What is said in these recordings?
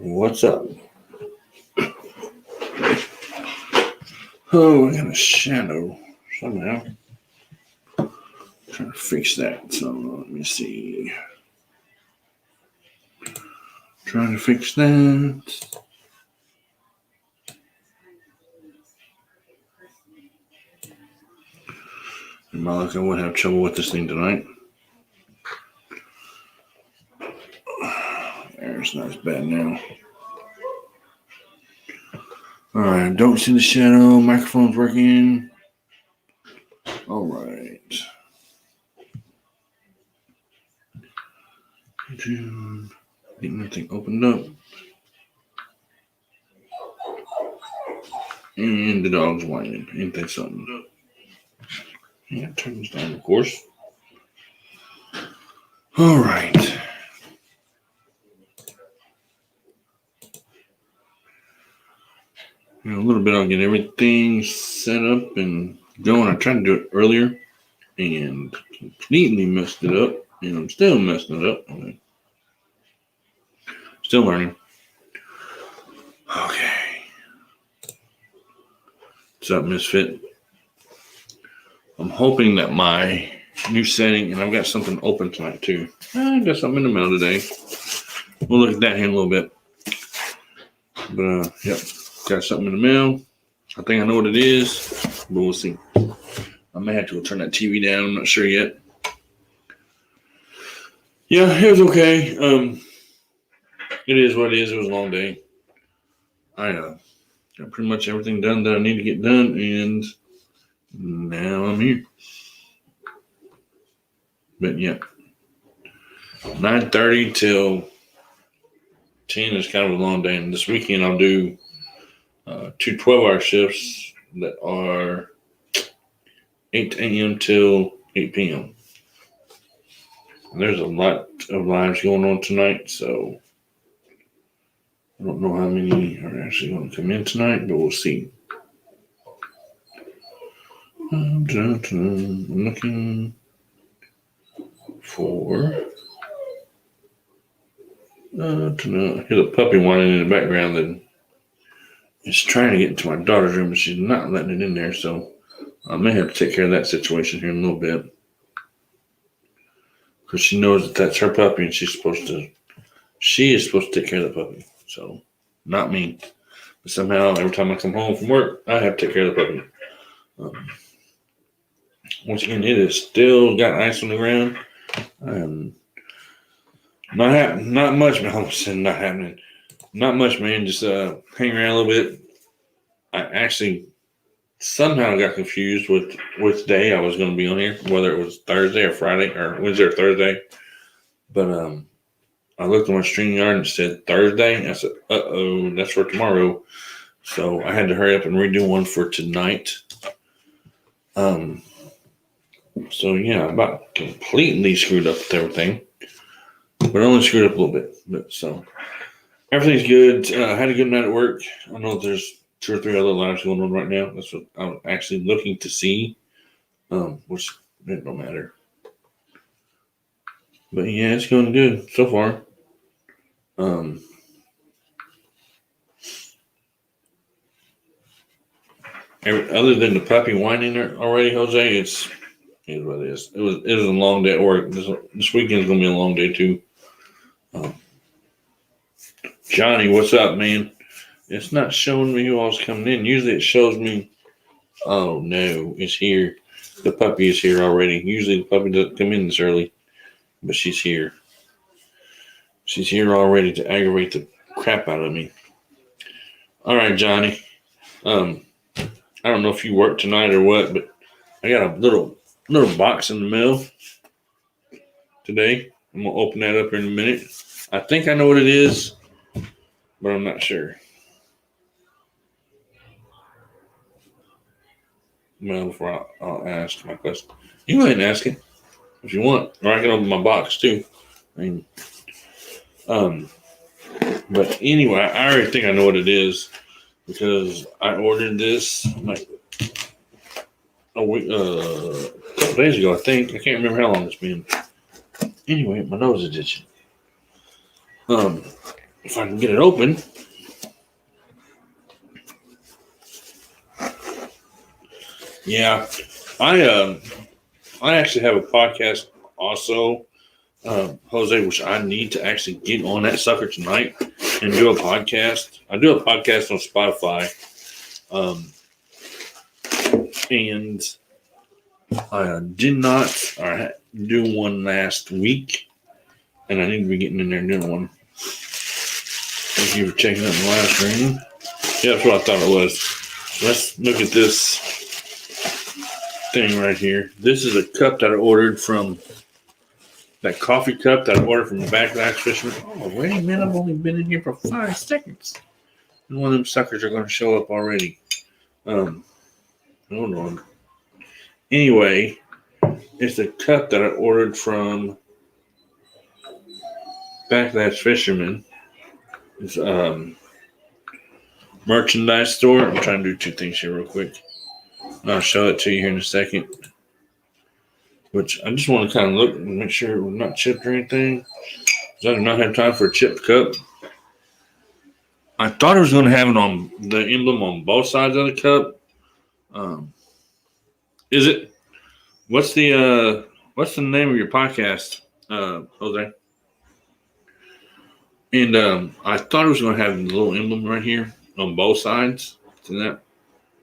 What's up? Oh, I got a shadow somehow. Trying to fix that. So let me see. Trying to fix that. In my luck, I would have trouble with this thing tonight. It's not as bad now. Alright, don't see the shadow. Microphone's working. Alright. Getting that thing opened up. And the dog's whining. Ain't that something? Yeah, turn this down, of course. Alright. In a little bit, I'll get everything set up and going. I tried to do it earlier and completely messed it up. And I'm still messing it up. Still learning. Okay. What's up, Misfit? I'm hoping that my new setting, and I've got something open tonight too. I got something in the mail today. We'll look at that here in a little bit. But, yep. Got something in the mail. I think I know what it is, but we'll see. I may have to go turn that TV down. I'm not sure yet. Yeah, it was okay. It is what it is. It was a long day. I got pretty much everything done that I need to get done, and now I'm here. But yeah, 9:30 till 10 is kind of a long day, and this weekend I'll do 2 12-hour shifts that are 8 a.m. till 8 p.m. And there's a lot of lives going on tonight, so I don't know how many are actually going to come in tonight, but we'll see. I'm looking for to hear the puppy whining in the background that is trying to get into my daughter's room, but she's not letting it in there, so I may have to take care of that situation here in a little bit. Because she knows that that's her puppy and she is supposed to take care of the puppy. So, not me. But somehow, every time I come home from work, I have to take care of the puppy. Once again, it is still got ice on the ground. Not much, man. I'm saying not happening. Not much, man. Just hang around a little bit. I actually somehow got confused with which day I was going to be on here, whether it was Thursday or Friday or Wednesday or Thursday. But I looked on my StreamYard and it said Thursday. I said, uh-oh, that's for tomorrow. So I had to hurry up and redo one for tonight. So yeah, I about completely screwed up with everything. But only screwed up a little bit. But so everything's good. I had a good night at work. I know there's 2 or 3 other lives going on right now. That's what I'm actually looking to see. Which it don't matter. But yeah, it's going good so far. Other than the puppy whining already, Jose, it's what it is. It was a long day at work. This weekend's gonna be a long day too. Johnny, what's up, man? It's not showing me who all's coming in. Usually it shows me. Oh no, it's here. The puppy is here already. Usually the puppy doesn't come in this early, but she's here. She's here already to aggravate the crap out of me. All right, Johnny. I don't know if you work tonight or what, but I got a little box in the mail today. I'm gonna open that up here in a minute. I think I know what it is, but I'm not sure. Well, before I'll ask my question, you go ahead and ask it if you want, or I can open my box too. But anyway, I already think I know what it is because I ordered this like a couple days ago. I think I can't remember how long it's been. Anyway, my nose is itching. if I can get it open. Yeah, I actually have a podcast also, Jose, which I need to actually get on that sucker tonight and do a podcast. I do a podcast on Spotify, and I did not do one last week, and I need to be getting in there and doing one. Thank you for checking out the live stream. Yeah, that's what I thought it was. So let's look at this thing right here. This is a cup that I ordered from that coffee cup that I ordered from the Backlash Fisherman. Oh, wait a minute. I've only been in here for 5 seconds. And one of them suckers are going to show up already. Hold on. Anyway, it's a cup that I ordered from Backlash Fisherman. It's merchandise store. I'm trying to do 2 things here real quick. And I'll show it to you here in a second. Which I just want to kind of look and make sure we're not chipped or anything. I do not have time for a chipped cup. I thought I was going to have it on the emblem on both sides of the cup. Is it? What's the name of your podcast, Jose? And I thought I was going to have the little emblem right here on both sides. See that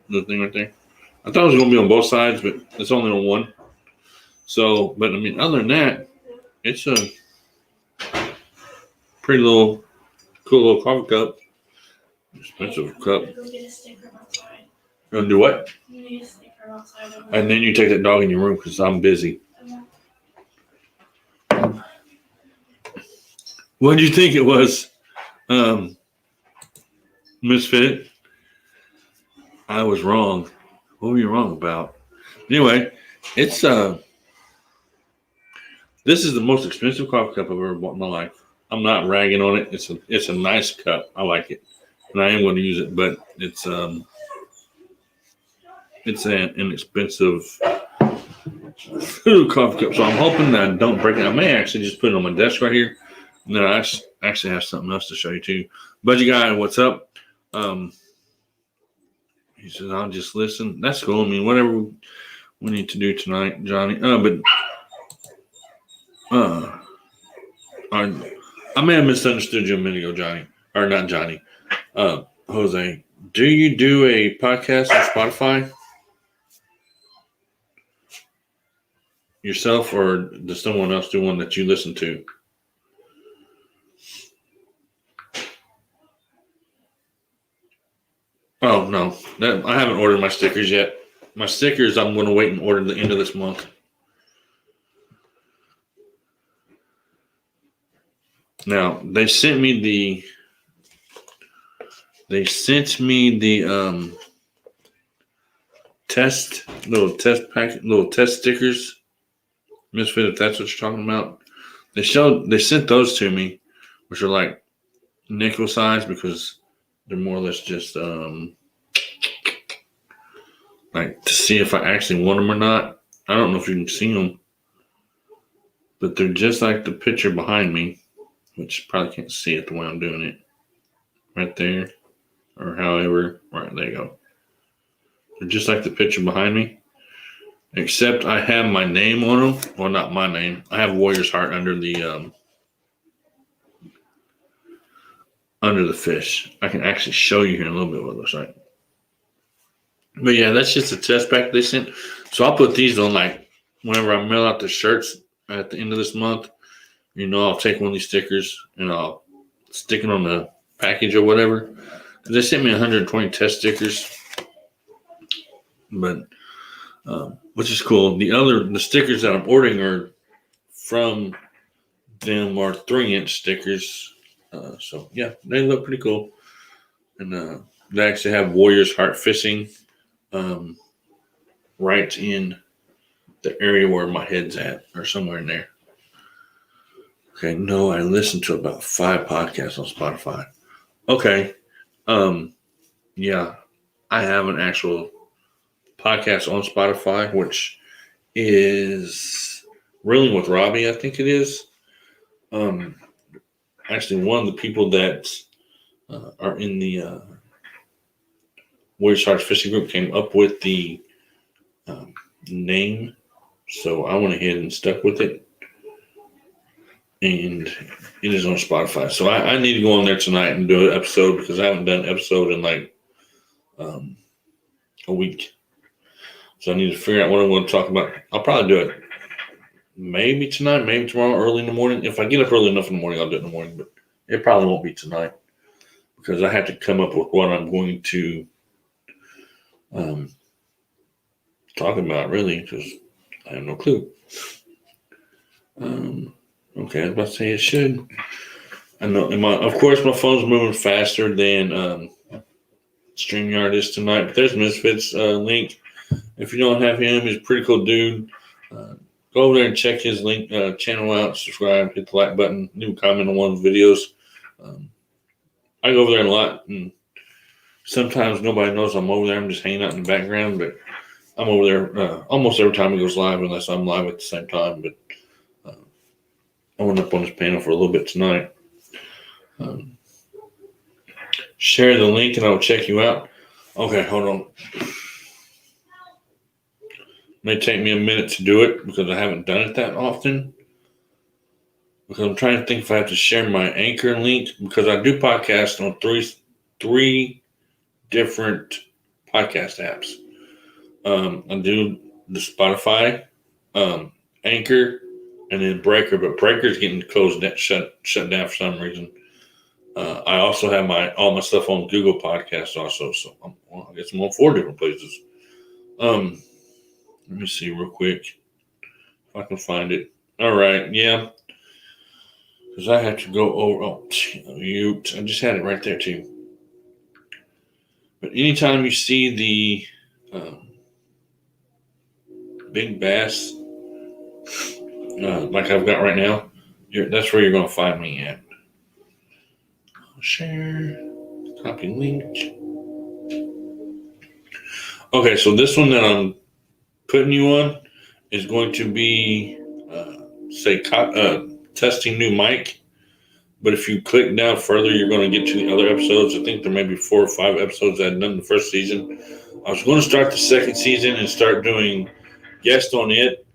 little thing right there? I thought it was going to be on both sides, but it's only on one. So, but I mean, other than that, it's a pretty cool little coffee cup. Expensive cup. Go get a sticker outside. You gonna do what? You need a sticker outside. And then you take that dog in your room because I'm busy. Okay. What did you think it was, Misfit? I was wrong. What were you wrong about? Anyway, it's this is the most expensive coffee cup I've ever bought in my life. I'm not ragging on it. It's a nice cup. I like it, and I am going to use it. But it's an inexpensive coffee cup. So I'm hoping that I don't break it. I may actually just put it on my desk right here, and then I actually have something else to show you too. Budgie guy, what's up? He says I'll just listen. That's cool. I mean, whatever we need to do tonight, Johnny. I may have misunderstood you a minute ago, Johnny. Or not Johnny. Jose, do you do a podcast on Spotify? Yourself, or does someone else do one that you listen to? Oh, no. I haven't ordered my stickers yet. My stickers, I'm going to wait and order the end of this month. Now, they sent me the little test stickers. Misfit, if that's what you're talking about. They sent those to me, which are like nickel size because they're more or less just like to see if I actually want them or not. I don't know if you can see them, but they're just like the picture behind me. Which you probably can't see it the way I'm doing it. Right there. Or however. Right, there you go. They're just like the picture behind me. Except I have my name on them. Well, not my name. I have Warrior's Heart under the fish. I can actually show you here in a little bit what it looks like. But yeah, that's just a test pack they sent. So I'll put these on like whenever I mail out the shirts at the end of this month. You know, I'll take one of these stickers and I'll stick it on the package or whatever. Because they sent me 120 test stickers, but which is cool. The stickers that I'm ordering are from them are 3-inch stickers. So yeah, they look pretty cool, and they actually have Warrior's Heart fishing right in the area where my head's at, or somewhere in there. Okay, no, I listened to about 5 podcasts on Spotify. Okay, yeah, I have an actual podcast on Spotify, which is Reeling with Robbie, I think it is. actually one of the people that are in the Warriors Hearts Fishing Group came up with the name. So I went ahead and stuck with it. And it is on Spotify. So I need to go on there tonight and do an episode because I haven't done an episode in like a week. So I need to figure out what I'm going to talk about. I'll probably do it maybe tonight, maybe tomorrow, early in the morning. If I get up early enough in the morning, I'll do it in the morning. But it probably won't be tonight because I have to come up with what I'm going to talk about, really, because I have no clue. Okay, I was about to say it should. I know. Of course, my phone's moving faster than StreamYard is tonight. But there's Misfits link. If you don't have him, he's a pretty cool dude. Go over there and check his link channel out. Subscribe, hit the like button, leave a comment on one of the videos. I go over there a lot, and sometimes nobody knows I'm over there. I'm just hanging out in the background, but I'm over there almost every time he goes live, unless I'm live at the same time. But I went up on his panel for a little bit tonight. Share the link, and I will check you out. Okay, hold on. It may take me a minute to do it because I haven't done it that often. Because I'm trying to think if I have to share my Anchor link, because I do podcasts on three different podcast apps. I do the Spotify, Anchor, and then Breaker. But Breaker's getting closed down, shut down for some reason. I also have all my stuff on Google Podcasts also. So I guess I'm on 4 different places. Let me see real quick if I can find it. All right, yeah. Because I have to go over. Oh, mute. I just had it right there too. But anytime you see the big bass, like I've got right now, that's where you're going to find me at. Share, copy link. Okay, so this one that I'm putting you on is going to be, testing new mic. But if you click down further, you're going to get to the other episodes. I think there may be 4 or 5 episodes I had done the first season. I was going to start the second season and start doing guests on it,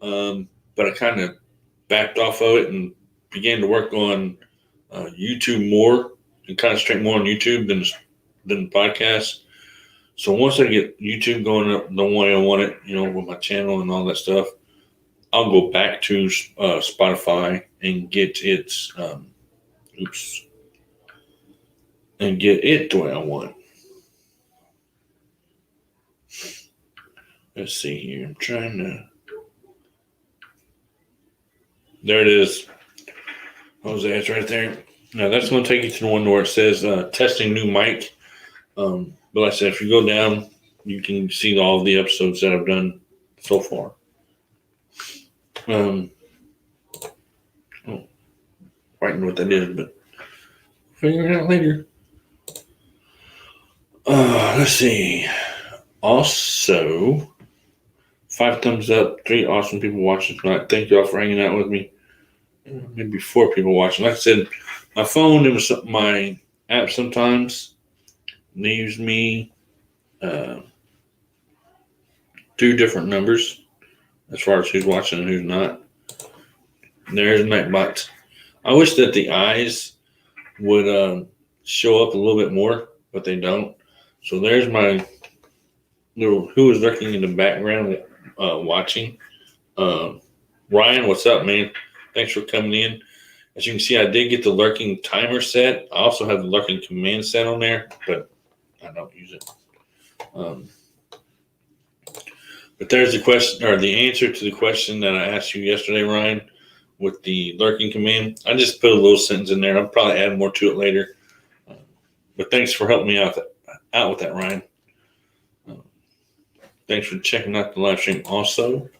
but I kind of backed off of it and began to work on YouTube more and concentrate more on YouTube than the podcast. So once I get YouTube going up the way I want it, with my channel and all that stuff, I'll go back to Spotify and get its and get it the way I want. Let's see here. I'm trying to. There it is. Jose, it's right there. Now that's going to take you to the one where it says testing new mic. But like I said, if you go down, you can see all of the episodes that I've done so far. I don't know what that is, but figure it out later. Let's see. Also, 5 thumbs up, 3 awesome people watching tonight. Thank y'all for hanging out with me. Maybe 4 people watching. Like I said, my phone and my app sometimes leaves me 2 different numbers as far as who's watching and who's not. There's Nightbot. I wish that the eyes would show up a little bit more, but they don't. So there's my little who is lurking in the background watching. Ryan, what's up, man? Thanks for coming in. As you can see, I did get the lurking timer set. I also have the lurking command set on there, but I don't use it. But there's the question, or the answer to the question that I asked you yesterday, Ryan, with the lurking command. I just put a little sentence in there. I'll probably add more to it later. But thanks for helping me out with that, Ryan. Thanks for checking out the live stream also.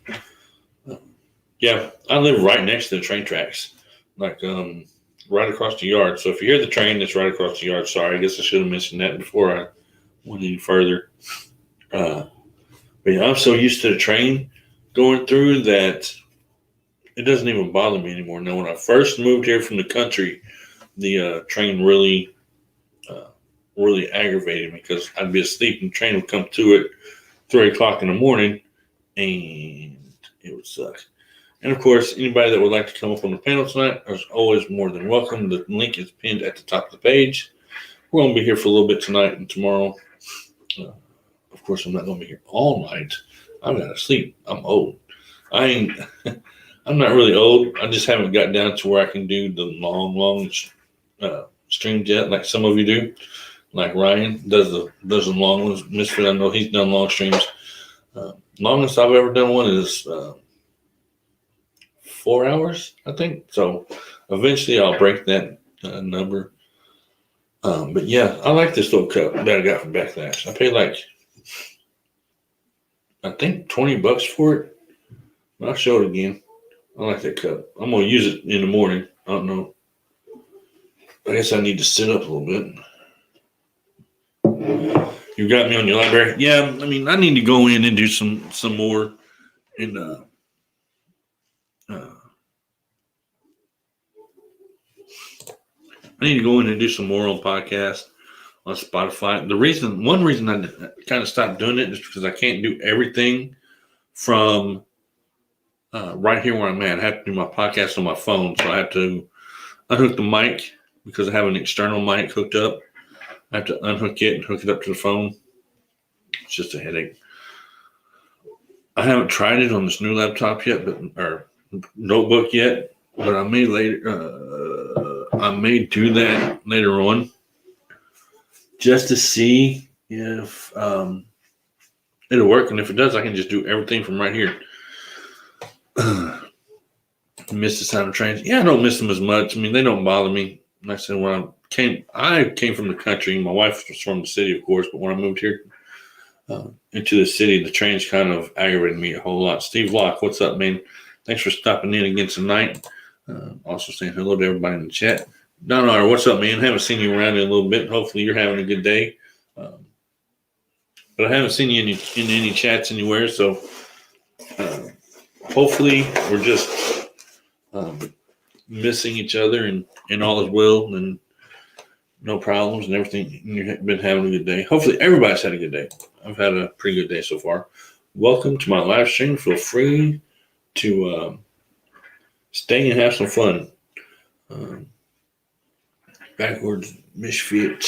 Yeah, I live right next to the train tracks, like right across the yard. So if you hear the train, it's right across the yard. Sorry, I guess I should have mentioned that before I went any further. But yeah, I'm so used to the train going through that it doesn't even bother me anymore. Now, when I first moved here from the country, the train really aggravated me because I'd be asleep and the train would come to at 3 o'clock in the morning, and it would suck. And of course, anybody that would like to come up on the panel tonight is always more than welcome. The link is pinned at the top of the page. We're going to be here for a little bit tonight and tomorrow. Of course, I'm not going to be here all night. I've got to sleep. I'm old. I'm not really old. I just haven't got down to where I can do the long streams yet, like some of you do. Like Ryan does the long ones. Misfit, I know he's done long streams. Longest I've ever done one is 4 hours, I think. So eventually I'll break that number. But yeah, I like this little cup that I got from Backlash. I paid I think $20 for it. I'll show it again. I like that cup. I'm going to use it in the morning. I don't know. I guess I need to sit up a little bit. You got me on your library? Yeah, I mean, I need to go in and do some more. And I need to go in and do some more on podcast on Spotify. One reason I kind of stopped doing it is because I can't do everything from right here where I'm at. I have to do my podcast on my phone, so I have to unhook the mic because I have an external mic hooked up. I have to unhook it and hook it up to the phone. It's just a headache. I haven't tried it on this new laptop yet, or notebook yet, but I may later. I may do that later on, just to see if it'll work. And if it does, I can just do everything from right here. Miss the sound of trains. Yeah, I don't miss them as much. I mean, they don't bother me. Like I said, when I came from the country. My wife was from the city, of course, but when I moved here into the city, the trains kind of aggravated me a whole lot. Steve Locke, what's up, man? Thanks for stopping in again tonight. Also saying hello to everybody in the chat. Donar, what's up, man? Haven't seen you around in a little bit. Hopefully you're having a good day. But I haven't seen you in any chats anywhere, so hopefully we're just missing each other and all is well and no problems and everything. You've been having a good day. Hopefully everybody's had a good day. I've had a pretty good day so far. Welcome to my live stream. Feel free to stay and have some fun. Backwards misfit.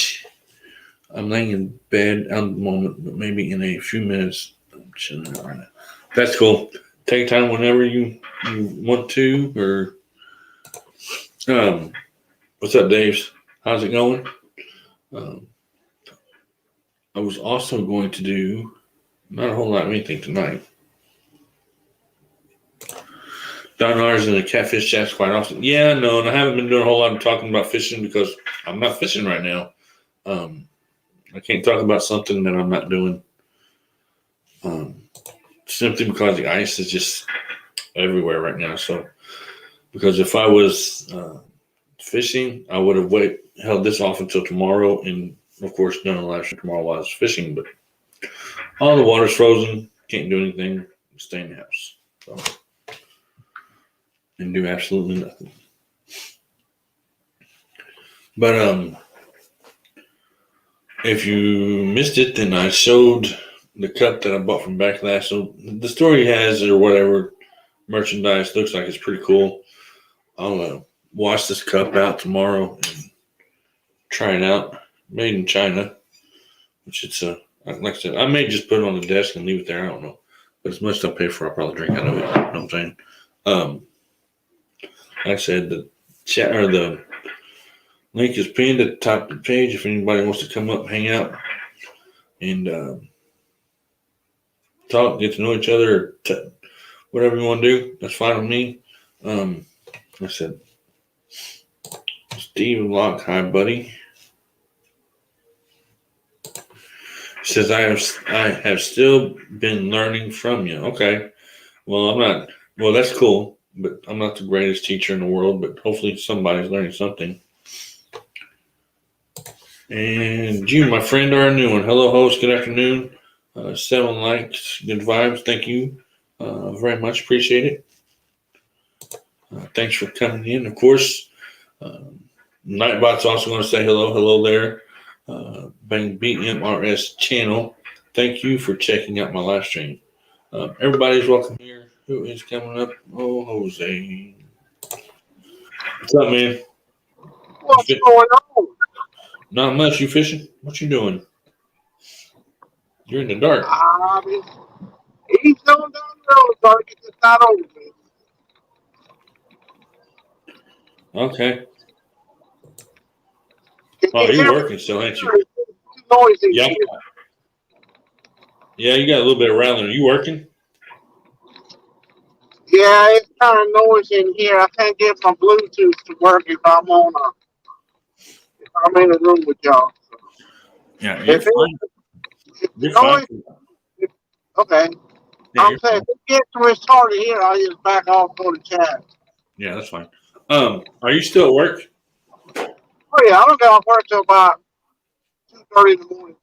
I'm laying in bed at the moment, but maybe in a few minutes. I'm chilling out right now. That's cool. Take time whenever you want to. Or what's up, Dave? How's it going? I was also going to do not a whole lot of anything tonight. Don R's in the catfish chats quite often. Yeah, no, and I haven't been doing a whole lot of talking about fishing because I'm not fishing right now. I can't talk about something that I'm not doing. Simply because the ice is just everywhere right now. So, because if I was fishing, I would have held this off until tomorrow, and of course, done a live stream tomorrow while I was fishing. But all the water's frozen, can't do anything, stay in the house, so, and do absolutely nothing. But if you missed it, then I showed the cup that I bought from Backlash. So the story has it or whatever merchandise looks like it's pretty cool. I'll wash this cup out tomorrow and try it out. Made in China, which it's like I said, I may just put it on the desk and leave it there. I don't know, but as much as I pay for, I'll probably drink out of it. You know what I'm saying? Like I said, the chat or the link is pinned at the top of the page. If anybody wants to come up, hang out, and talk, get to know each other, or whatever you want to do, that's fine with me. Like I said, Steve Locke, hi, buddy. Says I have still been learning from you. Okay. Well, I'm not. Well, that's cool, but I'm not the greatest teacher in the world. But hopefully somebody's learning something. And you, my friend, are a new one. Hello, host. Good afternoon. 7 likes, good vibes. Thank you very much. Appreciate it. Thanks for coming in. Of course, Nightbot's also going to say hello there. Bang BMRS channel. Thank you for checking out my live stream. Everybody's welcome here. Who is coming up? Oh, Jose. What's up, man? What's going on? Not much. You fishing? What you doing? You're in the dark. He's going down the road, so I get this out over with. Okay. Can Oh, you you're hear working me? still, ain't you? It's noisy Yeah. here. Yeah, you got a little bit of rattling. Are you working? Yeah, it's kind of noisy in here. I can't get my Bluetooth to work if I'm in a room with y'all. So Yeah, you're if it, fine. if the You're fine. noise, okay. Yeah, I'm you're saying fine. if it gets retarded here, I'll just back off and go to chat. Yeah, that's fine. Are you still at work? Oh yeah, I don't get off work till about 2:30 in the morning.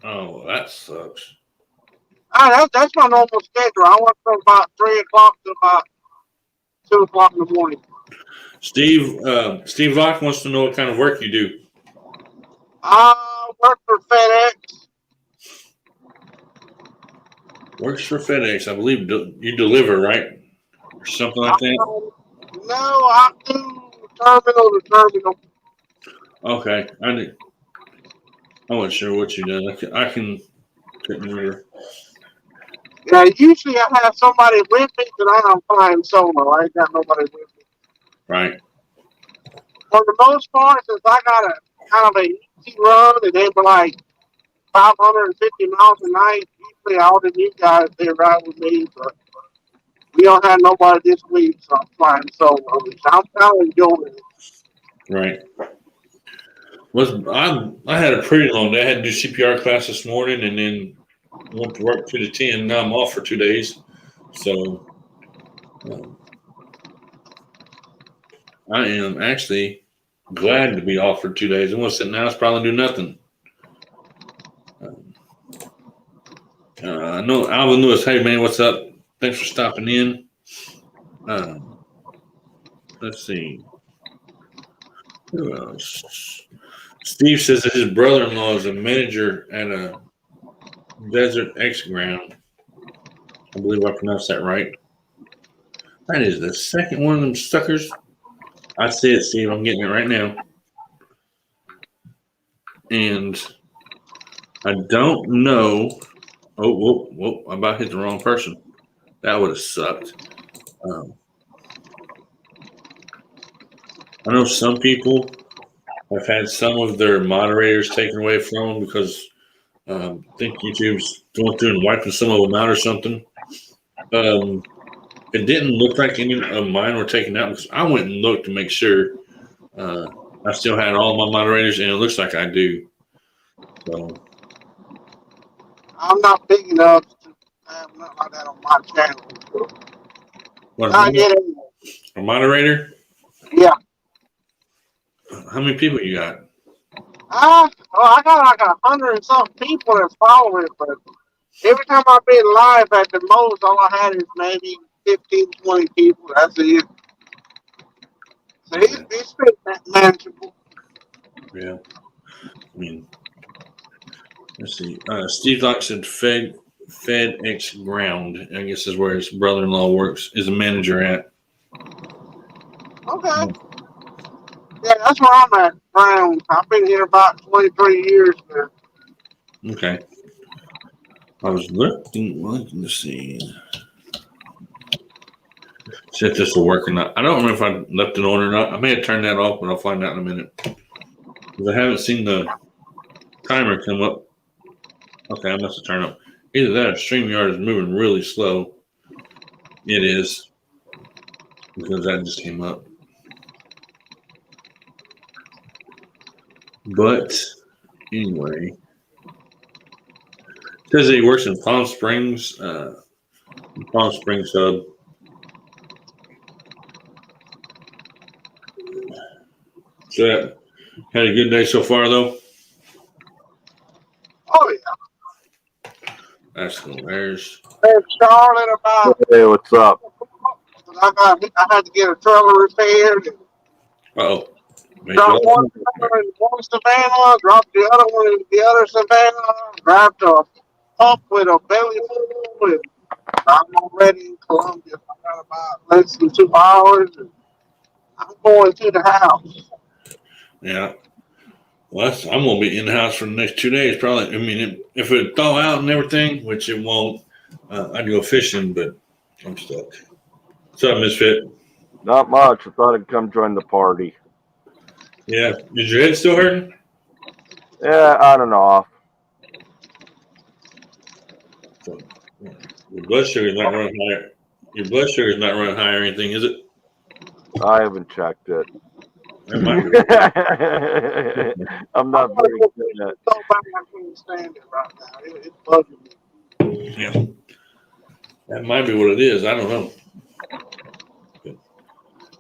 Oh, well, that sucks. That's my normal schedule. I work from about 3 o'clock to about 2 o'clock in the morning. Steve Locke wants to know what kind of work you do. I work for FedEx. Works for FedEx, I believe. You deliver, right, or something like that. No, I do terminal to terminal. Okay, I wasn't sure what you done. Couldn't remember. Yeah, usually I have somebody with me, but I'm flying solo. I ain't got nobody with me. Right. For the most part, since I got a kind of a easy run, and they were like 550 miles a night, usually all the new guys, they ride with me, but we don't have nobody this week, so I'm flying solo. So I'm kind of enjoying it. Right. I had a pretty long day. I had to do CPR class this morning, and then went to work 2 to 10. Now I'm off for 2 days, so I am actually glad to be off for 2 days. I'm gonna sit in the house, probably do nothing. I know Alvin Lewis. Hey man, what's up? Thanks for stopping in. Let's see. Who else? Steve says that his brother-in-law is a manager at a Desert X ground. I believe I pronounced that right. That is the second one of them suckers. I see it, Steve. I'm getting it right now. And I don't know. Oh, whoa. I about hit the wrong person. That would have sucked. I know some people have had some of their moderators taken away from them because I think YouTube's going through and wiping some of them out or something. It didn't look like any of mine were taken out because I went and looked to make sure I still had all my moderators, and it looks like I do. So I'm not big enough to have nothing like that on my channel. So I get it. A moderator? Yeah. How many people you got? I got like 100 and some people that follow it, but every time I've been live at the most, all I had is maybe 15, 20 people. That's it. So it's been manageable. Yeah. I mean, let's see. Steve Locke said FedEx Ground, I guess is where his brother-in-law works, is a manager at. Okay. Yeah, that's where I'm at, Brown. I've been here about 23 years now. Okay. I was looking to see. See if this will work or not. I don't know if I left it on or not. I may have turned that off, but I'll find out in a minute. Because I haven't seen the timer come up. Okay, I must have turned up. Either that or StreamYard is moving really slow. It is. Because that just came up. But anyway. It says that he works in Palm Springs. Palm Springs Hub. So had a good day so far, though? Oh, yeah. That's hilarious. In Charlotte about. Hey, what's up? I had to get a trailer repaired. Uh-oh. Made Drop y'all one in one Savannah, drop the other one in the other Savannah, grabbed a pump with a belly full, and I'm already in Columbia. I got about less than 2 hours, and I'm going to the house. Yeah. Well, I'm gonna be in the house for the next 2 days, probably. I mean, if it thaw out and everything, which it won't, I'd go fishing, but I'm stuck. What's up, Misfit? Not much. I thought I'd come join the party. Yeah. Is your head still hurting? Yeah, on and off. So, your blood sugar's not running higher. Your blood sugar's not running high or anything, is it? I haven't checked it. That might be. I'm not I'm very gonna go good at. so bad I can't stand it right now. It's bugging me. Yeah. That might be what it is. I don't know. But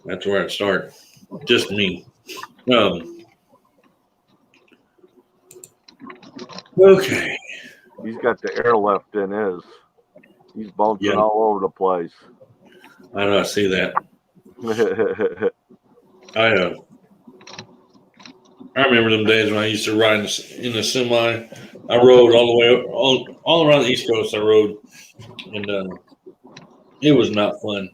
that's where I'd start. Just me. Okay. He's got the airlift in his. He's bouncing Yeah. all over the place. I know. I see that. I remember them days when I used to ride in the semi. I rode all the way all around the East Coast. I rode, and it was not fun.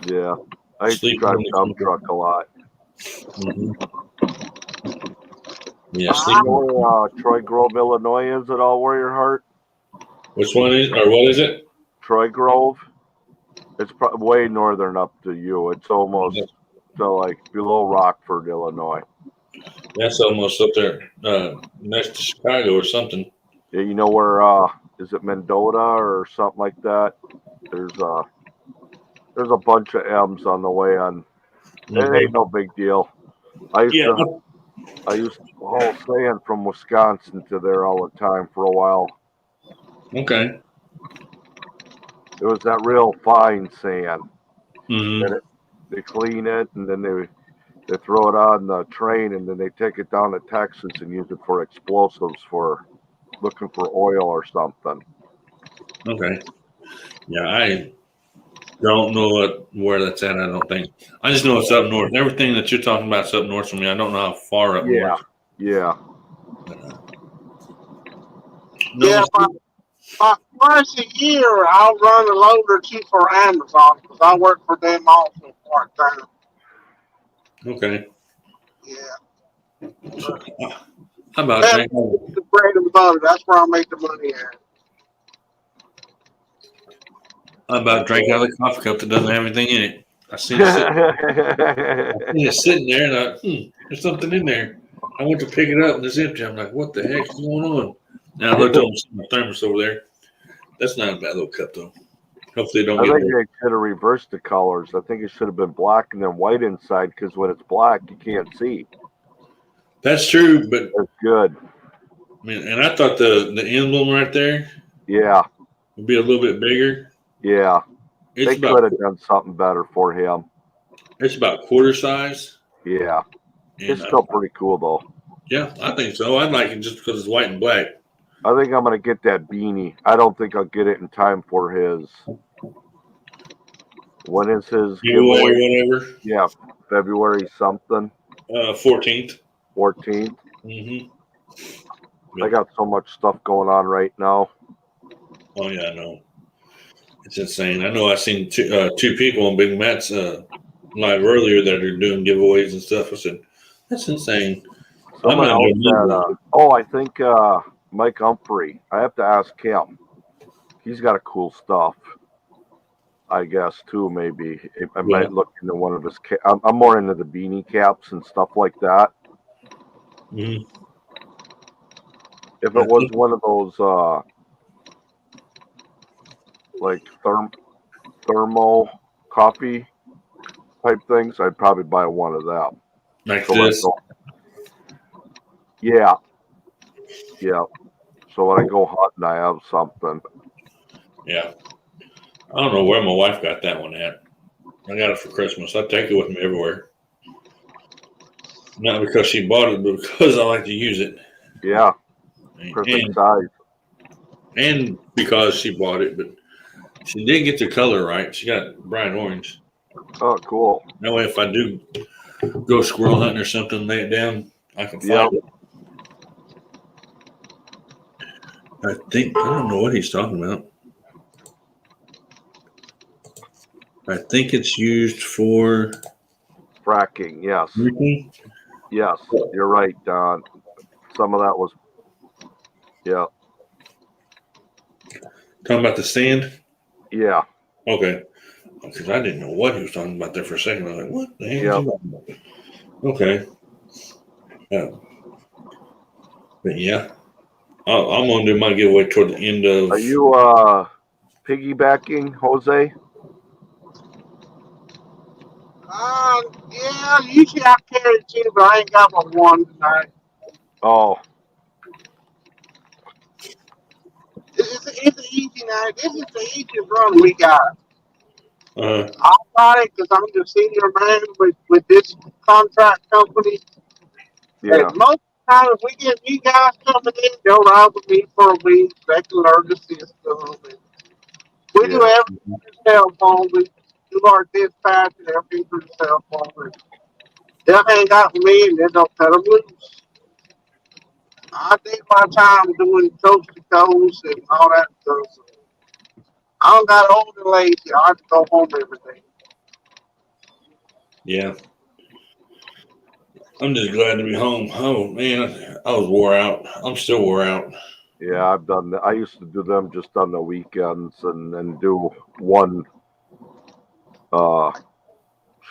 Yeah, I used to Sleeping drive in the dump car. truck a lot. Mm-hmm. Yeah, You sleeping. know where Troy Grove, Illinois is at all, Warrior Heart? Which one is, or what is it? Troy Grove. It's way northern up to you. It's almost to like below Rockford, Illinois. That's almost up there next to Chicago or something. Yeah, you know where is it Mendota or something like that? There's a bunch of M's on the way on. It ain't no big deal. I used to haul sand from Wisconsin to there all the time for a while. Okay. It was that real fine sand. Mm-hmm. And they clean it and then they throw it on the train and then they take it down to Texas and use it for explosives for looking for oil or something. Okay. Yeah, I don't know where that's at. I don't think. I just know it's up north. Everything that you're talking about is up north from me. I don't know how far up north. Yeah. No, Yeah, about twice a year, I'll run a load or two for Amazon because I work for them also part time. okay. Yeah. How about That's drinking? the bread and butter. That's where I make the money at. How about drinking out of the coffee cup that doesn't have anything in it? I seen it sitting there, and there's something in there. I went to pick it up, and it's empty. I'm like, what the heck is going on? Now I looked over my thermos over there. That's not a bad little cup, though. Hopefully, they don't I get think more. they should have reversed the colors. I think it should have been black and then white inside because when it's black, you can't see. That's true, but That's good. I mean, and I thought the emblem right there Yeah. would be a little bit bigger. Yeah. It's They could have done something better for him. It's about quarter size. Yeah. And It's still pretty cool, though. Yeah, I think so. I'd like it just because it's white and black. I think I'm going to get that beanie. I don't think I'll get it in time for his. When is his Giveaway or giveaway? whatever. Yeah, February something. 14th. 14th. Mm-hmm. I got so much stuff going on right now. Oh yeah, I know. It's insane. I know I seen two people on Big Matt's live earlier that are doing giveaways and stuff. I said, that's insane. Someone else said, I think Mike Humphrey. I have to ask him. He's got a cool stuff. I guess too. Maybe I might look into one of his. I'm more into the beanie caps and stuff like that. Mm-hmm. If it was one of those like thermal coffee type things, I'd probably buy one of them. Like so this? Yeah. So when I go hunting, I have something. Yeah. I don't know where my wife got that one at. I got it for Christmas. I take it with me everywhere. Not because she bought it, but because I like to use it. Yeah. Perfect size. And because she bought it, but she did get the color right. She got bright orange. Oh, cool. That way, if I do go squirrel hunting or something, lay it down, I can find it. I don't know what he's talking about. I think it's used for Fracking, yes. drinking. Yes, you're right, Don. Some of that was, yeah. Talking about the stand? Yeah. Okay. Because I didn't know what he was talking about there for a second. I was like, what the hell is he talking about? Okay. But yeah, I'm going to do my giveaway toward the end of. Are you piggybacking, Jose? Yeah, usually I carry two, but I ain't got but one tonight. Oh, It's an easy night. This is the easiest run we got. Uh, I got it because I'm the senior man with this contract company. yeah. And most of the time, if we get new guys coming in, they'll ride with me for a week. They can learn the system. And we do Yeah. everything through the cell phone. We do our dispatch and everything through the cell phone. And they'll hang out with me and then they'll cut them loose. I take my time doing coast to coast and all that stuff. So I don't got old and lazy. I have to go home every day. yeah. I'm just glad to be home. Oh, man, I was wore out. I'm still wore out. Yeah, I've done that. I used to do them just on the weekends and then do one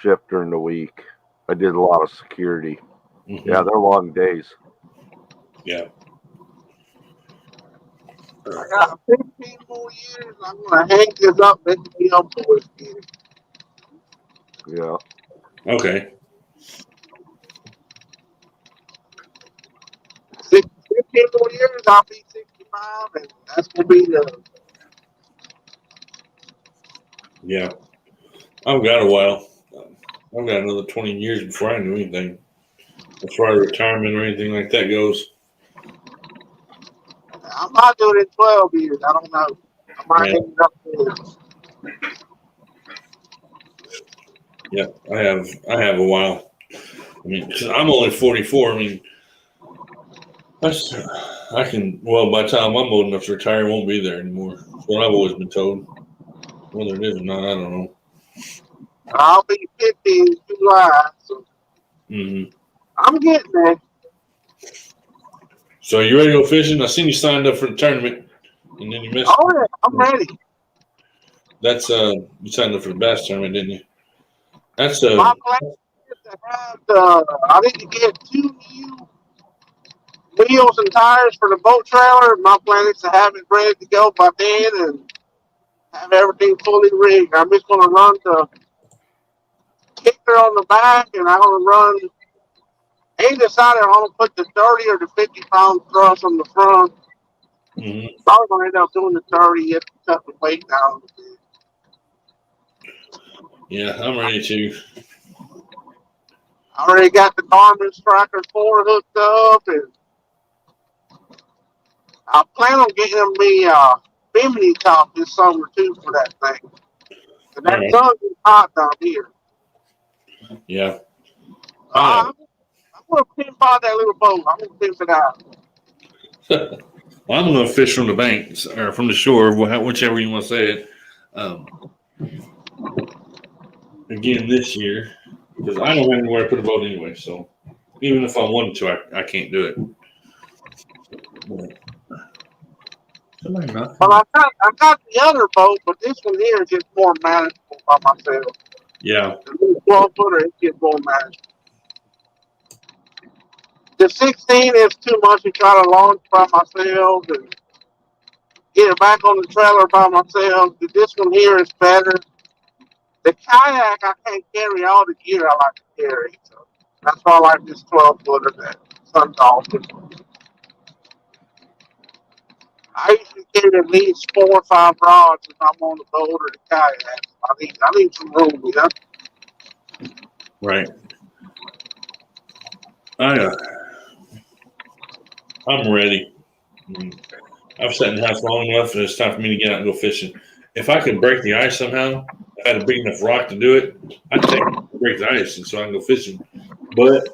shift during the week. I did a lot of security. Mm-hmm. Yeah, they're long days. Yeah. I got 15 more years. I'm going to hang this up and be on board again. Yeah. Okay. 15 more years, I'll be 65, and that's going to be the. Yeah. I've got a while. I've got another 20 years before I do anything. As far as retirement or anything like that goes. I might do it in 12 years. I don't know. I might Yeah. hang it up there. Yeah, I have a while. I mean, 'cause I'm only 44. I mean, I can. Well, by the time I'm old enough to retire, I won't be there anymore. That's what I've always been told. Whether it is or not, I don't know. I'll be 50 in July, so Mm-hmm. I'm getting there. So you ready to go fishing? I seen you signed up for the tournament, and then you missed. Oh, yeah, I'm ready. That's you signed up for the bass tournament, didn't you? That's My plan is to have I need to get 2 new wheels and tires for the boat trailer. My plan is to have it ready to go by then and have everything fully rigged. I'm just going to run the kicker on the back, and I'm going to run. I ain't decided I'm going to put the 30 or the 50-pound thrust on the front. mm-hmm. Probably going to end up doing the 30 if to cut the weight down a little bit. Yeah, I'm ready to. I already got the Garmin Striker 4 hooked up, and I plan on getting me a bimini top this summer too for that thing. And that Right. sun is hot down here. Yeah. I'm going to pimp out that little boat. I'm going to pimp it out. Well, I'm going to fish from the banks or from the shore, whichever you want to say it. Again this year, because I don't have anywhere to put a boat anyway. So even if I wanted to, I can't do it. Well, I got the other boat, but this one here is just more manageable by myself. Yeah. The little 12-footer is just more manageable. The 16 is too much to try to launch by myself and get it back on the trailer by myself. This one here is better. The kayak, I can't carry all the gear I like to carry. So that's why I like this 12-footer that Sun's off. I usually carry at least 4 or 5 rods if I'm on the boat or the kayak. I need some room, you know? Right. I'm ready. I've sat in the house long enough, and it's time for me to get out and go fishing. If I could break the ice somehow, if I had a big enough rock to do it, I'd take it, break the ice, and so I can go fishing. But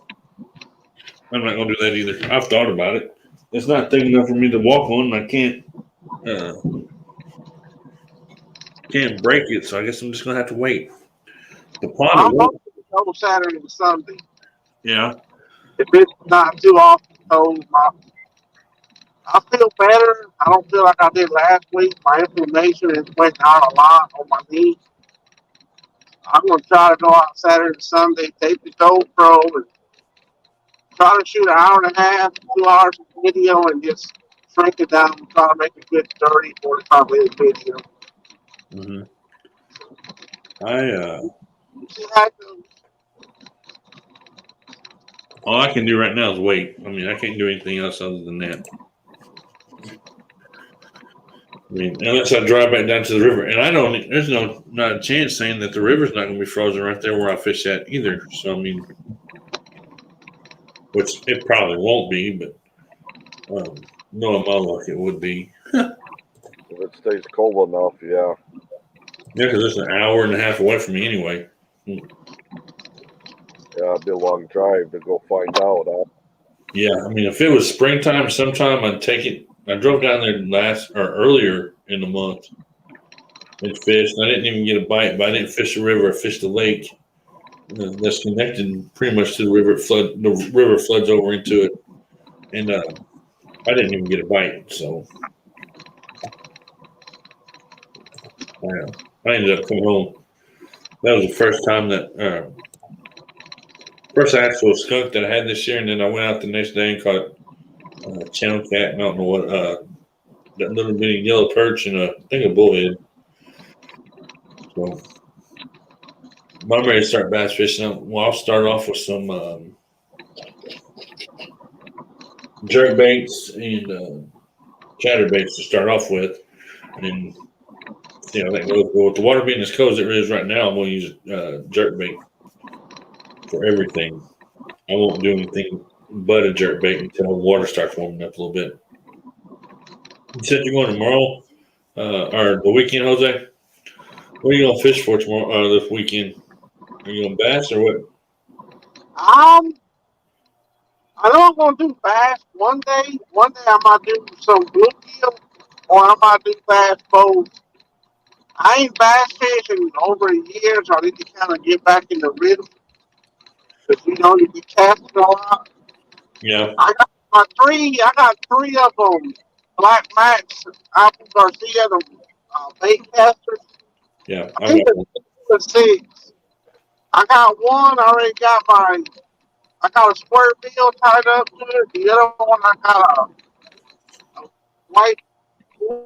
I'm not gonna do that either. I've thought about it. It's not thick enough for me to walk on. And I can't break it, so I guess I'm just gonna have to wait. The pond I'm it hoping won't. to go Saturday and Sunday. Yeah. If it's not too often cold, I feel better. I don't feel like I did last week. My inflammation has went down a lot on my knee. I'm gonna try to go out Saturday and Sunday, take the GoPro, and try to shoot an hour and a half, 2 hours of video, and just shrink it down and try to make a good 30, 45-minute video. Mm-hmm. I See how it goes. all I can do right now is wait. I mean, I can't do anything else other than that. I mean, unless I drive back down to the river, and I don't. There's not a chance saying that the river's not going to be frozen right there where I fish at either. So I mean, which it probably won't be, but knowing my luck, it would be. If it stays cold enough, yeah. Yeah, because it's an hour and a half away from me anyway. Yeah, it'd be a long drive to go find out, huh? Yeah, I mean, if it was springtime, sometime I'd take it. I drove down there earlier in the month and fished. I didn't even get a bite, but I didn't fish the river. I fished the lake that's connected pretty much to the river. The river floods over into it, and I didn't even get a bite. So I ended up coming home. That was the first time that first actual skunk that I had this year, and then I went out the next day and caught channel cat, and I don't know what, that little bitty yellow perch, and I think a bullhead. So I'm ready to start bass fishing. Well, I'll start off with some jerk baits and chatter baits to start off with, and see how that goes. But with the water being as cold as it is right now, I'm going to use jerk bait for everything. I won't do anything but a jerk bait until the water starts warming up a little bit. You said you're going tomorrow or the weekend, Jose? What are you going to fish for tomorrow? This weekend? Are you going to bass or what? I know I'm gonna do bass one day. One day I might do some bluegill, or I might do bass both. I ain't bass fishing over a year, so I need to kind of get back in the rhythm. Because you be casting a lot. Yeah. I got three of them. Black Max, Apple Garcia, the bait casters. Yeah. I think the six. I got one. I got a square bill tied up to it. The other one, I got a white one.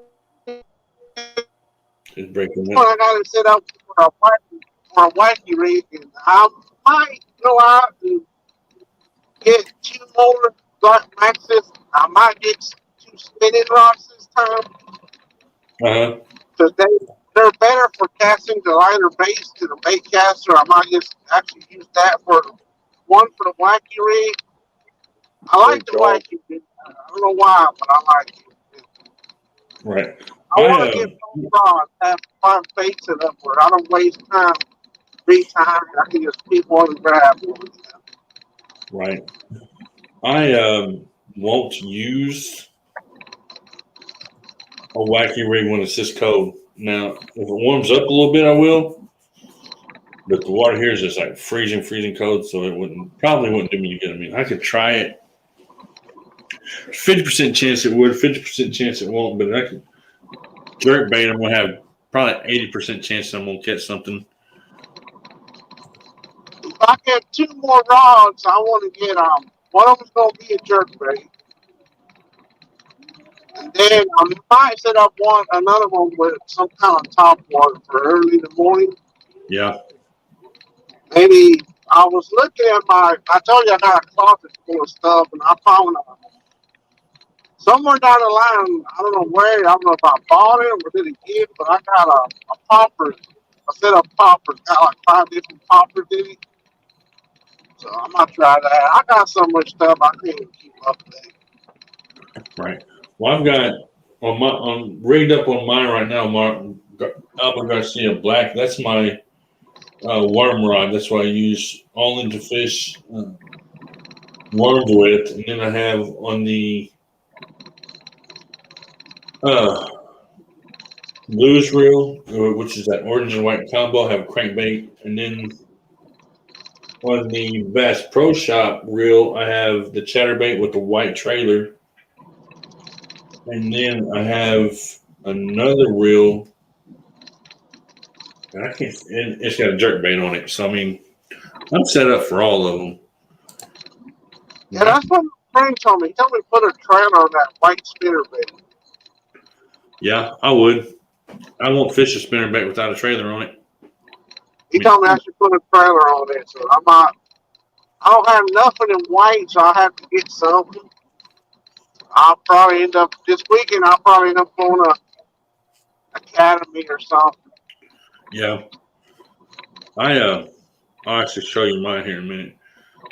It's breaking up. I got it set up for a wacky rig, and I might go out and get two more Black Maxes. I might get two spinning rods this time Uh-huh. because they're better for casting the lighter baits to the bait caster. I might just actually use that for one for the wacky rig. I like the wacky rig. I don't know why, but I like it. Right. I want to get both rods, have 5 baits set up where I don't waste time, time. I can just pick one and grab one. Right. I won't use a wacky rig when it's this cold. Now, if it warms up a little bit, I will. But the water here is just like freezing cold, so it probably wouldn't do me good. I mean, I could try it. 50% chance it would, 50% chance it won't. But I could jerk bait. I'm gonna have probably 80% chance I'm gonna catch something. If I get two more rods, I want to get one of them's gonna be a jerk bait, and then I might set up another one with some kind of top water for early in the morning. Yeah. Maybe I was looking at I told you I got a closet full of stuff, and I found somewhere down the line, I don't know where, I don't know if I bought it or did it gift, but I got a popper, a set of poppers, got like 5 different poppers in it. So I'm gonna try that. I got so much stuff I can't even keep up with it. Right. Well, I've got I'm rigged up on mine right now, Alba Garcia Black. That's my worm rod. That's what I use only to fish worms with. And then I have on the blues reel, which is that orange and white combo, I have a crankbait. And then on the Bass Pro Shop reel, I have the chatterbait with the white trailer. And then I have another reel. And I can't. And it's got a jerkbait on it. So I mean, I'm set up for all of them. Yeah, that's what my friend told me. He told me to put a trailer on that white spinnerbait. Yeah, I would. I won't fish a spinnerbait without a trailer on it. He told me I should put a trailer on it, so I don't have nothing in white, so I have to get something. I'll probably end up this weekend. I'll probably end up going to Academy or something. Yeah, I'll actually show you mine here in a minute.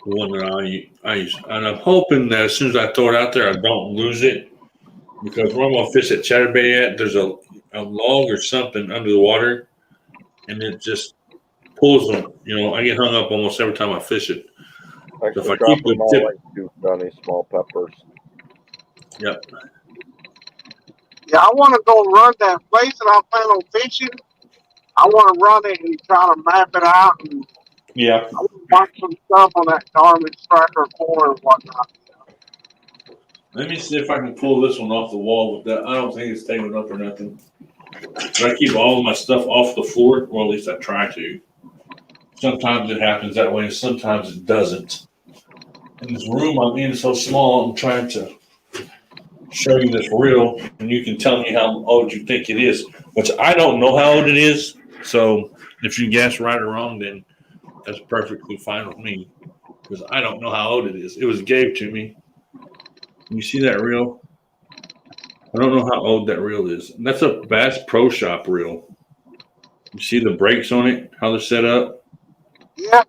The one that I use, and I'm hoping that as soon as I throw it out there, I don't lose it, because where I'm gonna fish that chatterbait at, there's a log or something under the water, and it just pulls them. I get hung up almost every time I fish it. Thanks So if for I keep dropping the all tip, like two Johnny small peppers. yep, Yeah, I want to go run that place that I plan on fishing. I want to run it and try to map it out, and yeah. I want to watch some stuff on that Garmin Tracker 4 and whatnot. Let me see if I can pull this one off the wall with that. I don't think it's taken up or nothing. But I keep all of my stuff off the floor, or at least I try to. Sometimes it happens that way, and sometimes it doesn't. And this room I'm in is so small, I'm trying to show you this reel, and you can tell me how old you think it is, which I don't know how old it is. So if you guess right or wrong, then that's perfectly fine with me, because I don't know how old it is. It was gave to me. You see that reel? I don't know how old that reel is. And that's a Bass Pro Shop reel. You see the brakes on it, how they're set up? Yeah,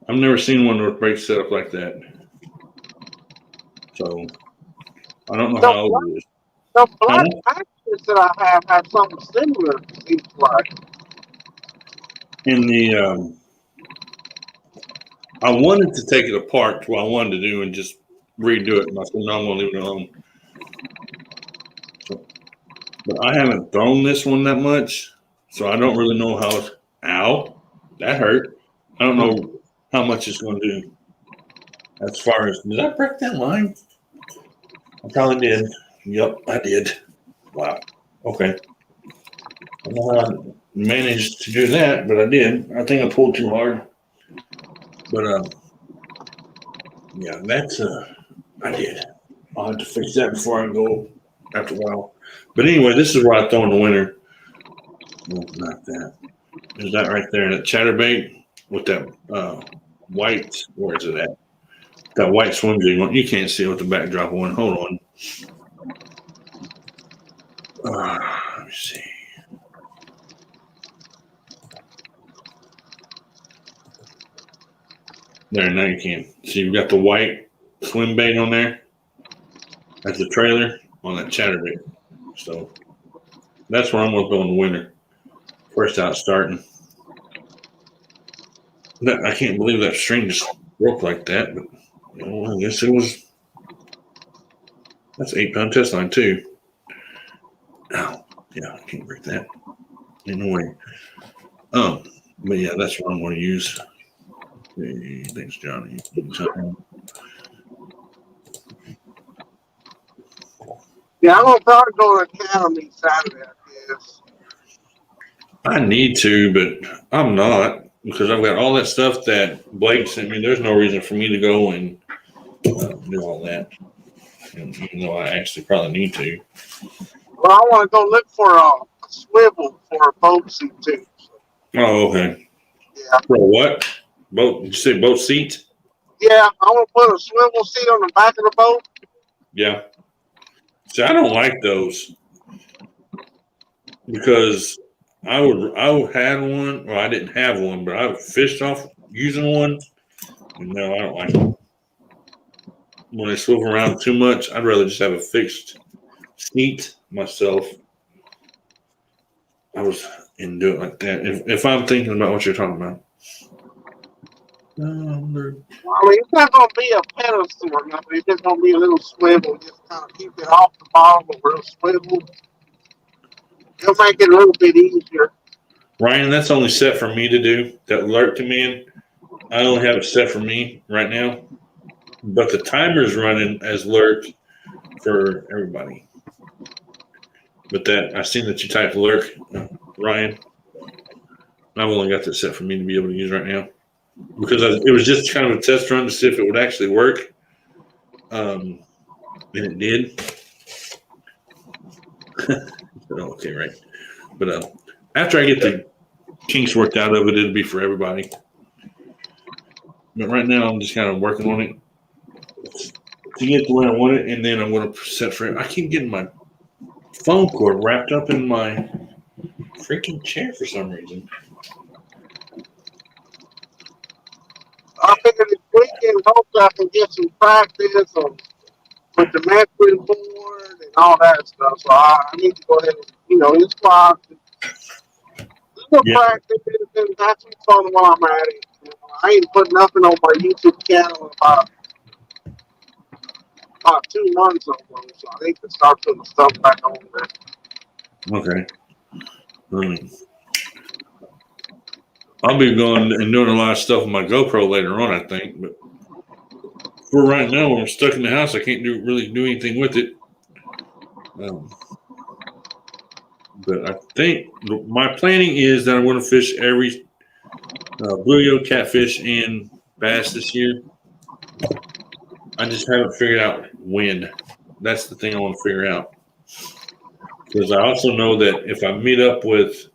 I've never seen one with brakes set up like that. So I don't know how old it is. the black Huh? patches that I have something similar. It seems like. In the I wanted to take it apart to what I wanted to do and just redo it. And I said, no, I'm gonna leave it alone. So, but I haven't thrown this one that much, so I don't really know how. Ow, that hurt. I don't know how much it's going to do. As far as, did I break that line? I probably did. Yep, I did. Wow. Okay. I don't know how I managed to do that, but I did. I think I pulled too hard. But yeah, that's I did. I'll have to fix that before I go after a while. But anyway, this is where I throw in the winter. No, not that. Is that right there? That chatterbait with that white. Where is it at? That white swim jig one. You can't see it with the backdrop one. Hold on. Let me see. There, now you can. See, you've got the white swim bait on there. That's the trailer on that chatterbait. So that's where I'm going to go in the winter. First out starting. I can't believe that string just broke like that, but I guess it was. That's 8-pound test line too. Ow. Yeah, I can't break that. Ain't no way. But yeah, that's what I'm going to use. Hey, thanks, Johnny. Yeah, I'm gonna probably go to Academy Saturday, I guess. I need to, but I'm not, because I've got all that stuff that Blake sent me. There's no reason for me to go and do all that, and even though I actually probably need to. Well, I want to go look for a swivel for a boat seat too. Oh, okay. Yeah, For what? Boat? Did you say boat seat? yeah, I want to put a swivel seat on the back of the boat. Yeah. See, I don't like those because I had one. Well, I didn't have one, but I fished off using one. And no, I don't like them. When they swivel around too much, I'd rather just have a fixed seat myself. and do it like that. If I'm thinking about what you're talking about. I mean, it's not going to be a pedestal or nothing. It's just going to be a little swivel. Just kind of keep it off the bottom of a little swivel. It'll make it a little bit easier. Ryan, that's only set for me to do. That alert command, I only have it set for me right now. But the timer's running as alert for everybody. But that I seen that you typed alert, Ryan. I've only got that set for me to be able to use right now because it was just kind of a test run to see if it would actually work. And it did. Okay, right. But after I get the kinks worked out of it, it'll be for everybody. But right now, I'm just kind of working on it to get to where I want it, and then I'm going to set for it. I keep getting my phone cord wrapped up in my freaking chair for some reason. I figured this weekend, hopefully I can get some practice with the measuring board and all that stuff. So I need to go ahead and, in squats, practice, and have some fun while I'm at it. I ain't put nothing on my YouTube channel in about 2 months or so. So I need to start putting stuff back on there. Okay. I'll be going and doing a lot of stuff with my GoPro later on, I think. But for right now, when I'm stuck in the house, I can't really do anything with it. But I think my planning is that I'm going to fish every bluegill, catfish, and bass this year. I just haven't figured out when. That's the thing I want to figure out. Because I also know that if I meet up with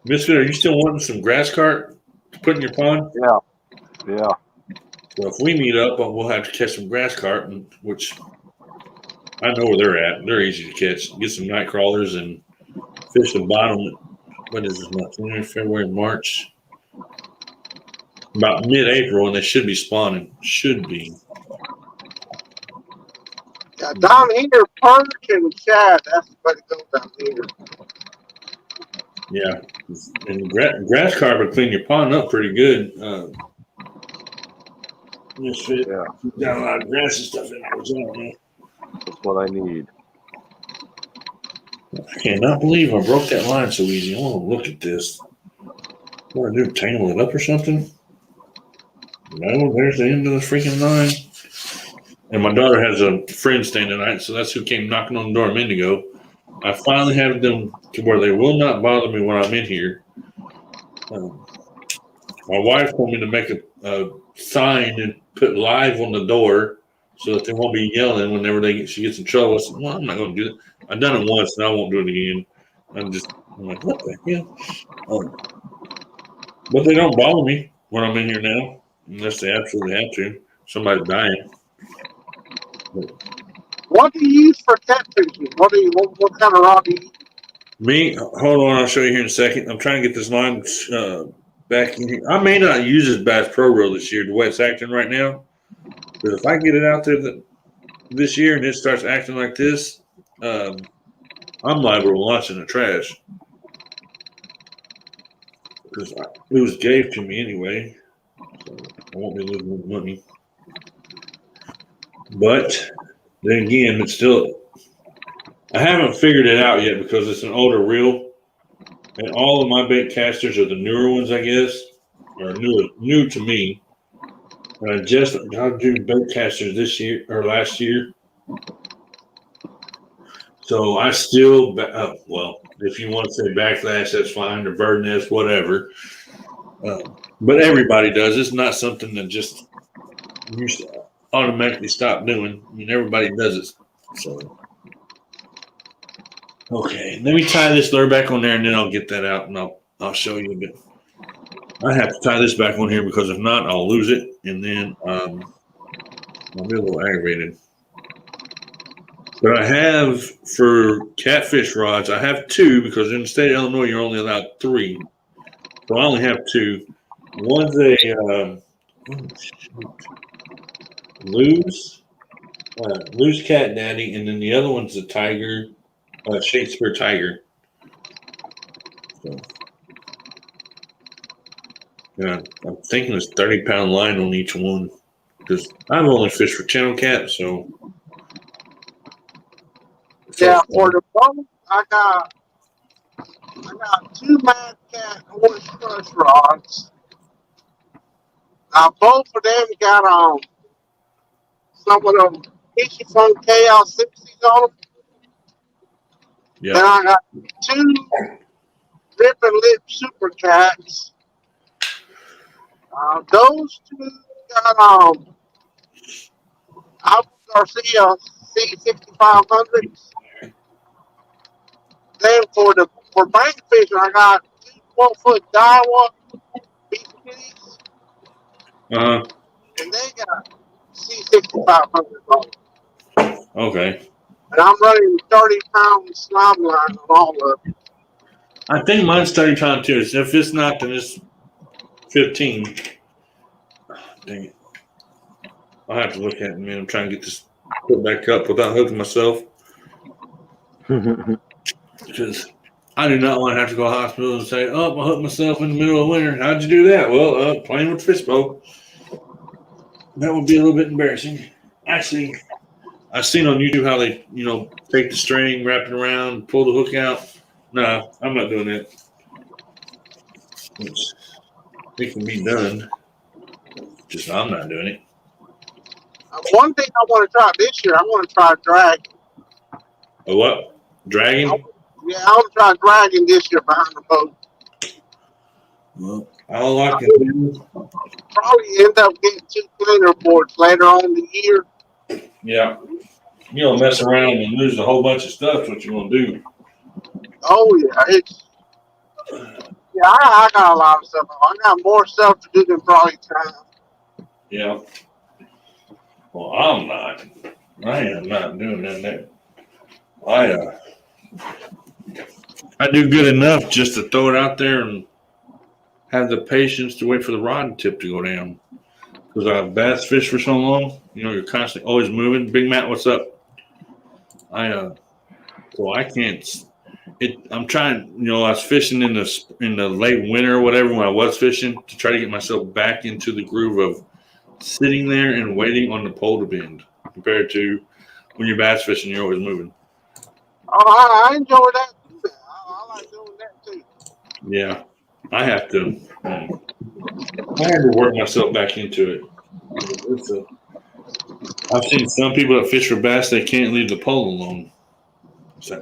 Misfit, are you still wanting some grass carp to put in your pond? Yeah. Well, if we meet up, we'll have to catch some grass carp, which I know where they're at. They're easy to catch. Get some night crawlers and fish the bottom. What is this month? January, February, March. About mid-April, and they should be spawning. Should be. Yeah, down here, perch and shad. That's the way to go down here. Yeah, and grass carp will clean your pond up pretty good. Misfit. Yeah. Got a lot of grass and stuff in there. That's what I need. I cannot believe I broke that line so easy. I want to look at this. What do I do? Tangle it up or something? No, there's the end of the freaking line. And my daughter has a friend staying tonight, so that's who came knocking on the door a minute ago. I finally have them to where they will not bother me when I'm in here. My wife told me to make a sign and put live on the door so that they won't be yelling whenever she gets in trouble. I said, well, I'm not going to do that. I've done it once, and I won't do it again. I'm like, what the hell? But they don't bother me when I'm in here now, unless they absolutely have to. Somebody's dying. What do you use for catfishing? What kind of rod do you use? Me? Hold on, I'll show you here in a second. I'm trying to get this line back in here. I may not use this Bass Pro Reel this year, the way it's acting right now. But if I get it out there this year and it starts acting like this, I'm liable to launch in the trash. Because it was gave to me anyway. So I won't be losing money. But then again, it's still, I haven't figured it out yet because it's an older reel. And all of my bait casters are the newer ones, I guess, or new to me. And I just got to do bait casters this year or last year. So I still, well, if you want to say backlash, that's fine, or bird nest, whatever. But everybody does. It's not something that just you automatically stop doing. I mean, everybody does it. So, okay, let me tie this lure back on there, and then I'll get that out, and I'll show you a bit. I have to tie this back on here because if not, I'll lose it, and then I'll be a little aggravated. But I have, for catfish rods, I have 2 because in the state of Illinois, you're only allowed 3. So I only have 2. One's a Lose Cat Daddy, and then the other one's a Tiger, Shakespeare Tiger. So, yeah, I'm thinking it's 30-pound line on each one because I've only fished for channel cat, so Yeah, for the boat, I got 2 Mad Cat horse crush rods. Now both of them got some of them Fishy Fun Chaos 60s on them. Then yeah. I got 2 Rip and Lip Super Cats. Those 2 got Alpha Garcia C6500s. Then for bank fishing, I got 2 12-foot Daiwa beach kitties, Uh-huh. and they got C6500s on them. Okay. And I'm running 30-pound slime line on all of them. I think mine's 30-pound too. So if it's not, then it's 15. Dang it. I'll have to look at it, man. I'm trying to get this put back up without hooking myself because I do not want to have to go to the hospital and say, oh, I hooked myself in the middle of winter. How'd you do that? Well, playing with the fish bowl. That would be a little bit embarrassing. Actually, I've seen on YouTube how they, take the string, wrap it around, pull the hook out. No, I'm not doing that. It can be done. Just I'm not doing it. One thing I want to try this year, I want to try drag. A what? Dragon? Yeah, I want to try dragging this year behind the boat. Well, all I can do. Probably end up getting 2 cleaner boards later on in the year. Yeah. You don't mess around and lose a whole bunch of stuff. That's what you're going to do. Oh yeah, I got a lot of stuff. I got more stuff to do than probably time. Yeah. Well, I'm not. I am not doing that. I do good enough just to throw it out there and have the patience to wait for the rod tip to go down. Because I've bass fished for so long, you're constantly always moving. Big Matt, what's up? So I can't. I'm trying. I was fishing in the late winter or whatever when I was fishing to try to get myself back into the groove of sitting there and waiting on the pole to bend, compared to when you're bass fishing, you're always moving. Oh, I enjoy that too. I like doing that too. Yeah, I have to. I had to work myself back into it. I've seen some people that fish for bass, they can't leave the pole alone. So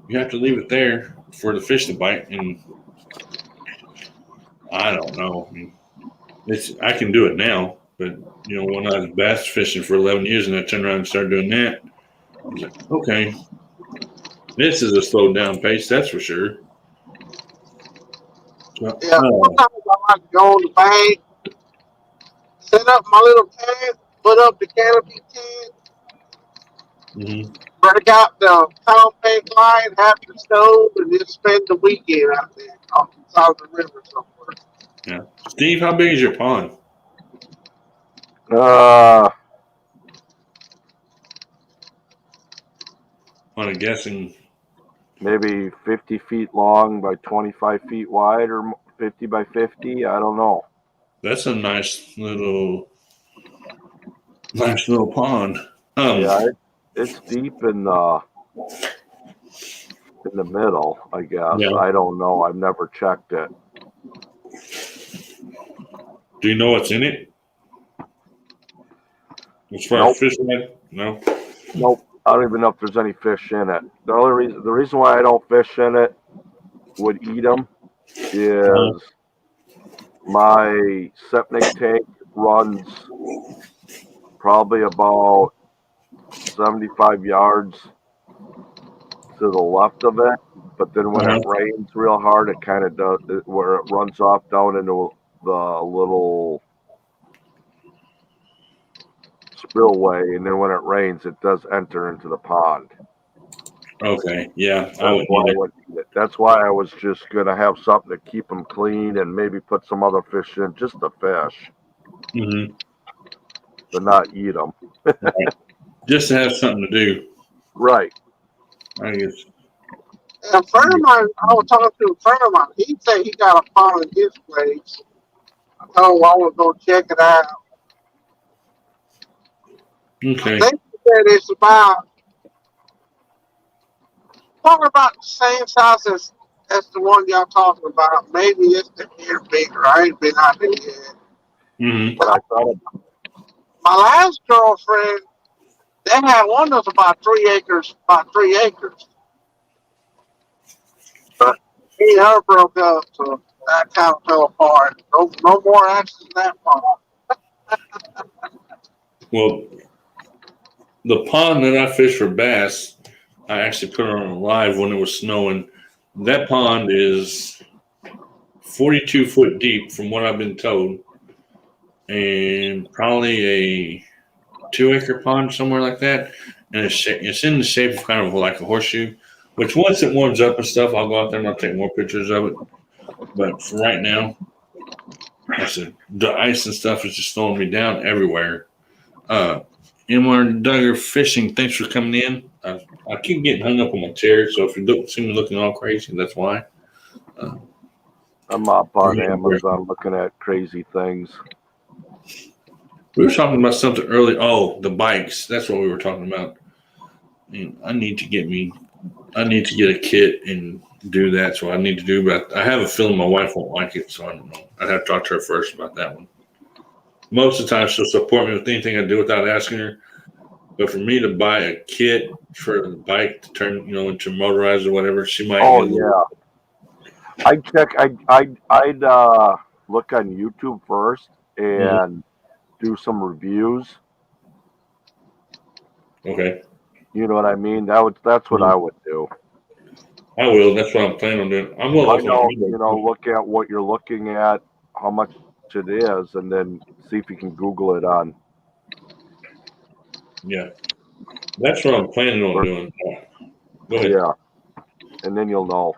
you have to leave it there for the fish to bite. And I don't know. I can do it now, but when I was bass fishing for 11 years and I turned around and started doing that, I was like, okay, this is a slowed down pace, that's for sure. So, Yeah, sometimes I like to go on the bank, set up my little tent, put up the canopy tent, mm-hmm. break out the compact light, have the stove, and just spend the weekend out there off the side of the river somewhere. Yeah. Steve, how big is your pond? I'm guessing Maybe 50 feet long by 25 feet wide, or 50 by 50. I don't know. that's a nice little pond. Yeah, it's deep in the middle, I guess. Yeah. I don't know. I've never checked it. Do you know what's in it? As far as fish wise? No. Nope. I don't even know if there's any fish in it. The reason why I don't fish in it, would eat them, is my septic tank runs probably about 75 yards to the left of it, but then when it rains real hard, it kind of does where it runs off down into the little spillway, and then when it rains, it does enter into the pond. Okay, yeah, That's why I was just gonna have something to keep them clean and maybe put some other fish in, just to fish, but not eat them. Right. Just to have something to do. Right. I guess. A friend of mine, I was talking to a friend of mine. He said he got a pond in his place. I told him I was going to check it out. I Okay. think he said it's about probably about the same size as the one y'all talking about. Maybe it's a hair bigger. I ain't been out there yet. Mm-hmm. But I thought My last girlfriend, they had one that's about 3 acres, about 3 acres. But me and her broke up, so that kind of fell apart. No more action in that pond. Well, the pond that I fish for bass, I actually put it on live when it was snowing. That pond is 42 foot deep, from what I've been told, and probably a 2 acre pond, somewhere like that. And it's in the shape of kind of like a horseshoe. Which once it warms up and stuff, I'll go out there and I'll take more pictures of it. But for right now, I said the ice and stuff is just slowing me down everywhere. Inward Duggar Fishing, thanks for coming in. I keep getting hung up on my chair, so if you see me looking all crazy, that's why. I'm up on Amazon looking at crazy things. We were talking about something earlier. Oh, the bikes. That's what we were talking about. And I need to get a kit and do that. So I need to do, but I have a feeling my wife won't like it, so I don't know. I'd have to talk to her first about that one. Most of the time, she'll support me with anything I do without asking her. But for me to buy a kit for the bike to turn, into motorized or whatever, she might. Oh yeah. I'd look on YouTube first and do some reviews. Okay. You know what I mean? That's what I would do. I will. That's what I'm planning on doing. I'm going to Look at what you're looking at, how much it is, and then see if you can Google it on. Yeah. That's what I'm planning on doing. Go ahead. Yeah. And then you'll know.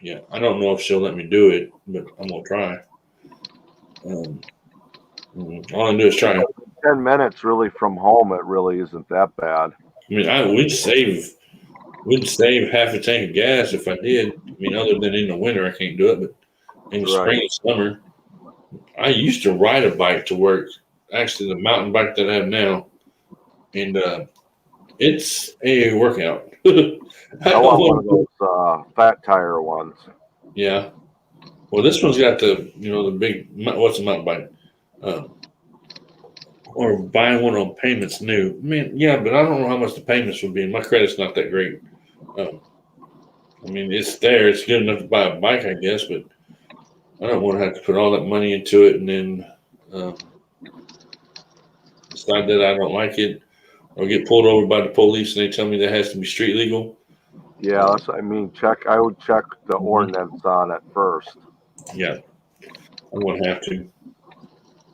Yeah. I don't know if she'll let me do it, but I'm going to try. All I do is try. 10 minutes really from home, it really isn't that bad. I mean, we'd save half a tank of gas if I did. I mean, other than in the winter, I can't do it, but in the spring and summer, I used to ride a bike to work. Actually, the mountain bike that I have now, and it's a workout. I want one of those fat tire ones. Yeah. Well, this one's got the big. What's a mountain bike? Or buying one on payments new. I mean, yeah, but I don't know how much the payments would be. And my credit's not that great. I mean, it's there. It's good enough to buy a bike, I guess, but I don't want to have to put all that money into it and then decide that I don't like it or get pulled over by the police and they tell me that has to be street legal. Yeah, that's what I mean. I would check the ordinance on it first. Yeah, I'm going to have to.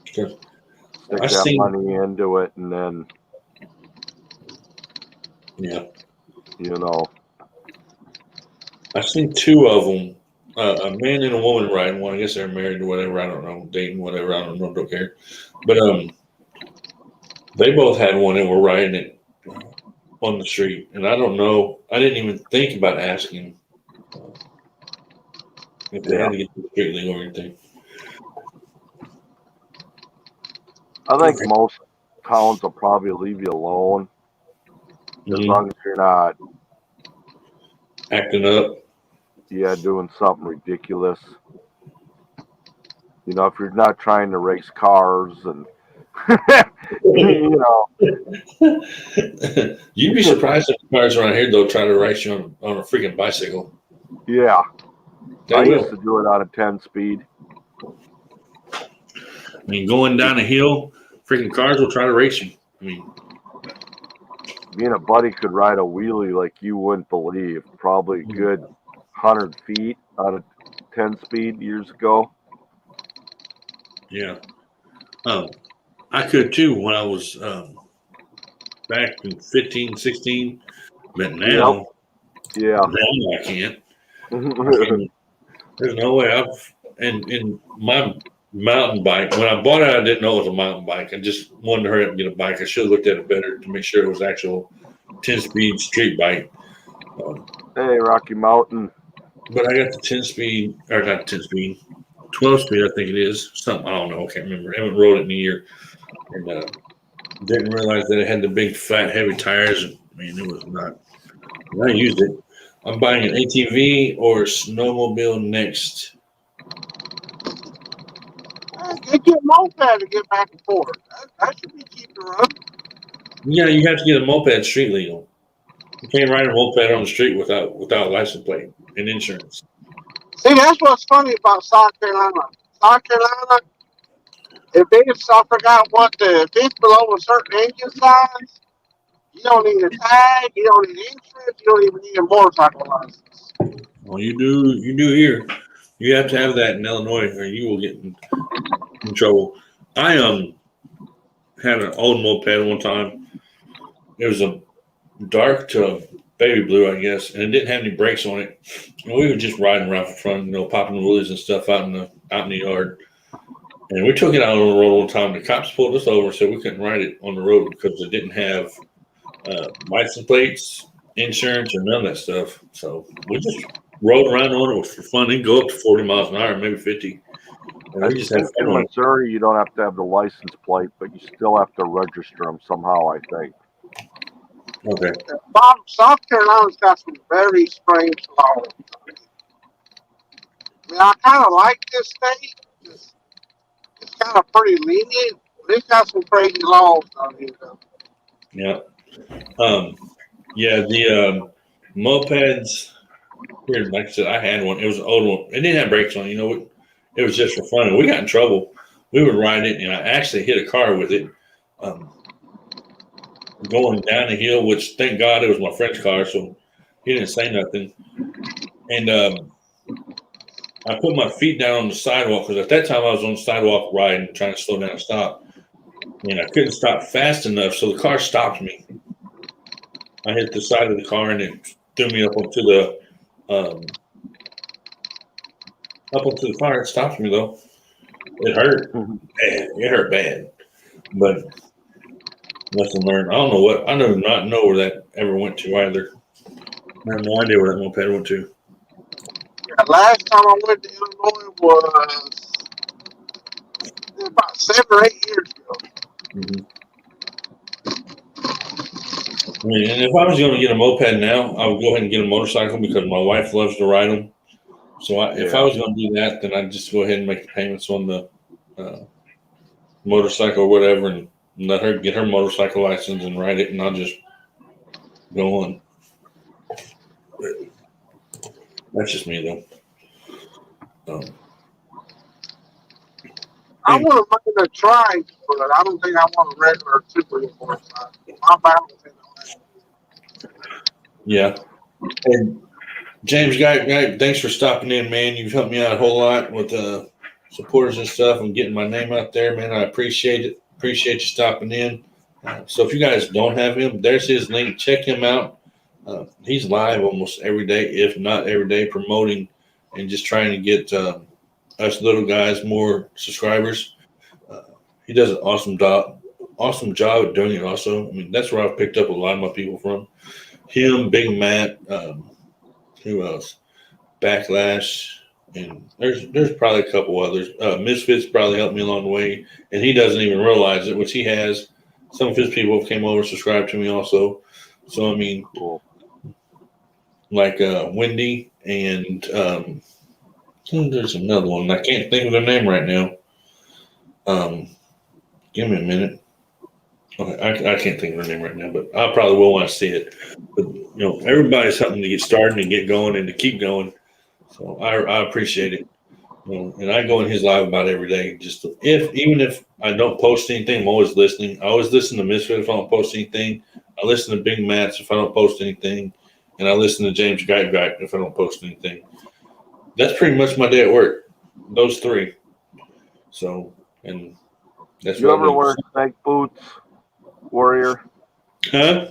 Stick that money into it and then, I've seen two of them, a man and a woman riding one. I guess they're married or whatever. I don't know, dating, whatever. I don't know, don't care. But they both had one and were riding it on the street. And I don't know. I didn't even think about asking if they had to get to the street legal or anything. I think most towns will probably leave you alone as long as you're not acting up. Yeah, doing something ridiculous. If you're not trying to race cars and You'd be surprised if the cars around here though try to race you on a freaking bicycle. Yeah. I used to do it on a 10-speed. I mean, going down a hill, freaking cars will try to race you. I mean, me and a buddy could ride a wheelie like you wouldn't believe. Probably a good 100 feet on a 10-speed years ago. Yeah. I could too when I was back in 15, 16. But now, now I can't. I mean, there's no way in my mountain bike, when I bought it, I didn't know it was a mountain bike. I just wanted to hurry up and get a bike. I should have looked at it better to make sure it was actual 10-speed street bike. Hey, Rocky Mountain. But I got the 10 speed, or not 10 speed, 12 speed, I think it is. Something, I don't know. I can't remember. I haven't rode it in a year. And didn't realize that it had the big, fat, heavy tires. And, man, it was not. When I used it. I'm buying an ATV or a snowmobile next. Get your moped to get back and forth. That should be cheap to run. Yeah, you have to get a moped street legal. You can't ride a moped on the street without a license plate and insurance. See, that's what's funny about South Carolina. South Carolina, I forgot if it's below a certain engine size, you don't need a tag, you don't need insurance, you don't even need a motorcycle license. Well, you do here. You have to have that in Illinois, or you will get in trouble. I had an old moped one time. It was a dark to baby blue, I guess, and it didn't have any brakes on it. And we were just riding around for fun, popping the wheelies and stuff out in the yard. And we took it out on the road one time. The cops pulled us over and said we couldn't ride it on the road because it didn't have license plates, insurance, or none of that stuff. So we just rode around on it for fun. It'd go up to 40 miles an hour, maybe 50. And we just had fun In on it. Missouri, you don't have to have the license plate, but you still have to register them somehow, I think. Okay. South Carolina's got some very strange laws. I mean, I kind of like this state. It's kind of pretty lenient, but it's got some crazy laws down here, though. Yeah. The mopeds here, like I said, I had one. It was an old one. It didn't have brakes on it. It was just for fun. And we got in trouble. We would ride it, and I actually hit a car with it going down the hill, which thank God it was my friend's car, so he didn't say nothing. And I put my feet down on the sidewalk because at that time I was on the sidewalk riding, trying to slow down and stop. And I couldn't stop fast enough, so the car stopped me. I hit the side of the car and it threw me up onto the car. It stopped me though. It hurt. It hurt bad. But lesson learned. I do not know where that ever went to either. I have no idea where that moped went to. Yeah, last time I went to Illinois was about 7 or 8 years ago. Mm-hmm. I mean, and if I was going to get a moped now, I would go ahead and get a motorcycle because my wife loves to ride them. So if I was going to do that, then I'd just go ahead and make the payments on the motorcycle or whatever and let her get her motorcycle license and ride it, and I'll just go on. That's just me, though. I want to make a try, but I don't think I want a regular super motorcycle. My balance ain't. Yeah. And James, guy, thanks for stopping in, man. You've helped me out a whole lot with supporters and stuff and getting my name out there, man. I appreciate it. Appreciate you stopping in. So if you guys don't have him, there's his link. Check him out. He's live almost every day, if not every day, promoting and just trying to get us little guys more subscribers. He does an awesome job at doing it also. I mean, that's where I've picked up a lot of my people from. Him, Big Matt, who else? Backlash, and there's probably a couple others. Misfits probably helped me along the way, and he doesn't even realize it, which he has. Some of his people have came over and subscribed to me also. So, I mean, Cool. Like Wendy and there's another one. I can't think of their name right now. Give me a minute. Okay, I can't think of her name right now, but I probably will want to see it. But everybody's helping to get started and get going and to keep going. So I appreciate it. And I go in his live about every day. Even if I don't post anything, I'm always listening. I always listen to Misfit if I don't post anything. I listen to Big Mats if I don't post anything, and I listen to James Guy if I don't post anything. That's pretty much my day at work. Those three. So, and that's You what ever wear snake boots, Warrior? Huh?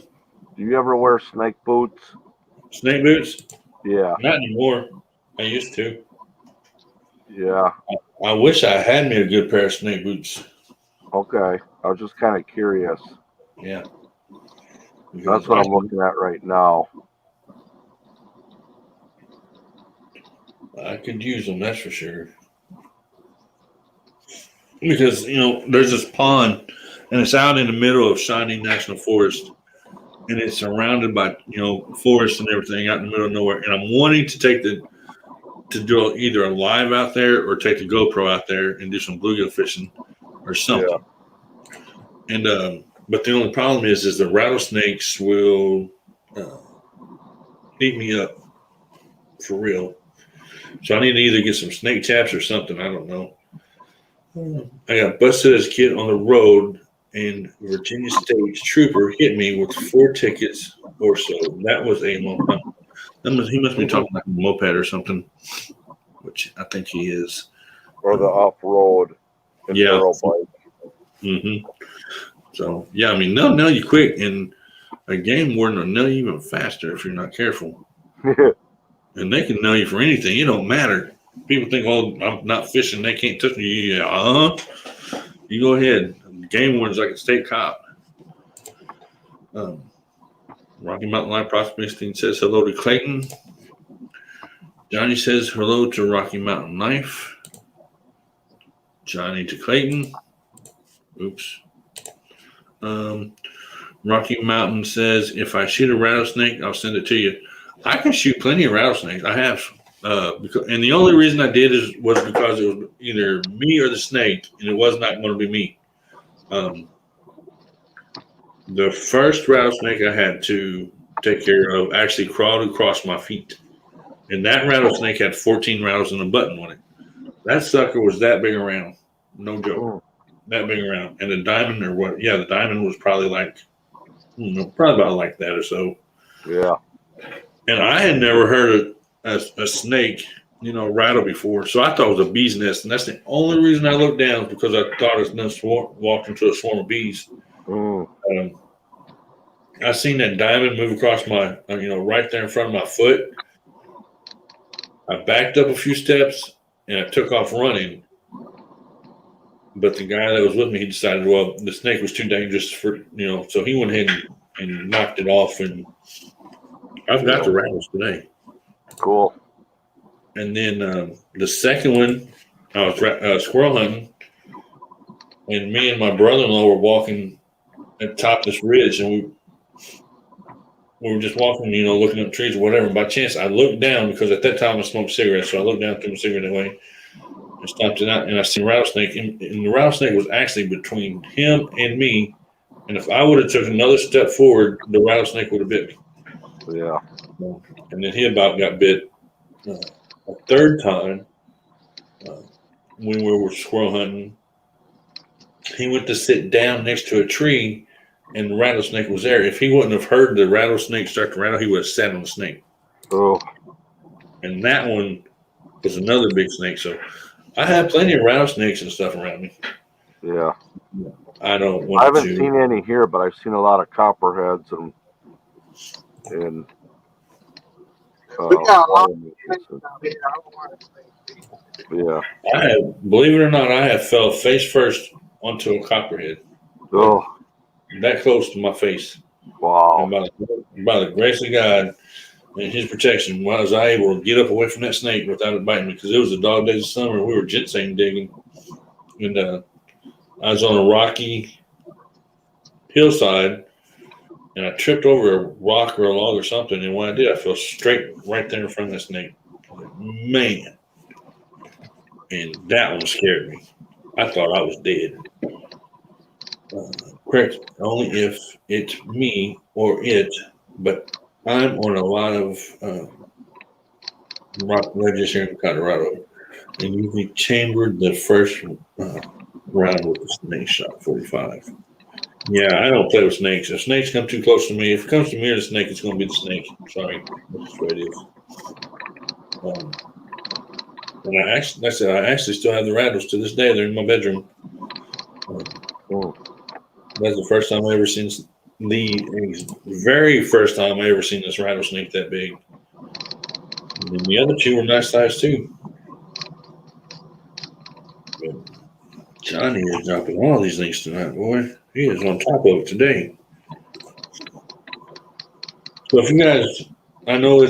Do you ever wear snake boots? Snake boots? Yeah. Not anymore. I used to. Yeah. I wish I had me a good pair of snake boots. Okay. I was just kind of curious. Yeah. That's what I'm looking at right now. I could use them, that's for sure. Because, there's this pond and it's out in the middle of Shawnee National Forest and it's surrounded by, forest and everything out in the middle of nowhere. And I'm wanting to to do either a live out there or take the GoPro out there and do some bluegill fishing or something. And, but the only problem is the rattlesnakes will eat me up for real. So I need to either get some snake traps or something. I don't know. I got busted as a kid on the road, and Virginia State trooper hit me with 4 tickets or so. That was a long time. He must be talking like a moped or something, which I think he is. Or the off-road enduro bike. Mm-hmm. So, yeah, I mean, they'll nail you quick, and a game warden will nail you even faster if you're not careful. And they can nail you for anything. It don't matter. People think, oh, I'm not fishing. They can't touch me. Yeah, you go ahead. Game warden's like a state cop. Rocky Mountain Live Prospecting says hello to Clayton. Johnny says hello to Rocky Mountain Life. Johnny to Clayton. Oops. Rocky Mountain says, if I shoot a rattlesnake, I'll send it to you. I can shoot plenty of rattlesnakes. I have. And the only reason I did was because it was either me or the snake, and it was not going to be me. The first rattlesnake I had to take care of actually crawled across my feet. And that rattlesnake had 14 rattles and a button on it. That sucker was that big around. No joke. That big around. And the diamond the diamond was probably like, probably about like that or so. Yeah. And I had never heard a snake, rattle before. So I thought it was a bee's nest. And that's the only reason I looked down, because I thought it was walked into a swarm of bees. I seen that diamond move across my, right there in front of my foot. I backed up a few steps and I took off running. But the guy that was with me, he decided, well, the snake was too dangerous for, so he went ahead and knocked it off. And I've got the rattles today. Cool. And then the second one, I was squirrel hunting, and me and my brother-in-law were walking at the top of this ridge, and we were just walking, looking up trees or whatever. And by chance, I looked down, because at that time I smoked cigarettes, so I looked down through my cigarette away and stopped it out, and I seen a rattlesnake, and the rattlesnake was actually between him and me. And if I would have took another step forward, the rattlesnake would have bit me. Yeah. And then he about got bit a third time when we were squirrel hunting. He went to sit down next to a tree, and the rattlesnake was there. If he wouldn't have heard the rattlesnake start to rattle, he would have sat on the snake. Oh. And that one was another big snake. So I have plenty of rattlesnakes and stuff around me. Yeah. I haven't seen any here, but I've seen a lot of copperheads and we got a lot of things out here. I don't want to say. Yeah. I have, believe it or not, I have fell face first onto a copperhead. Oh. That close to my face. Wow. And by the grace of God and His protection, was I able to get up away from that snake without it biting me, because it was the dog days of summer. We were ginseng digging, and I was on a rocky hillside, and I tripped over a rock or a log or something, and when I did, I fell straight right there in front of that snake. Man. And that one scared me. I thought I was dead. Correct. Only if it's me or it, but I'm on a lot of rock ledges here in Colorado, and usually chambered the first round with the snake shot 45. Yeah, I don't play with snakes. If snakes come too close to me, if it comes to me or the snake, it's going to be the snake. Sorry, that's just what it is. And I actually still have the rattles to this day. They're in my bedroom. That's the first time I ever seen the very first time I ever seen this rattlesnake that big. And the other two were nice size too. But Johnny is dropping all these things tonight, boy. He is on top of it today. So if you guys, I know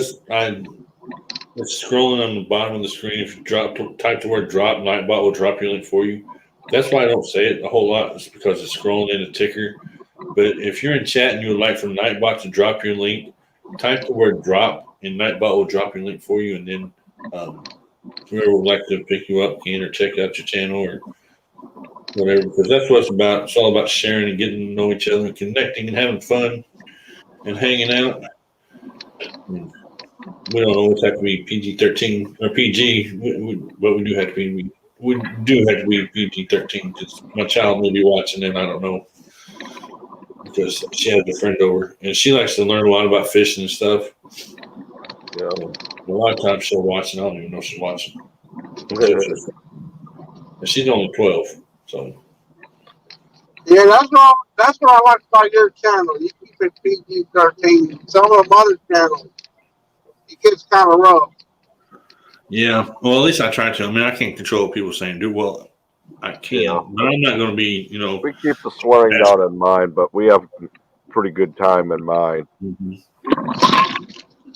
It's scrolling on the bottom of the screen. If you type the word drop, Nightbot will drop your link for you. That's why I don't say it a whole lot. It's because it's scrolling in a ticker. But if you're in chat and you would like for Nightbot to drop your link, type the word drop, and Nightbot will drop your link for you. And then whoever would like to pick you up can or check out your channel or whatever. Because that's what it's about. It's all about sharing and getting to know each other and connecting and having fun and hanging out. We don't always have to be PG-13 or PG, but we do have to be. We do have to be PG-13 because my child may be watching and I don't know because she has a friend over and she likes to learn a lot about fishing and stuff. Yeah. A lot of times she'll watch and I don't even know she's watching. And she's only 12, so. Yeah, that's what I like about your channel. You keep it PG-13. Some of the other channels, it gets kind of rough. Yeah, well, at least I try to. I mean, I can't control what people saying. I can, Yeah. but I'm not going to be, We keep the swearing down in mind, but we have a pretty good time in mind. Mm-hmm.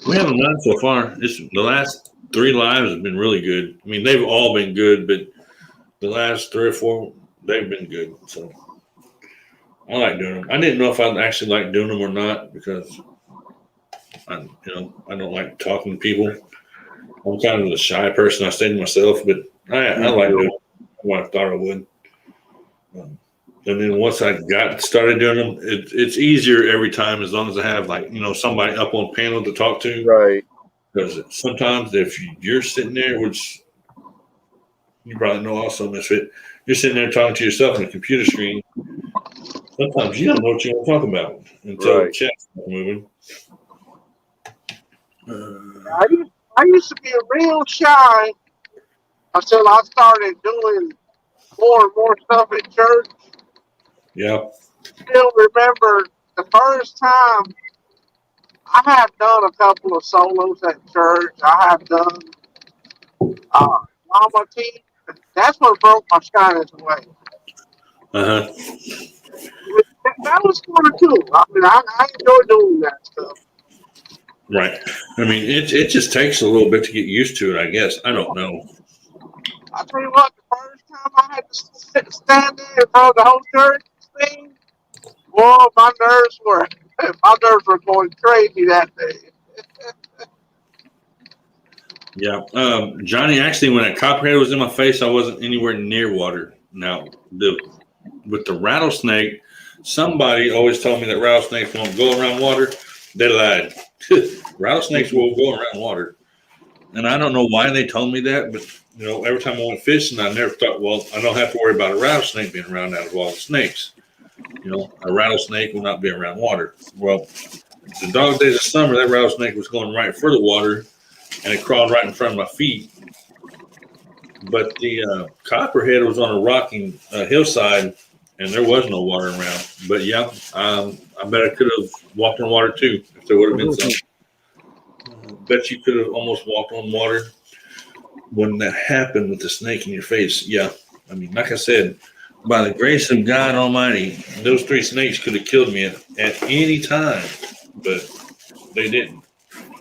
We haven't done so far. The last 3 lives have been really good. I mean, they've all been good, but the last 3 or 4, they've been good. So I like doing them. I didn't know if I'd actually like doing them or not because I don't like talking to people. I'm kind of a shy person. I stay to myself, but I like doing what I thought I would. And then once I got started doing them, it's easier every time as long as I have somebody up on panel to talk to. Right. Because sometimes if you're sitting there, which you probably know also, Misfit, you're sitting there talking to yourself on a computer screen. Sometimes you don't know what you want to talk about until the chat's moving. I used to be real shy until I started doing more and more stuff at church. Yeah. Still remember the first time I have done a couple of solos at church. I have done Mama T. That's what broke my shyness away. Uh-huh. That was kind of cool. I mean, I enjoy doing that stuff. Right. I mean, it just takes a little bit to get used to it, I guess. I don't know. I'll tell you what, the first time I had to stand there in front of the whole church thing, boy, my nerves were going crazy that day. Yeah. Johnny, actually, when that copperhead was in my face, I wasn't anywhere near water. Now, with the rattlesnake, somebody always told me that rattlesnakes won't go around water. They lied. Rattlesnakes will go around water. And I don't know why they told me that, but every time I went fishing, I never thought, well, I don't have to worry about a rattlesnake being around out of all the snakes. A rattlesnake will not be around water. Well, the dog days of summer, that rattlesnake was going right for the water, and it crawled right in front of my feet. But the copperhead was on a rocking hillside, and there was no water around. But yeah, I bet I could have walked on water too if there would have been some. Bet you could have almost walked on water when that happened with the snake in your face. Yeah, I mean, like I said, by the grace of God Almighty, those 3 snakes could have killed me at any time, but they didn't.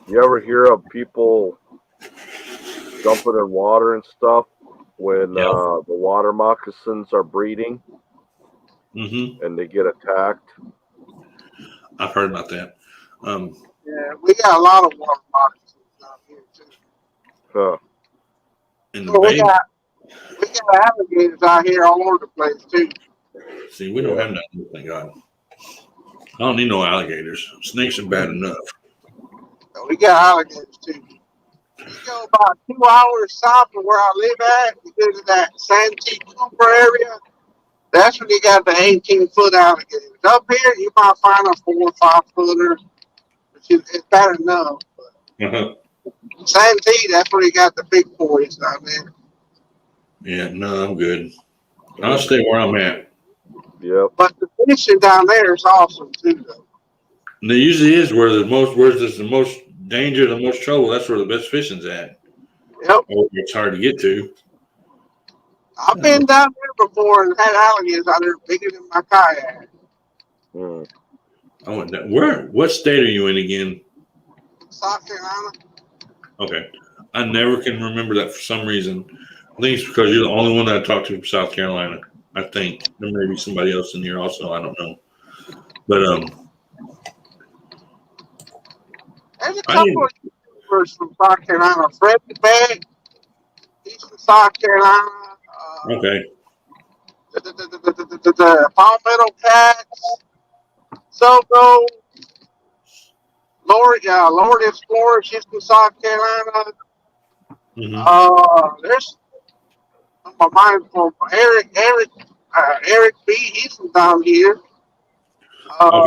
You ever hear of people jumping in water and stuff when the water moccasins are breeding and they get attacked? I've heard about that. Yeah, we got a lot of water moccasins out here too. We got alligators out here all over the place too. See, we don't have nothing, thank God. I don't need no alligators. Snakes are bad enough. We got alligators too. You go about 2 hours south of where I live at, you go to that Santee Cooper area. That's when you got the 18-foot alligators. Up here, you might find a 4 or 5 footer, which it's bad enough. Santee, that's where you got the big boys down there. Yeah, no, I'm good. I'll stay where I'm at. Yep. But the fishing down there is awesome too, though. And it usually is where there's the most danger, the most trouble. That's where the best fishing's at. Yep. Or it's hard to get to. I've been down there before and had alligators out there bigger than my kayak. What state are you in again? South Carolina. Okay. I never can remember that for some reason. I think it's because you're the only one that I talked to from South Carolina. I think there may be somebody else in here also. I don't know, but There's a I couple didn't. of YouTubers from South Carolina. Freddie Beck, he's from South Carolina. Okay. The Palmetto Cats, Sogo, Lord Explorer, she's from South Carolina. Hmm. There's my mind from Eric B. He's from down here. Uh,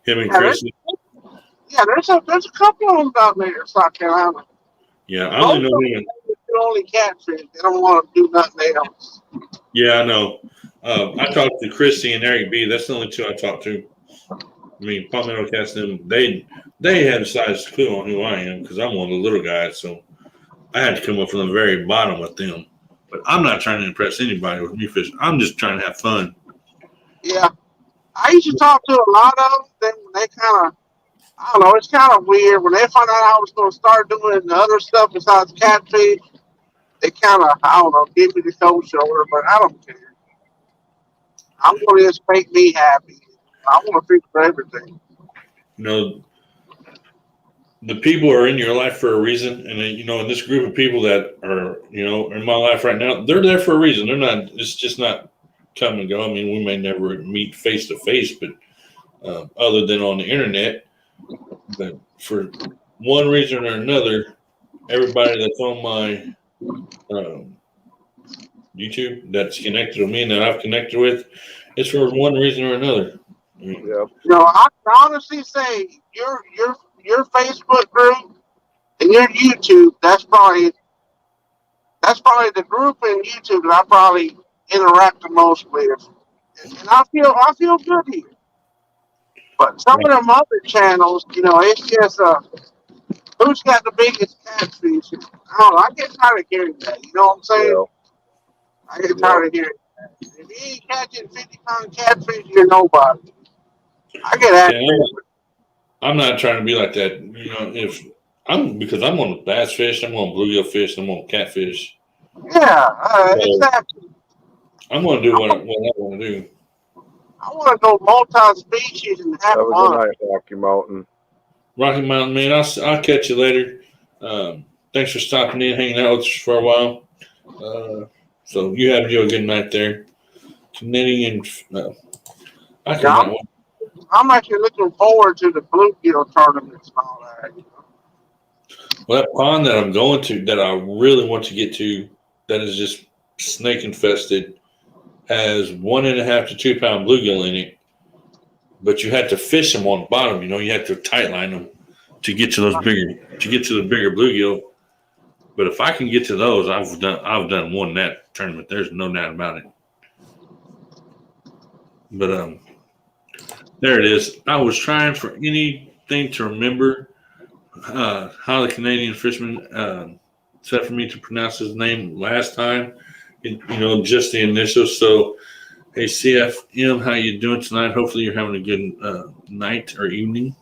Okay. Him and yeah, Chris. there's a couple of them down there in South Carolina. Yeah, I only Most of know them him. do only catfish. They don't want to do nothing else. Yeah, I know. I talked to Chrissy and Eric B. That's the only two I talked to. I mean, Palmetto Cats, them, they had a size clue on who I am because I'm one of the little guys, so I had to come up from the very bottom with them. But I'm not trying to impress anybody with me fishing. I'm just trying to have fun. Yeah, I used to talk to a lot of them. Then when they kind of, I don't know, it's kind of weird when they found out I was going to start doing the other stuff besides catfish. They kind of, I don't know, give me the cold shoulder, but I don't care. I want to just make me happy. I want to fish for everything. You know, the people are in your life for a reason, and then, in this group of people that are, in my life right now, they're there for a reason. They're not. It's just not come and go. I mean, we may never meet face to face, but other than on the internet, but for one reason or another, everybody that's on my um, YouTube that's connected with me and that I've connected with, it's for one reason or another. I mean, Yep. I can honestly say your Facebook group and your YouTube, that's probably the group in YouTube that I probably interact the most with. And I feel good here. But some of them other channels, it's just who's got the biggest catfish? I don't know. I get tired of hearing that. You know what I'm saying? Yeah. I get tired of hearing that. If you ain't catching 50-pound catfish, you're nobody. I get yeah, aggravated. I'm not trying to be like that. If because I'm on bass fish, I'm on bluegill fish, I'm on catfish. Yeah, So exactly. I'm going to do I what I want, want to do. I want to go multi-species and have Have a good fun. night, Rocky Mountain. Rocky Mountain, man, I'll catch you later. Thanks for stopping in, hanging out with us for a while. So you have a good night there. Knitting and I Yeah, cannot. I'm actually looking forward to the bluegill tournaments and all that. Well, that pond that I'm going to, that I really want to get to, that is just snake infested, has 1.5 to 2 pound bluegill in it. But you have to fish them on the bottom. You have to tight line them to get to the bigger bluegill. But if I can get to those, I've won that tournament. There's no doubt about it. But there it is. I was trying for anything to remember how the Canadian fisherman said for me to pronounce his name last time. Just the initials. So, hey CFM, how you doing tonight? Hopefully you're having a good night or evening.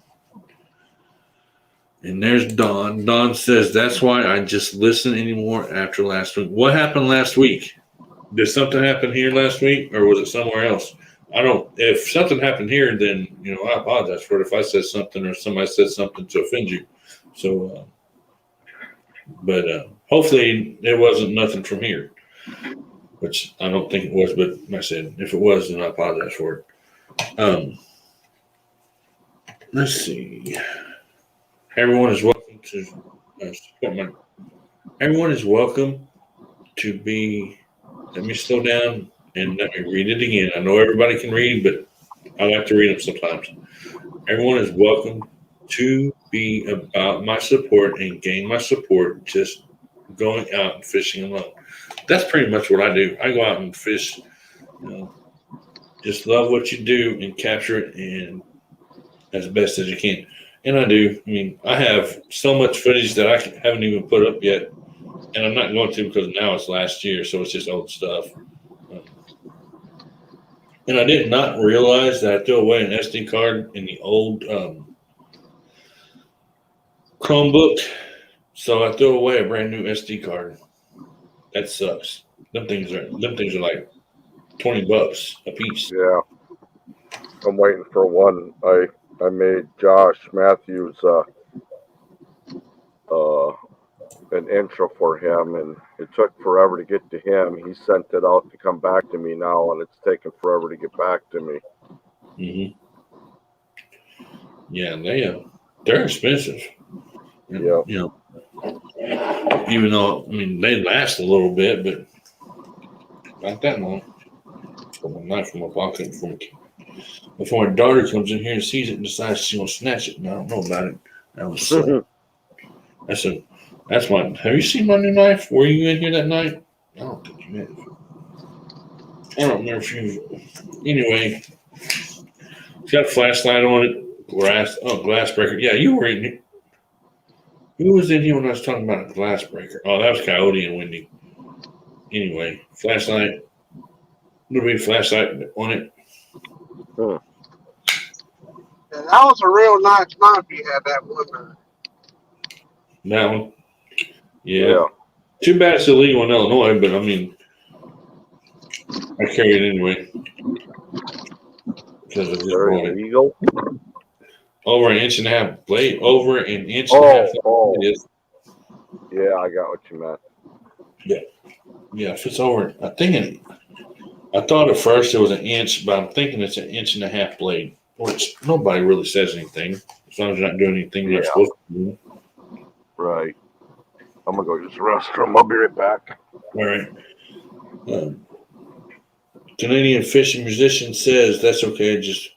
And there's Don. Don says that's why I just listen anymore after last week. What happened last week? Did something happen here last week, or was it somewhere else? I don't. If something happened here, then I apologize for it. If I said something or somebody said something to offend you, so. But hopefully it wasn't nothing from here, which I don't think it was. But like I said, if it was, then I apologize for it. Let's see. Everyone is welcome to support my. Everyone is welcome to be. Let me slow down and let me read it again. I know everybody can read, but I like to read them sometimes. Everyone is welcome to be about my support and gain my support just going out and fishing alone. That's pretty much what I do. I go out and fish. Just love what you do and capture it and as best as you can. And I do. I mean, I have so much footage that I haven't even put up yet, and I'm not going to because now it's last year, so it's just old stuff. And I did not realize that I threw away an SD card in the old Chromebook. So I threw away a brand new SD card. That sucks. Them things are like $20 a piece. Yeah, I'm waiting for one. I made Josh Matthews an intro for him, and it took forever to get to him. He sent it out to come back to me now, and it's taken forever to get back to me. Mm-hmm. Yeah, they're expensive. And, Yeah. you know, even though they last a little bit, but not that long. From a knife from my pocket before my daughter comes in here and sees it and decides she's gonna snatch it, and I don't know about it. That was that's my. Have you seen my new knife? Were you in here that night? I don't think you have. I don't remember if you. Anyway, it's got a flashlight on it. Glass breaker. Yeah, you were in here. Who was in here when I was talking about a glass breaker? Oh, that was Coyote and Wendy. Anyway, flashlight. Little bit of flashlight on it. Yeah, that was a real nice knife you had that one time. That one. Yeah. Too bad it's illegal in Illinois, but I carry it anyway. Because I just bought it. Illegal? Over an inch and a half blade. Over an inch and a half. Oh. It is. Yeah, I got what you meant. Yeah, if it's over, I thought at first it was an inch, but I'm thinking it's an inch and a half blade. Which nobody really says anything. As long as you're not doing anything you're supposed to do. Right. I'm going to go use the restroom. I'll be right back. All right. Canadian fishing musician says that's okay. Just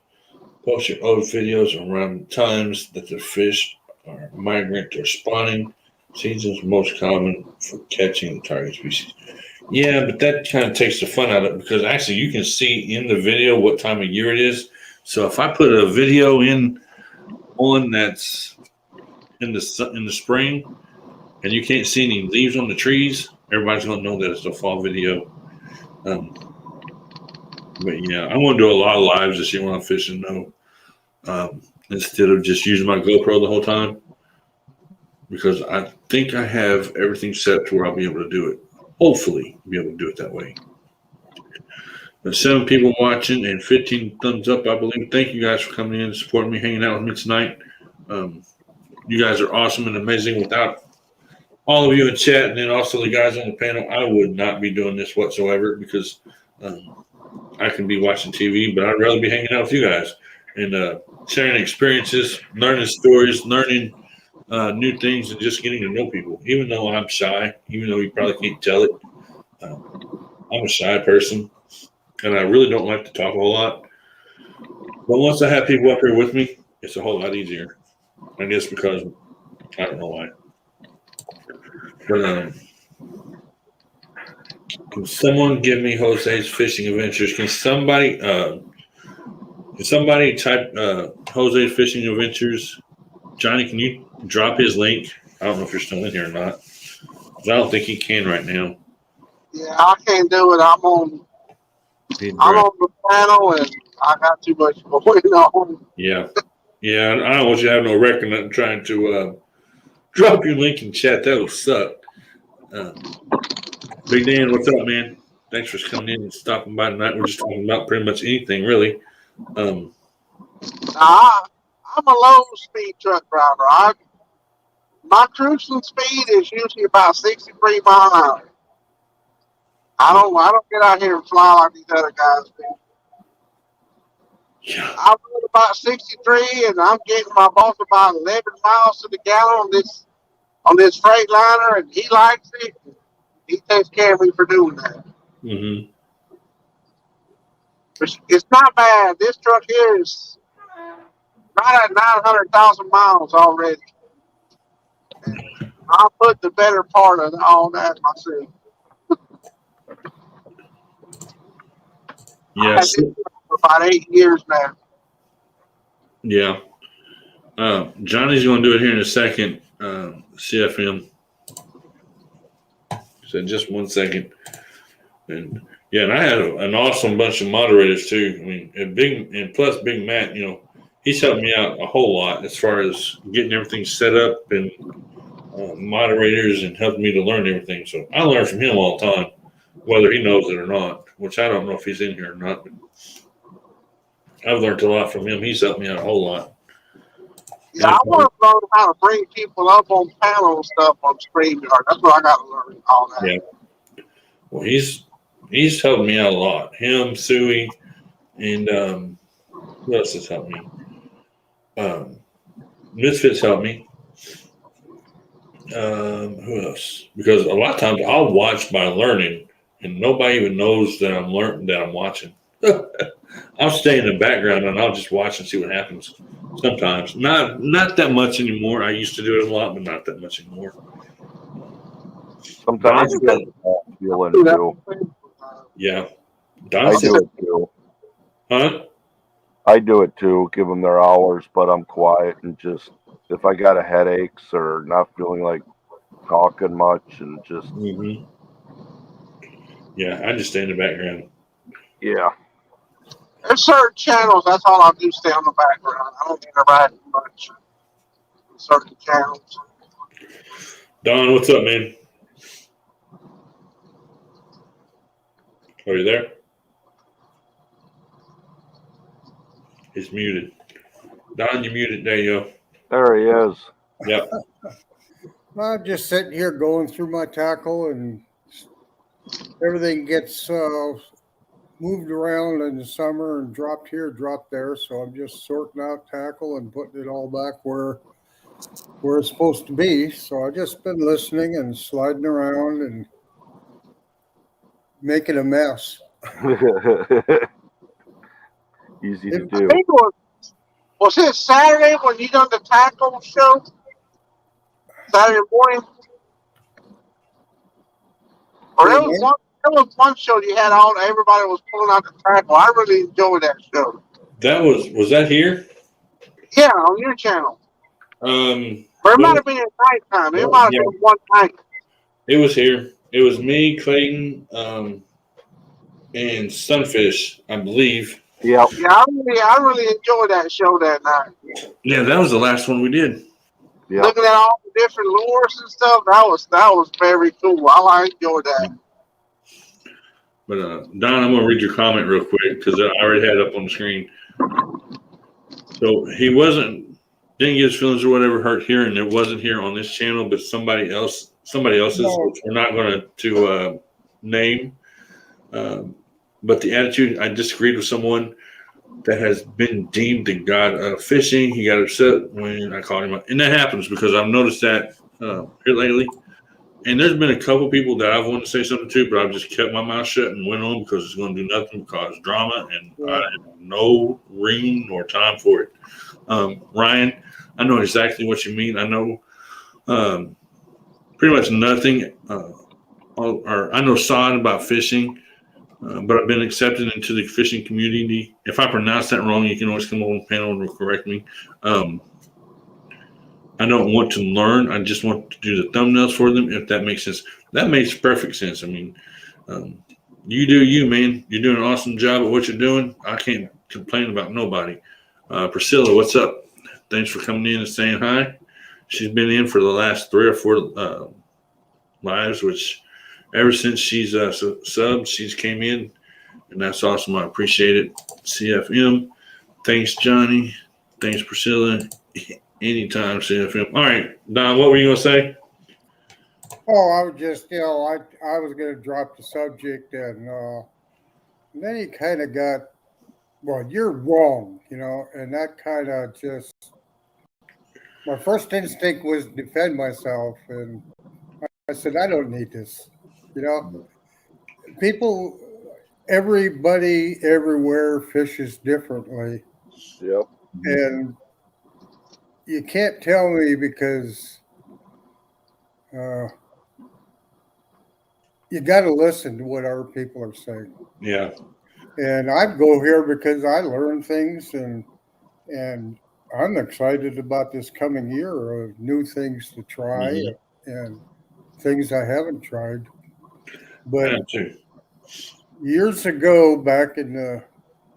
post your old videos around times that the fish are migrant or spawning. Seasons most common for catching the target species. Yeah, but that kind of takes the fun out of it because actually you can see in the video what time of year it is. So if I put a video on that's in the spring and you can't see any leaves on the trees, everybody's going to know that it's a fall video. But yeah, I'm going to do a lot of lives this year when I'm fishing though, instead of just using my GoPro the whole time, because I think I have everything set to where I'll be able to do it. Hopefully, be able to do it that way. But 7 people watching and 15 thumbs up, I believe. Thank you guys for coming in and supporting me, hanging out with me tonight. You guys are awesome and amazing. Without all of you in chat and then also the guys on the panel, I would not be doing this whatsoever because I can be watching TV, but I'd rather be hanging out with you guys and sharing experiences, learning stories, learning new things, and just getting to know people. Even though I'm shy, even though you probably can't tell it, I'm a shy person, and I really don't like to talk a whole lot. But once I have people up here with me, it's a whole lot easier. I guess because I don't know why. But can someone give me Jose's fishing adventures? Can somebody type Jose's fishing adventures? Johnny, can you drop his link? I don't know if you're still in here or not. I don't think he can right now. Yeah, I can't do it. I'm on the panel and I got too much going on. Yeah. Yeah, I don't want you to have no record of trying to drop your link in chat. That'll suck. Big Dan, what's up, man? Thanks for coming in and stopping by tonight. We're just talking about pretty much anything, really. I'm a low-speed truck driver. My cruising speed is usually about 63 miles an hour. I don't get out here and fly like these other guys do. Yeah. I run about 63, and I'm getting my boss about 11 miles to the gallon on this freight liner, and he likes it. He takes care of me for doing that. Mm-hmm. It's not bad. This truck here is right at 900,000 miles already. And I'll put the better part of all that myself. Yes. For about 8 years now. Yeah. Johnny's going to do it here in a second. CFM. So just 1 second. And yeah, and I had an awesome bunch of moderators too. I mean, and plus Big Matt, he's helped me out a whole lot as far as getting everything set up and moderators and helping me to learn everything. So I learn from him all the time, whether he knows it or not, which I don't know if he's in here or not. But I've learned a lot from him. He's helped me out a whole lot. Yeah, I want to learn how to bring people up on panel and stuff on StreamYard. That's what I got to learn, all that. Yeah. Well, he's helped me out a lot. Him, Suey, and who else has helped me? Misfits helped me. Who else? Because a lot of times I'll watch by learning, and nobody even knows that I'm learning, that I'm watching. I'll stay in the background and I'll just watch and see what happens. Sometimes, not that much anymore. I used to do it a lot, but not that much anymore. Sometimes you get feeling too. Yeah, I do it too. Huh? I do it too. Give them their hours, but I'm quiet and just if I got a headaches or not feeling like talking much and just Mm-hmm. Yeah, I just stay in the background. yeah. There's certain channels, that's all I do, stay on the background. I don't interact much with certain channels. Don, what's up, man? Are you there? He's muted. Don, you muted. There you go. There he is. Yep. I'm just sitting here going through my tackle, and everything gets moved around in the summer and dropped here, dropped there. So I'm just sorting out tackle and putting it all back where it's supposed to be. So I've just been listening and sliding around and making a mess. Easy to I do. think was it Saturday when you done the tackle show? Saturday morning? Or it was one show you had everybody was pulling out the tackle. I really enjoyed that show. That was that here? Yeah, on your channel. Or it might have been at nighttime. It might have been one night. It was here. It was me, Clayton, and Sunfish, I believe. Yeah, I really enjoyed that show that night. Yeah, that was the last one we did. Yep. Looking at all the different lures and stuff, that was very cool. I enjoyed that. But Don, I'm gonna read your comment real quick because I already had it up on the screen. So he didn't get his feelings or whatever hurt here, and it wasn't here on this channel, but somebody else's, which we're not going to name. But the attitude, I disagreed with someone that has been deemed the god of fishing. He got upset when I called him out, and that happens because I've noticed that here lately. And there's been a couple people that I've wanted to say something to, but I've just kept my mouth shut and went on because it's going to do nothing, cause drama, and I have no ring nor time for it. Ryan, I know exactly what you mean. I know pretty much nothing, or I know sod about fishing, but I've been accepted into the fishing community. If I pronounce that wrong, you can always come on the panel and correct me. I don't want to learn. I just want to do the thumbnails for them, if that makes sense. That makes perfect sense. I mean, you do you, man. You're doing an awesome job at what you're doing. I can't complain about nobody. Priscilla, what's up? Thanks for coming in and saying hi. She's been in for the last 3 or 4 lives, which ever since she's subbed, she's came in, and that's awesome. I appreciate it. CFM. Thanks, Johnny. Thanks, Priscilla. Anytime, CFM. All right, Don, what were you going to say? Oh, I was just, I was going to drop the subject, and then he kind of got, well, you're wrong, and that kind of just, my first instinct was defend myself, and I said, I don't need this, People, everybody, everywhere fishes differently. Yep. And you can't tell me because you got to listen to what our people are saying. Yeah. And I go here because I learn things, and I'm excited about this coming year of new things to try and things I haven't tried. But years ago, back in the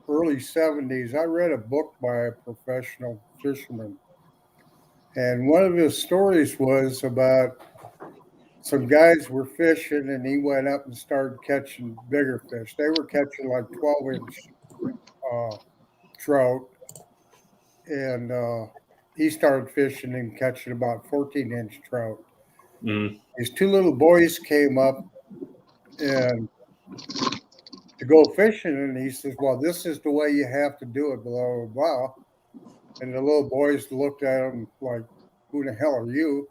early 70s, I read a book by a professional fisherman. And one of his stories was about some guys were fishing and he went up and started catching bigger fish. They were catching like 12-inch uh, trout. And he started fishing and catching about 14-inch trout. Mm. These two little boys came up and to go fishing, and he says, "Well, this is the way you have to do it." Blah blah blah. And the little boys looked at him like, "Who the hell are you?"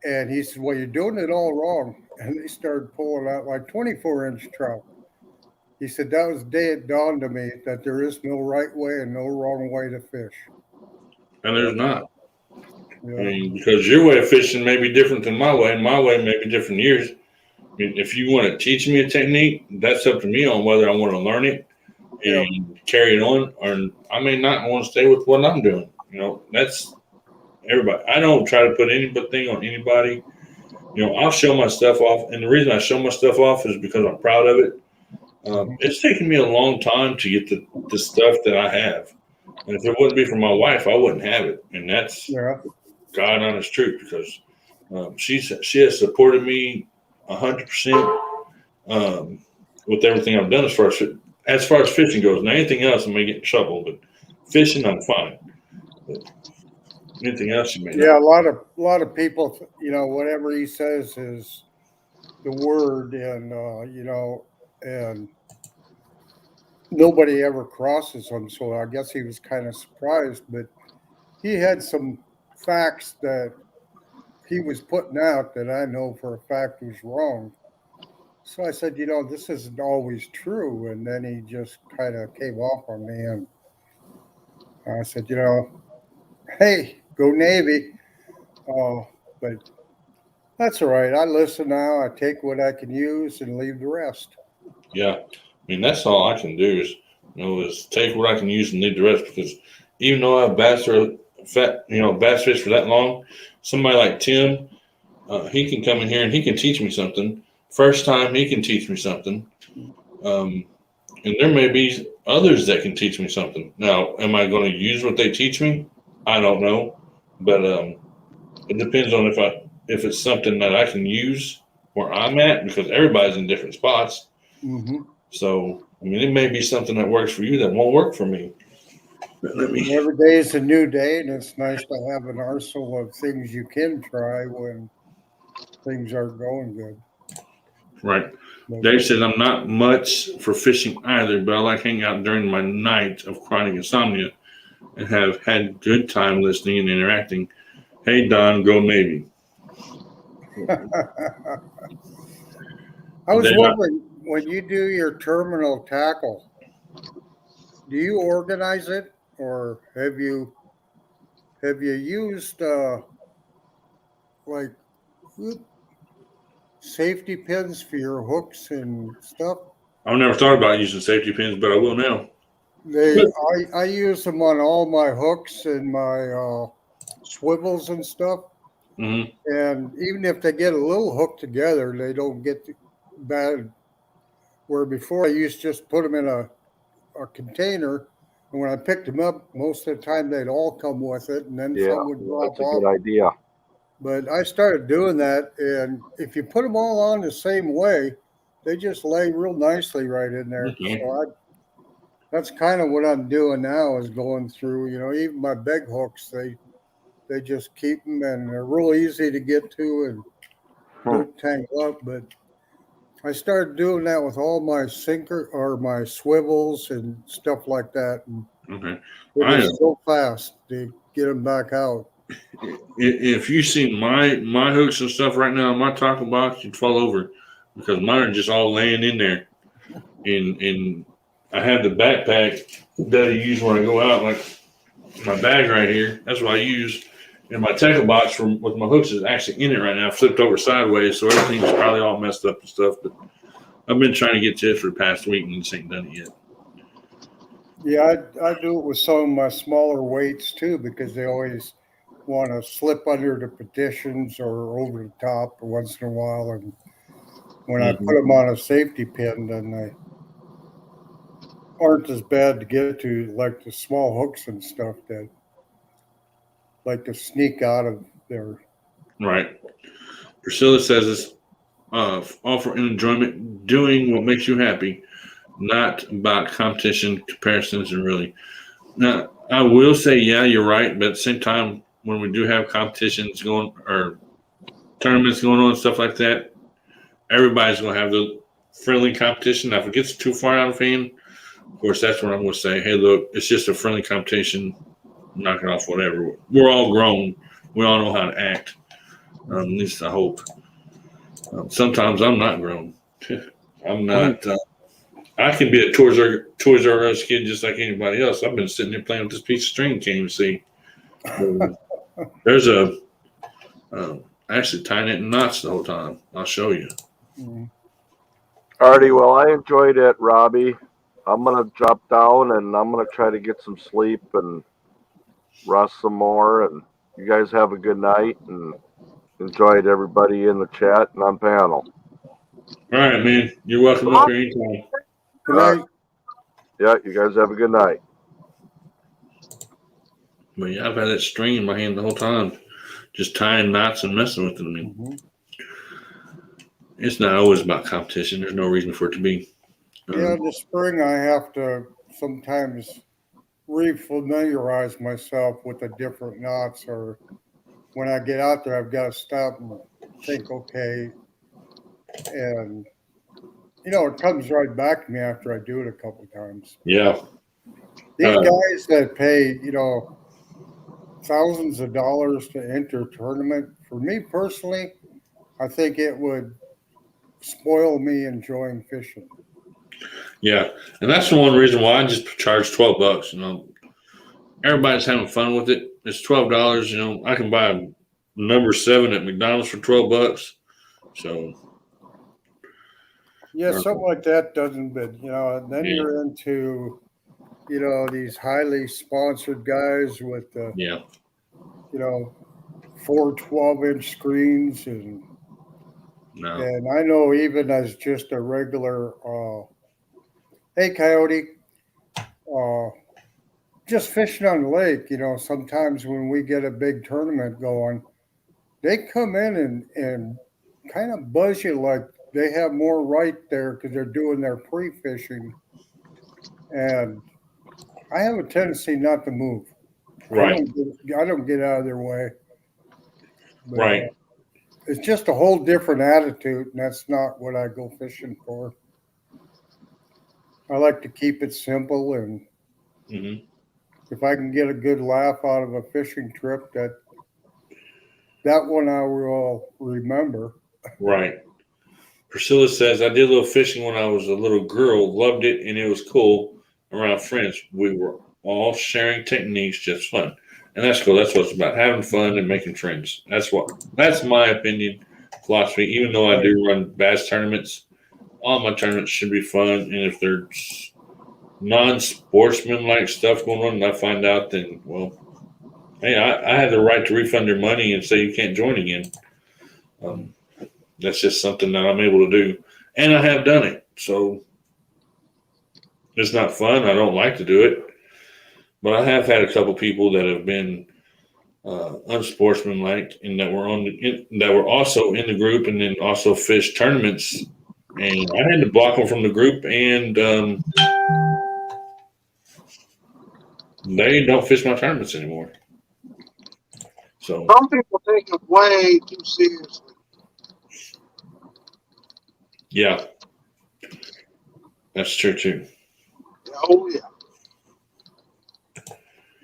And he said, "Well, you're doing it all wrong." And they started pulling out like 24-inch trout. He said, "That was the day it dawned on me that there is no right way and no wrong way to fish." And there's not. I Yeah. mean, because your way of fishing may be different than my way, and my way may be different than yours. I mean, if you want to teach me a technique, that's up to me on whether I want to learn it Yeah. and carry it on, or I may not want to stay with what I'm doing. That's everybody. I don't try to put anything on anybody. I'll show my stuff off, and the reason I show my stuff off is because I'm proud of it. It's taken me a long time to get the stuff that I have, and if it wouldn't be for my wife, I wouldn't have it, and that's Yeah. God honest truth because she has supported me 100% with everything I've done as far as fishing goes. Now anything else I may get in trouble, but fishing I'm fine. But anything else you may Yeah, not. a lot of people, whatever he says is the word, and and nobody ever crosses him. So I guess he was kind of surprised, but he had some facts that he was putting out that I know for a fact was wrong. So I said, this isn't always true. And then he just kind of came off on me, and I said, hey, go Navy. But that's all right. I listen now. I take what I can use and leave the rest. Yeah, I mean that's all I can do is take what I can use and leave the rest because even though I've bass fish for that long, somebody like Tim, he can come in here and he can teach me something. First time he can teach me something. Um, And there may be others that can teach me something. Now, am I going to use what they teach me? I don't know, but it depends on if it's something that I can use where I'm at because everybody's in different spots. Mm-hmm. So, I mean, it may be something that works for you that won't work for me. But let me. Every day is a new day, and it's nice to have an arsenal of things you can try when things aren't going good. Right. But, Dave says I'm not much for fishing either, but I like hanging out during my night of chronic insomnia and have had good time listening and interacting. Hey, Don, go Navy. I was They're not. wondering, when you do your terminal tackle, do you organize it, or have you used like safety pins for your hooks and stuff? I've never thought about using safety pins, but I will now. I use them on all my hooks and my swivels and stuff. Mm-hmm. And even if they get a little hooked together, they don't get bad. Where before I used to just put them in a container, and when I picked them up, most of the time they'd all come with it, and then Yeah, some would drop that's a good off. idea. But I started doing that, and if you put them all on the same way, they just lay real nicely right in there. Okay. That's kind of what I'm doing now is going through. Even my big hooks, they just keep them, and they're real easy to get to and don't tangle up. But I started doing that with all my sinker or my swivels and stuff like that, and Okay. it I is so fast to get them back out. if you see my hooks and stuff right now in my tackle box, you'd fall over because mine are just all laying in there. And I have the backpack that I use when I go out, like my bag right here. That's what I use. And my tackle box with my hooks is actually in it right now. I've flipped over sideways, so everything's probably all messed up and stuff. But I've been trying to get to it for the past week and just ain't done it yet. Yeah, I do it with some of my smaller weights too because they always want to slip under the petitions or over the top once in a while. And when I put them on a safety pin, then they aren't as bad to get to like the small hooks and stuff that like to sneak out of there. Right. Priscilla says it's all for enjoyment, doing what makes you happy, not about competition, comparisons, and really. Now, I will say, yeah, you're right, but at the same time, when we do have competitions going or tournaments going on, stuff like that, everybody's going to have the friendly competition. Now, if it gets too far out of hand, of course, that's when I'm going to say, hey, look, it's just a friendly competition. Knock it off, whatever. We're all grown. We all know how to act. At least I hope. Sometimes I'm not grown. I'm not. I can be a Toys R Us kid just like anybody else. I've been sitting there playing with this piece of string. Can't even see. There's a actually tying it in knots the whole time. I'll show you. Alrighty, well, I enjoyed it, Robbie. I'm gonna drop down and I'm gonna try to get some sleep and rest some more. And you guys have a good night and enjoyed everybody in the chat and on panel. All right, man. You're welcome up here anytime. Good night. Yeah, you guys have a good night. But yeah, I've had that string in my hand the whole time, just tying knots and messing with it. I mean, it's not always about competition. There's no reason for it to be. Yeah, in the spring I have to sometimes refamiliarize myself with the different knots, or when I get out there, I've got to stop and think, okay, and it comes right back to me after I do it a couple of times. Yeah. These guys that pay, thousands of dollars to enter a tournament, for me personally, I think it would spoil me enjoying fishing. Yeah, and that's the one reason why I just charge $12. Everybody's having fun with it. It's $12. I can buy a number 7 at McDonald's for $12. So yeah, something like that doesn't, but and then you're into these highly sponsored guys with yeah, 4 12-inch screens, and no, I know even as just a regular hey Coyote, just fishing on the lake, sometimes when we get a big tournament going, they come in and kind of buzz you like they have more right there because they're doing their pre-fishing. And I have a tendency not to move. right, I don't get out of their way. But, right. It's just a whole different attitude, and that's not what I go fishing for. I like to keep it simple, and if I can get a good laugh out of a fishing trip, that one I will remember. Right. Priscilla says, I did a little fishing when I was a little girl, loved it, and it was cool around friends. We were all sharing techniques, just fun. And that's cool. That's what it's about, having fun and making friends. That's my opinion, philosophy. Even though I do run bass tournaments, all my tournaments should be fun. And if there's non-sportsman-like stuff going on and I find out, then, well, hey, I have the right to refund their money and say you can't join again. That's just something that I'm able to do. And I have done it. So it's not fun. I don't like to do it. But I have had a couple people that have been unsportsmanlike and that were also in the group and then also fished tournaments. And I had to block them from the group, and they don't fish my tournaments anymore. So some people take it way too seriously. yeah, that's true too. Oh yeah.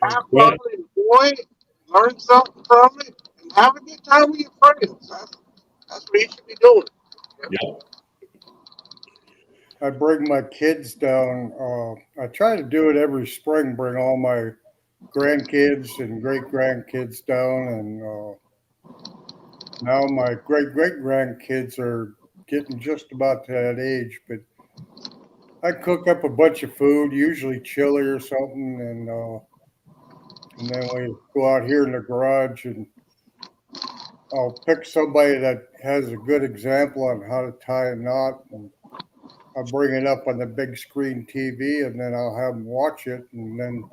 Have fun, enjoy it, learn something from it, and have a good time with your friends. That's what you should be doing. Yeah. I bring my kids down. I try to do it every spring, bring all my grandkids and great-grandkids down. And now my great-great-grandkids are getting just about to that age. But I cook up a bunch of food, usually chili or something, and then we go out here in the garage and I'll pick somebody that has a good example on how to tie a knot, and I'll bring it up on the big screen TV, and then I'll have them watch it and then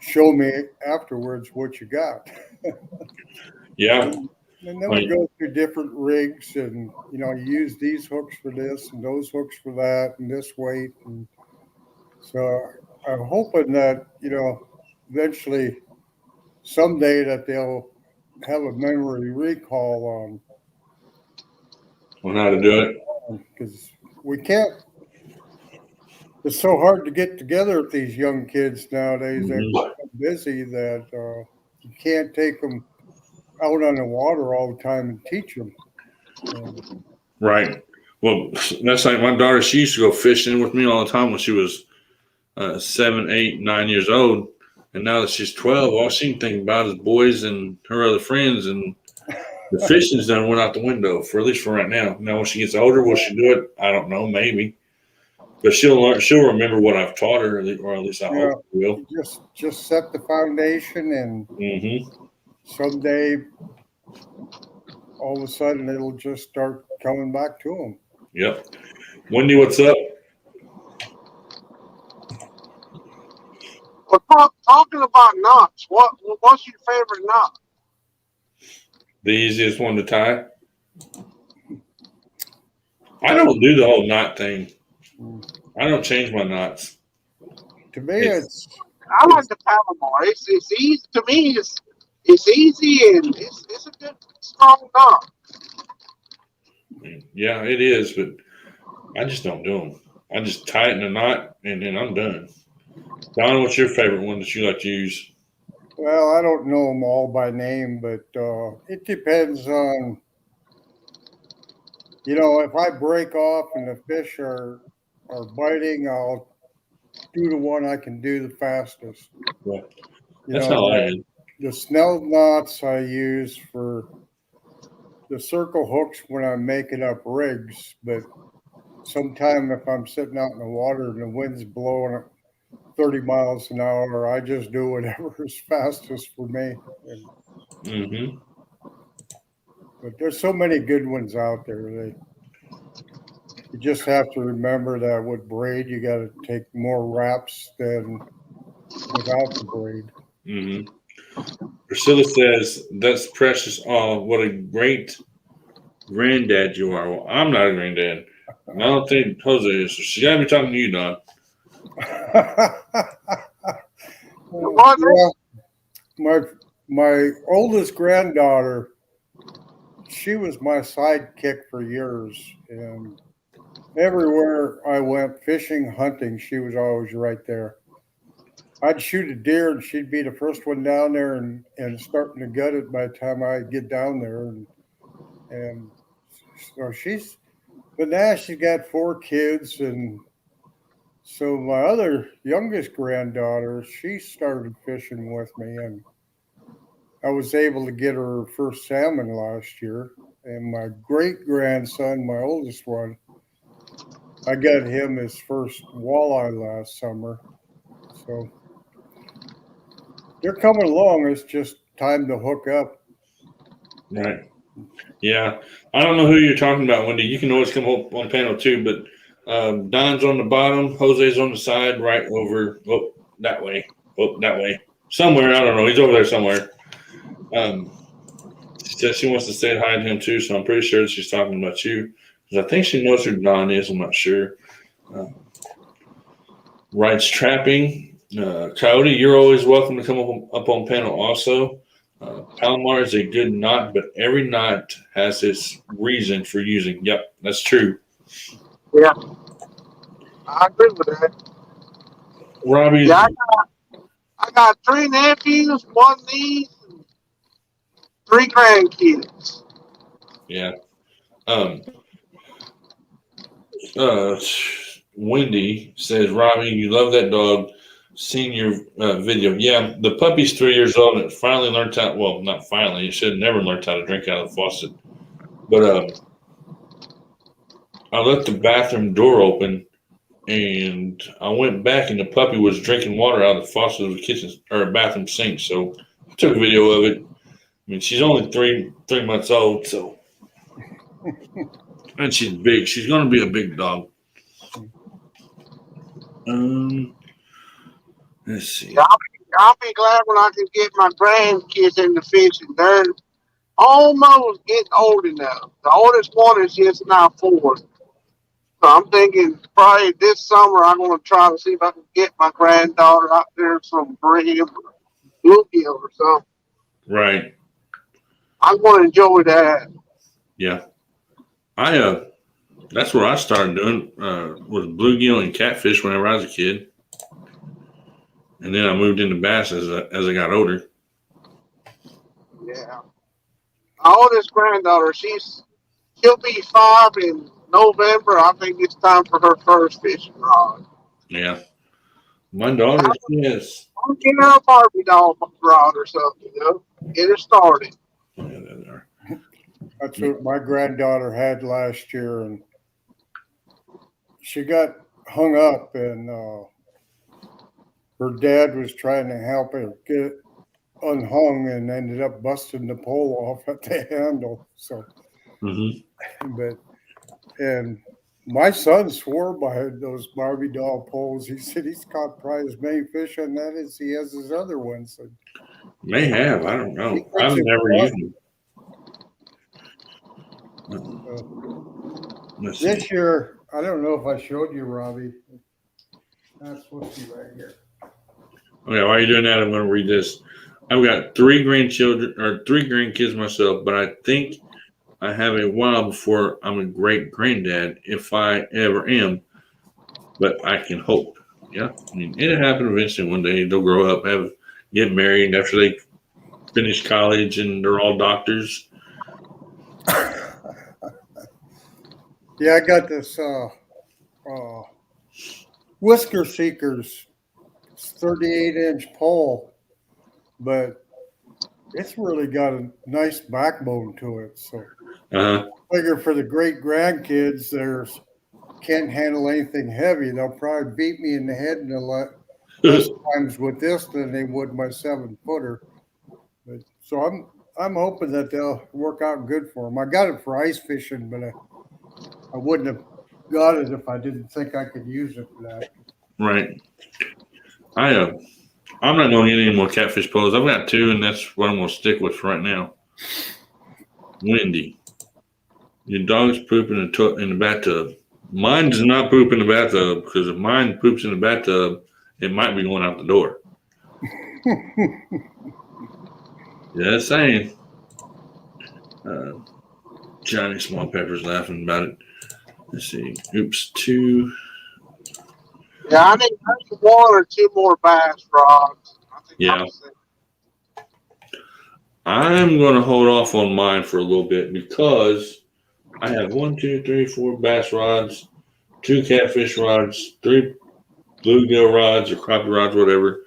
show me afterwards what you got. Yeah. And then we Right. go through different rigs, and you use these hooks for this and those hooks for that, and this weight. And so I'm hoping that eventually someday that they'll have a memory recall On how to do it. because we can't. It's so hard to get together with these young kids nowadays. They're Mhm. so busy that you can't take them out on the water all the time and teach them. And, Right. Well, that's like my daughter. She used to go fishing with me all the time when she was 7, 8, 9 years old. And now that she's 12, all she can think about is boys and her other friends. And the fishing's done went out the window, for at least for right now. Now, when she gets older, will she do it? I don't know, maybe. But she'll learn. She'll remember what I've taught her, or at least I hope she will. just set the foundation, and Mm-hmm. someday, all of a sudden, it'll just start coming back to them. Yep. Wendy, what's up? Well, talking about knots, what's your favorite knot? The easiest one to tie. I don't do the whole knot thing. I don't change my knots. To me, it's I like the Palomar. It's easy to me. It's easy and it's a good strong knot. Yeah, it is, but I just don't do them. I just tighten a knot and then I'm done. Don, what's your favorite one that you like to use? well, I don't know them all by name, but it depends on if I break off and the fish are biting, I'll do the one I can do the fastest. Yeah, You that's know, how I am. the snell knots I use for the circle hooks when I'm making up rigs, but sometime if I'm sitting out in the water and the wind's blowing 30 miles an hour, I just do whatever is fastest for me. Mm-hmm. But there's so many good ones out there. You just have to remember that with braid, you got to take more wraps than without the braid. Mm-hmm. Priscilla says, that's precious. Oh, what a great granddad you are. Well, I'm not a granddad. And I don't think Jose is. So she got to be talking to you, Don. Yeah, my oldest granddaughter, she was my sidekick for years, and everywhere I went, fishing, hunting, she was always right there. I'd shoot a deer and she'd be the first one down there and starting to gut it by the time I get down there. And so but now she's got 4 kids. And so my other youngest granddaughter, she started fishing with me, and I was able to get her first salmon last year. And my great grandson, my oldest one, I got him his first walleye last summer. So they're coming along. It's just time to hook up. Right. Yeah. I don't know who you're talking about, Wendy. You can always come up on panel too, but Don's on the bottom, Jose's on the side, right over, that way. That way. Somewhere. I don't know. He's over there somewhere. She said she wants to say hi to him too, so I'm pretty sure she's talking about you. Because I think she knows who Don is. I'm not sure. Writes trapping. Coyote, you're always welcome to come up on panel also. Palomar is a good knot, but every knot has its reason for using. Yep, that's true. Yeah, I agree with that. Robbie, Yeah, I got 3 nephews, 1 niece, and 3 grandkids. yeah. Wendy says, Robbie, you love that dog. Seen your video. Yeah, the puppy's 3 years old and it finally learned how. Well, not finally. It should have never learned how to drink out of the faucet. But I left the bathroom door open, and I went back, and the puppy was drinking water out of the faucet of the kitchen or bathroom sink. So I took a video of it. I mean, she's only three months old, so and she's big. She's going to be a big dog. Let's see. Yeah, I'll be glad when I can get my grandkids into fishing. They're almost getting old enough. The oldest one is just now 4. So I'm thinking probably this summer I'm going to try to see if I can get my granddaughter out there some brim or bluegill or something. Right. I'm going to enjoy that. Yeah. That's what I started doing was bluegill and catfish whenever I was a kid, and then I moved into bass as I got older. Yeah. My oldest granddaughter, she'll be 5 in November. I think it's time for her first fishing rod. Yeah. My daughter, yes. I'll get her a Barbie doll rod or something, get her started. Yeah, they are. That's what my granddaughter had last year, and she got hung up, and her dad was trying to help her get it unhung, and ended up busting the pole off at the handle. So, but and my son swore by those Barbie doll poles. He said he's caught probably as many fish on that as he has his other ones. So May have. I don't know. I've never used them. This year, I don't know if I showed you, Robbie. That's supposed to be right here. Okay, while you're doing that, I'm going to read this. I've got 3 grandkids myself, but I think I have a while before I'm a great granddad, if I ever am. But I can hope. Yeah, I mean, it'll happen eventually. One day they'll grow up, get married after they finish college, and they're all doctors. Yeah, I got this Whisker Seekers 38-inch pole, but it's really got a nice backbone to it. So I figure for the great grandkids, there's can't handle anything heavy. They'll probably beat me in the head in a lot less times with this than they would my 7-footer. But so I'm hoping that they'll work out good for them. I got it for ice fishing, but I wouldn't have got it if I didn't think I could use it for that. Right. I'm not going to get any more catfish poles. I've got 2, and that's what I'm going to stick with for right now. Wendy, your dog's pooping in the bathtub. Mine does not poop in the bathtub, because if mine poops in the bathtub, it might be going out the door. Just saying. Johnny Small Pepper's laughing about it. Let's see. Oops, 2. Yeah, I need 1 or 2 more bass rods. Yeah. I'm going to hold off on mine for a little bit because I have 1, 2, 3, 4 bass rods, 2 catfish rods, 3 bluegill rods or crappie rods, whatever.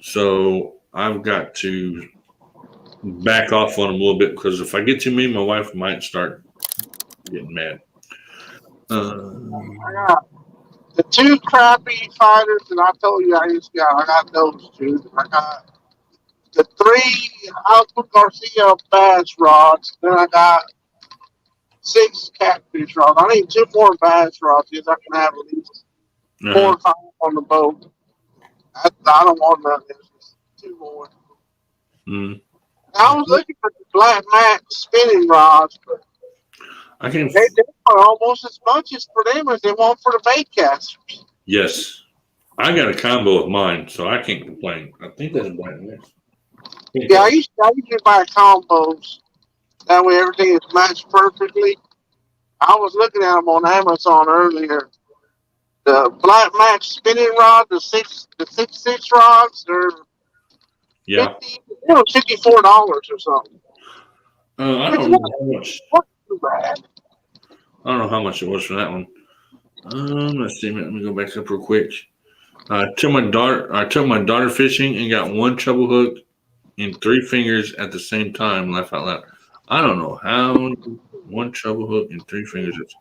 So I've got to back off on them a little bit, because if I get too many, my wife might start getting mad. I got the 2 crappie fighters that I told you I got those 2. I got the 3 Alpha Garcia bass rods. Then I got 6 catfish rods. I need 2 more bass rods because I can have at least 4 or 5 on the boat. I don't want none of this. Just 2 more. I was looking for the Black Max spinning rods, but they want almost as much as for them as they want for the bait casters. Yes. I got a combo of mine, so I can't complain. I think that's a Black Max. Yeah, I usually buy combos. That way everything is matched perfectly. I was looking at them on Amazon earlier. The Black Max spinning rod, the 6 rods, they're $54 or something. I don't know how much. Too bad. I don't know how much it was for that one. Let's see. Let me go back up real quick. I took my daughter fishing and got 1 treble hook in 3 fingers at the same time. Laugh out loud. I don't know how 1 treble hook in 3 fingers is.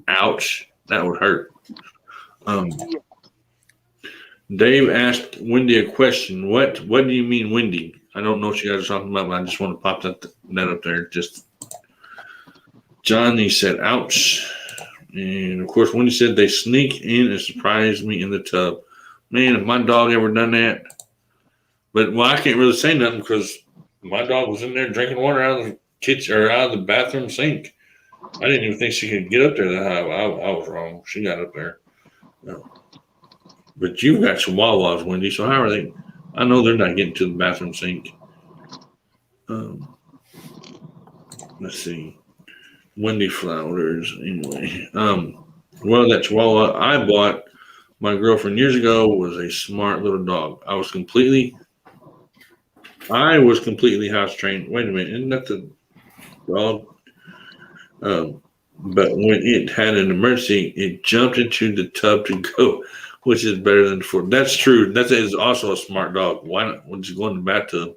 Ouch! That would hurt. Dave asked Wendy a question. What do you mean, Wendy? I don't know what you guys are talking about, but I just want to pop that up there. Just Johnny said, ouch. And of course, Wendy said they sneak in and surprise me in the tub. Man, if my dog ever done that, But I can't really say nothing because my dog was in there drinking water out of the kitchen or out of the bathroom sink. I didn't even think she could get up there that high. I was wrong. She got up there. No. But you've got chihuahuas, Wendy. So how are they? I know they're not getting to the bathroom sink. Let's see. Wendy Flowers. Anyway. Well, that chihuahua I bought my girlfriend years ago was a smart little dog. I was completely house trained. Wait a minute, isn't that the dog? But when it had an emergency, it jumped into the tub to go, which is better than before. That's true. That is also a smart dog. Why not? When you go in the bathtub,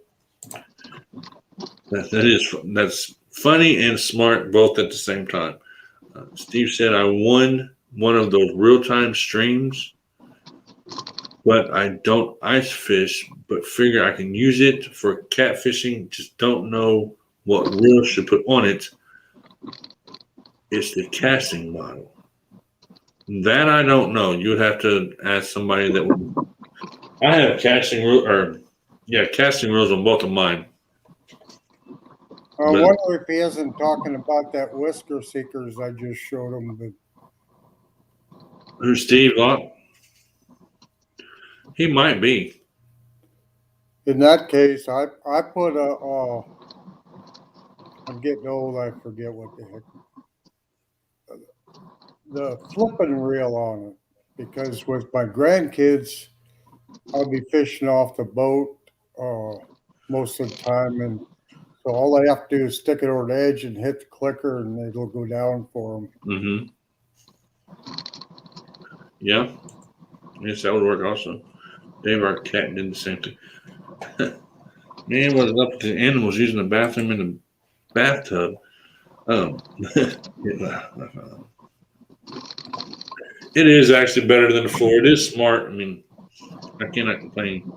that's funny and smart both at the same time. Steve said I won one of those real time streams, but I don't ice fish. But figure I can use it for catfishing. Just don't know what reels to put on it. It's the casting model. That I don't know. You would have to ask somebody that would. I have casting rules on both of mine. I wonder if he isn't talking about that whisker seekers I just showed him. But Who's Steve Locke? He might be. in that case, I put a. I'm getting old. I forget what the heck. The flipping reel on it, because with my grandkids, I'll be fishing off the boat most of the time, and so all I have to do is stick it over the edge and hit the clicker, and it'll go down for them. Mm-hmm. Yeah. Yes, that would work also. Dave, our cat, did the same thing. Man, was up to animals using the bathroom in the bathtub. It is actually better than the floor. It is smart. I mean, I cannot complain.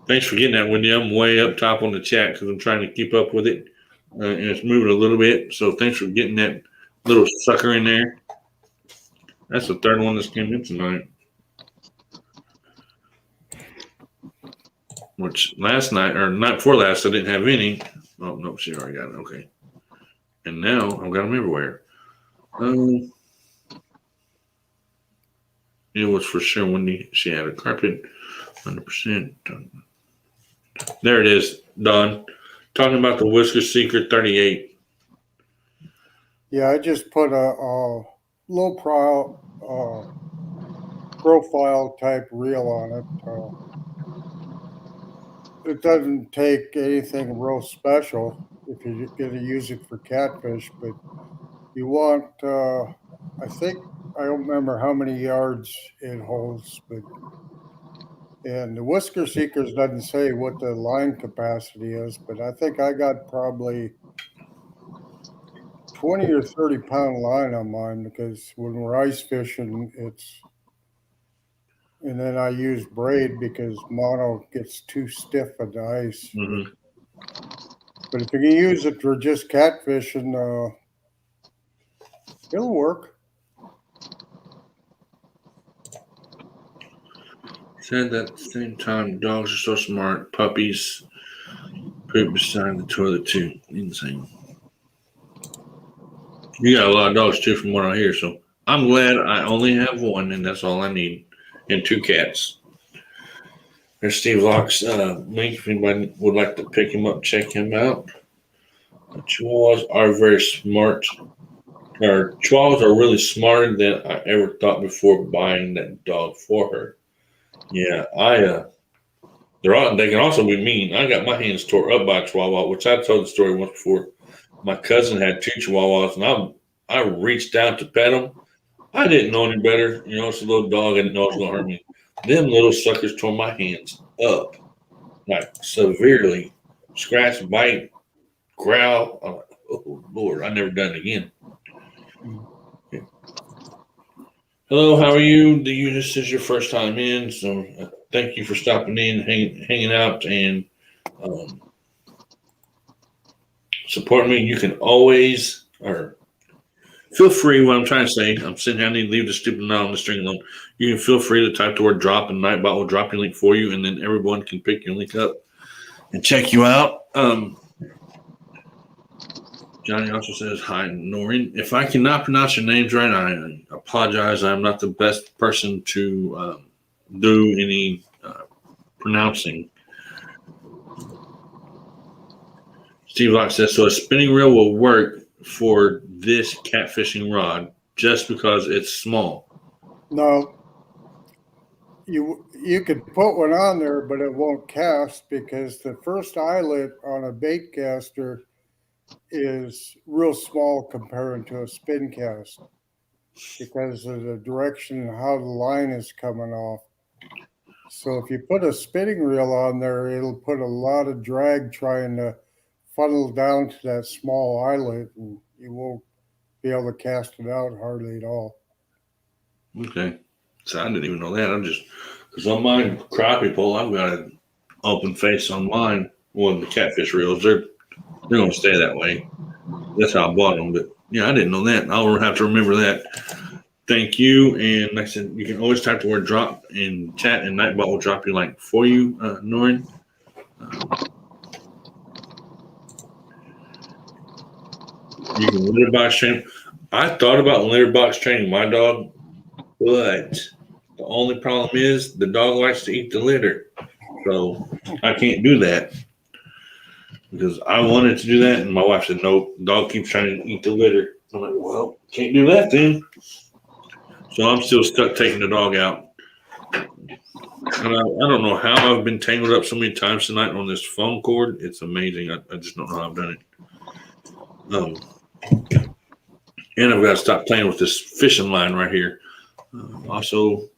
Thanks for getting that, Wendy. I'm way up top on the chat because I'm trying to keep up with it, and it's moving a little bit. So thanks for getting that little sucker in there. That's the third one that's came in tonight. Which last night or night before last, I didn't have any. Oh no, she already got it. Okay, and now I've got them everywhere. It was for sure Wendy. She had a carpet, 100%. There it is, Don. Talking about the Whisker Seeker 38. Yeah, I just put a low profile type reel on it. It doesn't take anything real special if you're going to use it for catfish, but you want, I think, I don't remember how many yards it holds, but and the Whisker Seekers doesn't say what the line capacity is, but I think I got probably 20 or 30 pound line on mine, because when we're ice fishing, and then I use braid because mono gets too stiff on the ice. Mm-hmm. But if you can use it for just catfishing, it'll work. Said that at the same time, dogs are so smart. Puppies poop beside the toilet too. Insane. You got a lot of dogs too, from what I hear. So I'm glad I only have one, and that's all I need, and 2 cats. There's Steve Locke's link. If anybody would like to pick him up, check him out. Chihuahuas are very smart. Or Chihuahuas are really smarter than I ever thought before buying that dog for her. Yeah, they can also be mean. I got my hands tore up by a Chihuahua, which I told the story once before. My cousin had 2 Chihuahuas, and I reached out to pet them. I didn't know any better. You know, it's a little dog. I didn't know it was going to hurt me. Them little suckers tore my hands up, like severely. Scratch, bite, growl. I'm like, oh, Lord, I've never done it again. Yeah. Hello, how are you? This is your first time in, so thank you for stopping in, hanging out, and support me. You can always, or Feel free. What I'm trying to say, I'm sitting here. I need to leave the stupid knot on the string alone. You can feel free to type the word drop, and Nightbot will drop your link for you, and then everyone can pick your link up and check you out. Johnny also says, hi, Noreen. If I cannot pronounce your names right, I apologize. I'm not the best person to do any pronouncing. Steve Locke says, so a spinning reel will work for this catfishing rod just because it's small. No, you could put one on there, but it won't cast because the first eyelet on a bait caster is real small compared to a spin cast because of the direction and how the line is coming off. So if you put a spinning reel on there, it'll put a lot of drag trying to funnel down to that small eyelet, and you won't be able to cast it out hardly at all. Okay. So I didn't even know that. I'm just, because on my crappie pole, I've got an open face on mine. One of the catfish reels, they're going to stay that way. That's how I bought them. But yeah, I didn't know that. I'll have to remember that. Thank you. And like I said, you can always type the word drop in chat, and Nightbot will drop your link for you, Noreen. You can litter box train. I thought about litter box training my dog, but the only problem is the dog likes to eat the litter. So I can't do that because I wanted to do that, and my wife said, nope, dog keeps trying to eat the litter. I'm like, well, can't do that then. So I'm still stuck taking the dog out. And I don't know how I've been tangled up so many times tonight on this phone cord. It's amazing. I just don't know how I've done it. And I've got to stop playing with this fishing line right here. Also,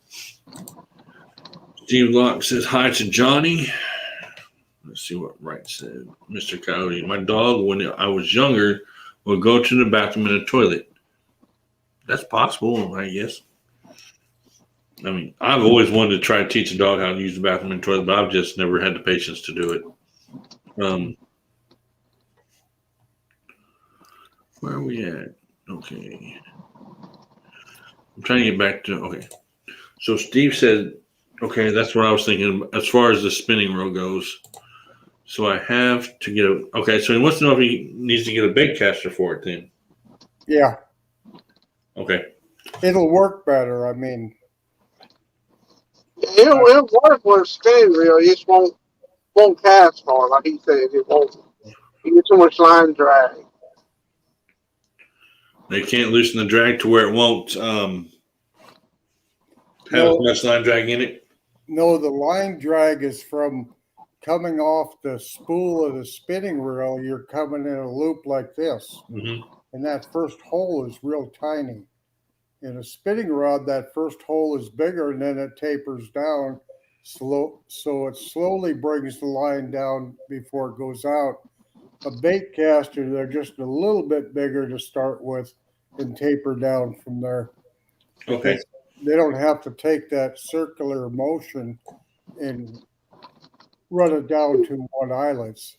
Steve Locke says hi to Johnny. Let's see what Wright said. Mr. Coyote, my dog, when I was younger, would go to the bathroom in a toilet. That's possible, I guess. I mean, I've always wanted to try to teach a dog how to use the bathroom in the toilet, but I've just never had the patience to do it. Where are we at? Okay. I'm trying to get back to, okay. So Steve said, okay, that's what I was thinking as far as the spinning reel goes. So I have to get okay, so he wants to know if he needs to get a bait caster for it then. Yeah. Okay. It'll work better. I mean, It'll work with a spinning reel. It just won't cast far, like he said. It won't. You get too much line drag. They can't loosen the drag to where it won't have as much line drag in it. No, the line drag is from coming off the spool of the spinning reel. You're coming in a loop like this, and that first hole is real tiny. In a spinning rod, that first hole is bigger, and then it tapers down slow, so it slowly brings the line down before it goes out. A bait caster, they're just a little bit bigger to start with and taper down from there. Okay. They don't have to take that circular motion and run it down to one eyelets.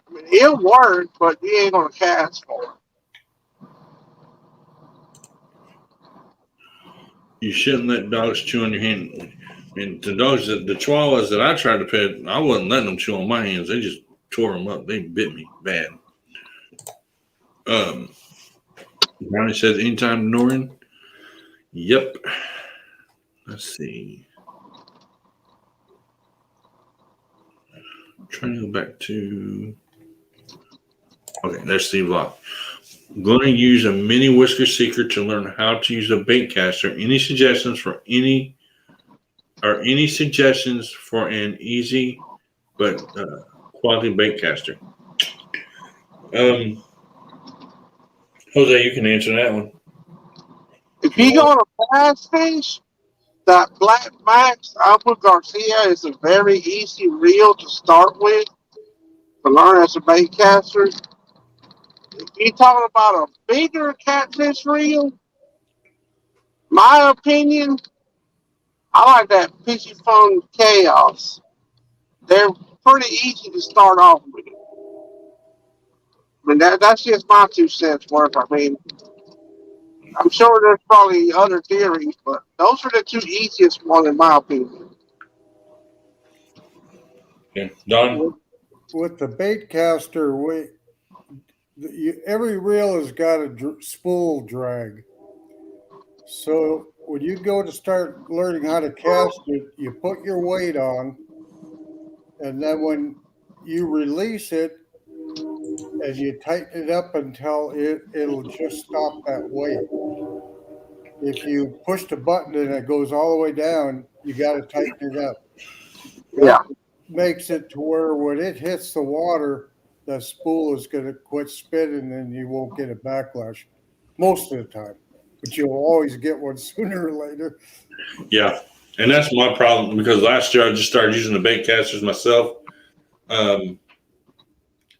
I mean, it'll work, but you ain't gonna cast for it. You shouldn't let dogs chew on your hand. And the dogs, the chihuahuas that I tried to pet, I wasn't letting them chew on my hands. They just tore them up. They bit me bad. Brownie says, anytime, Noreen. Yep. Let's see. I'm trying to go back to. Okay, there's Steve Locke. I'm going to use a mini whisker seeker to learn how to use a bait caster. Any suggestions for any suggestions for an easy but quality bait caster? Jose, you can answer that one. If you go on a bass fish, that Black Max Alpha Garcia is a very easy reel to start with to learn as a bait caster. If you're talking about a bigger catfish reel, my opinion, I like that Fishy Phone Chaos. They're pretty easy to start off with. I mean, that's just my 2 cents worth. I mean, I'm sure there's probably other theories, but those are the two easiest ones in my opinion. Okay, Don. With the bait caster, every reel has got a spool drag. So when you go to start learning how to cast it, you put your weight on, and then when you release it and you tighten it up until it'll just stop that weight. If you push the button and it goes all the way down, you got to tighten it up. That Yeah, makes it to where when it hits the water, the spool is going to quit spinning and you won't get a backlash most of the time. But you'll always get one sooner or later. Yeah, and that's my problem because last year I just started using the bait casters myself. Um,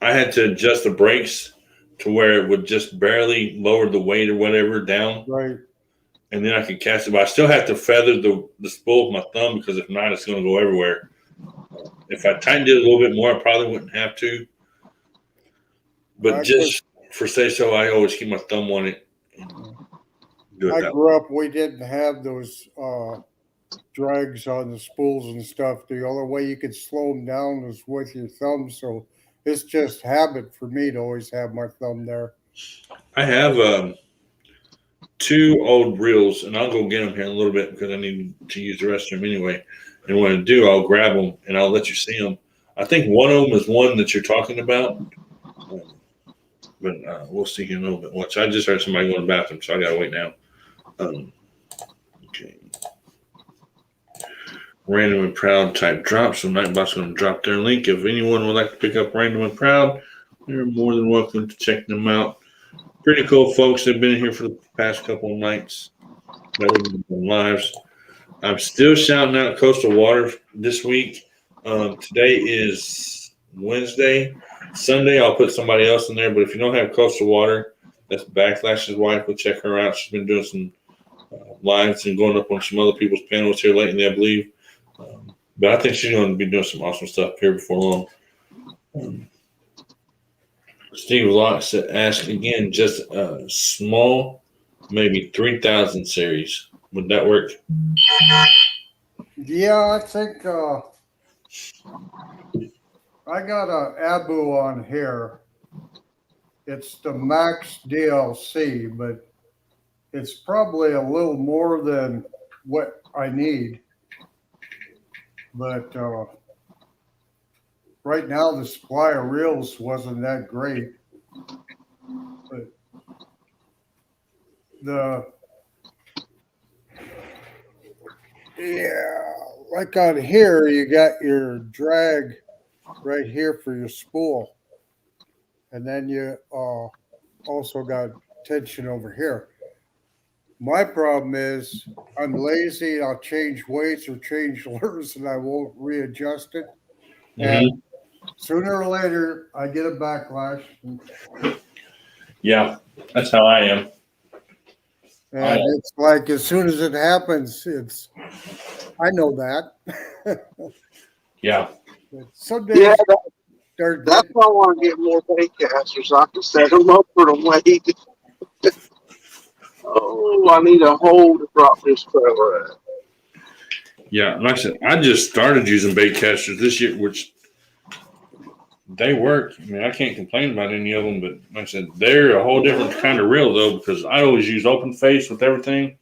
I had to adjust the brakes to where it would just barely lower the weight or whatever down, Right. and then I could cast it. But I still have to feather the spool with my thumb because if not, it's going to go everywhere. If I tightened it a little bit more, I probably wouldn't have to. But just for say so, I always keep my thumb on it and do it I that way. grew up, we didn't have those drags on the spools and stuff. The only way you could slow them down was with your thumb. So it's just habit for me to always have my thumb there. I have two old reels, and I'll go get them here in a little bit because I need to use the restroom anyway. And when I do, I'll grab them and I'll let you see them. I think one of them is one that you're talking about, but we'll see in a little bit. Watch, I just heard somebody go to the bathroom, so I gotta wait now. Okay. Random and Proud type drop. So Nightbot's going to drop their link. If anyone would like to pick up Random and Proud, you're more than welcome to check them out. Pretty cool folks. They've been here for the past couple of nights that we've been lives. I'm still shouting out Coastal Water this week. Today is Wednesday. Sunday, I'll put somebody else in there. But if you don't have Coastal Water, that's Backlash's wife. We'll check her out. She's been doing some lives and going up on some other people's panels here lately, I believe. But I think she's going to be doing some awesome stuff here before long. Steve Locke asked again, just a small, maybe 3,000 series. Would that work? Yeah, I think I got a Abu on here. It's the Max DLC, but it's probably a little more than what I need. But right now, the supply of reels wasn't that great. But like on here, you got your drag right here for your spool. And then you also got tension over here. My problem is I'm lazy. I'll change weights or change lures and I won't readjust it. And sooner or later, I get a backlash. Yeah, that's how I am. And it's like as soon as it happens, I know that. Yeah. Some days yeah. That's why I want to get more bait casters. So I can set them up for the weight. Oh, I need a hole to drop this trailer at. Yeah, like I said, I just started using bait casters this year, which they work. I mean, I can't complain about any of them, but like I said, they're a whole different kind of reel, though, because I always use open face with everything.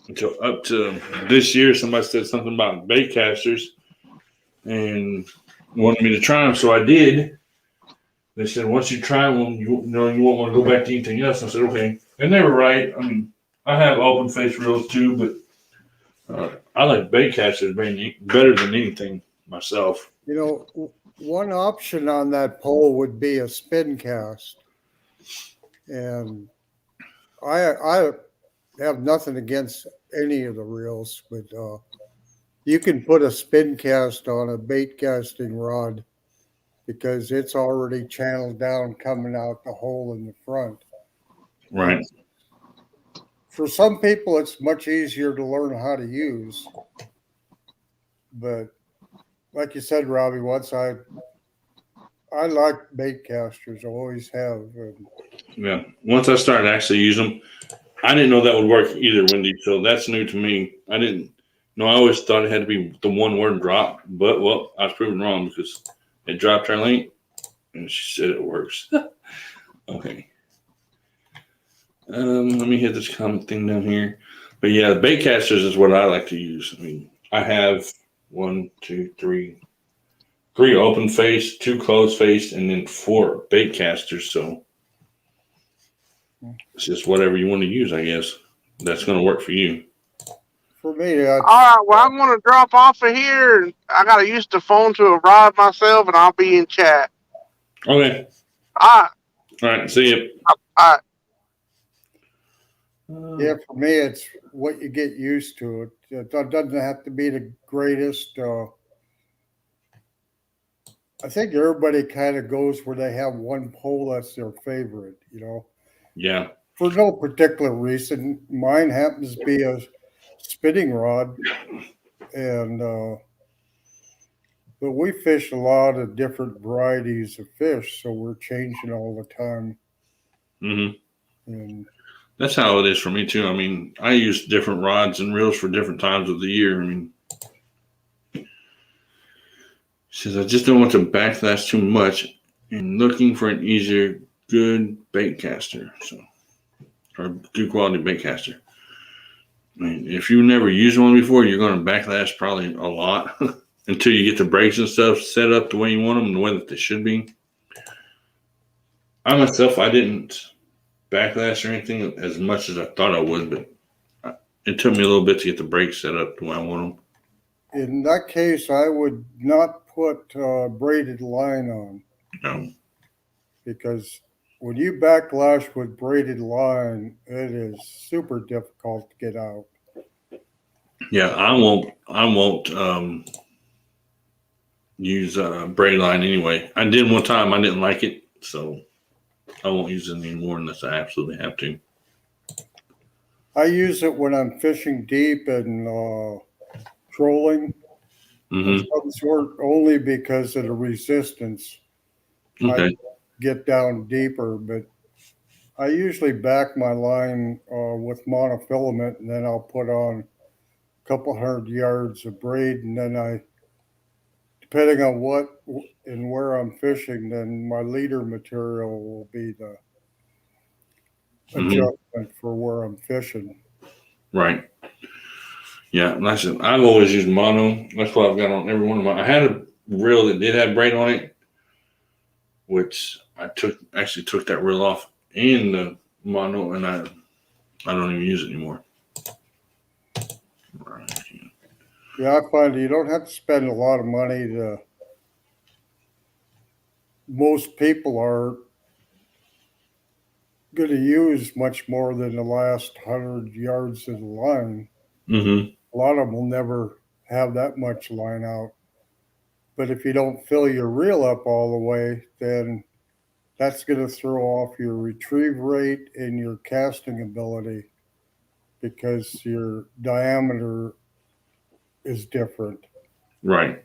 Until up to this year, somebody said something about bait casters and wanted me to try them, so I did. They said, once you try one, you won't want to go back to anything else. I said, okay. And they were right. I mean, I have open face reels too, but I like bait casters better than anything myself. You know, one option on that pole would be a spin cast. And I have nothing against any of the reels, but you can put a spin cast on a bait casting rod because it's already channeled down coming out the hole in the front. Right. For some people, it's much easier to learn how to use. But like you said, Robbie, once I like bait casters, I always have. And Yeah. Once I started actually using them, I didn't know that would work either, Wendy. So that's new to me. I didn't know. I always thought it had to be the one word drop, but well, I was proven wrong because it dropped her link and she said it works. Okay. Let me hit this comment thing down here. But yeah, the bait casters is what I like to use. I mean, I have 3 open face, 2 closed face, and then 4 bait casters. So it's just whatever you want to use, I guess. That's going to work for you. For me, that's All right, well, I'm going to drop off of here. I got to use the phone to arrive myself, and I'll be in chat. Okay. All right. All right. See you. All right. yeah. For me, it's what you get used to. It doesn't have to be the greatest. I think everybody kind of goes where they have one pole that's their favorite. Yeah. For no particular reason. Mine happens to be a spinning rod, and but we fish a lot of different varieties of fish, so we're changing all the time. Mm-hmm. And That's how it is for me too. I mean, I use different rods and reels for different times of the year. I mean, she says I just don't want to backlash too much and looking for an easier, good bait caster. So, or good quality bait caster. I mean, if you never used one before, you're going to backlash probably a lot until you get the brakes and stuff set up the way you want them, the way that they should be. I myself, I didn't backlash or anything as much as I thought I would, but it took me a little bit to get the brakes set up the way I want them. in that case, I would not put braided line on. No. Because when you backlash with braided line, it is super difficult to get out. Yeah, I won't use braid line anyway. I did one time. I didn't like it, so I won't use it anymore unless I absolutely have to. I use it when I'm fishing deep and trolling of some sort, only because of the resistance. Okay. I get down deeper, but I usually back my line with monofilament, and then I'll put on a couple 100 yards of braid, and then depending on what and where I'm fishing, then my leader material will be the adjustment for where I'm fishing. Right. Yeah, like I said, I've always used mono. That's what I've got on every one of my. I had a reel that did have braid on it, which I actually took that reel off and the mono, and I don't even use it anymore. Right. Yeah, I find you don't have to spend a lot of money to. Most people are going to use much more than the last 100 yards of the line. Mm-hmm. A lot of them will never have that much line out. But if you don't fill your reel up all the way, then that's going to throw off your retrieve rate and your casting ability because your diameter is different. Right.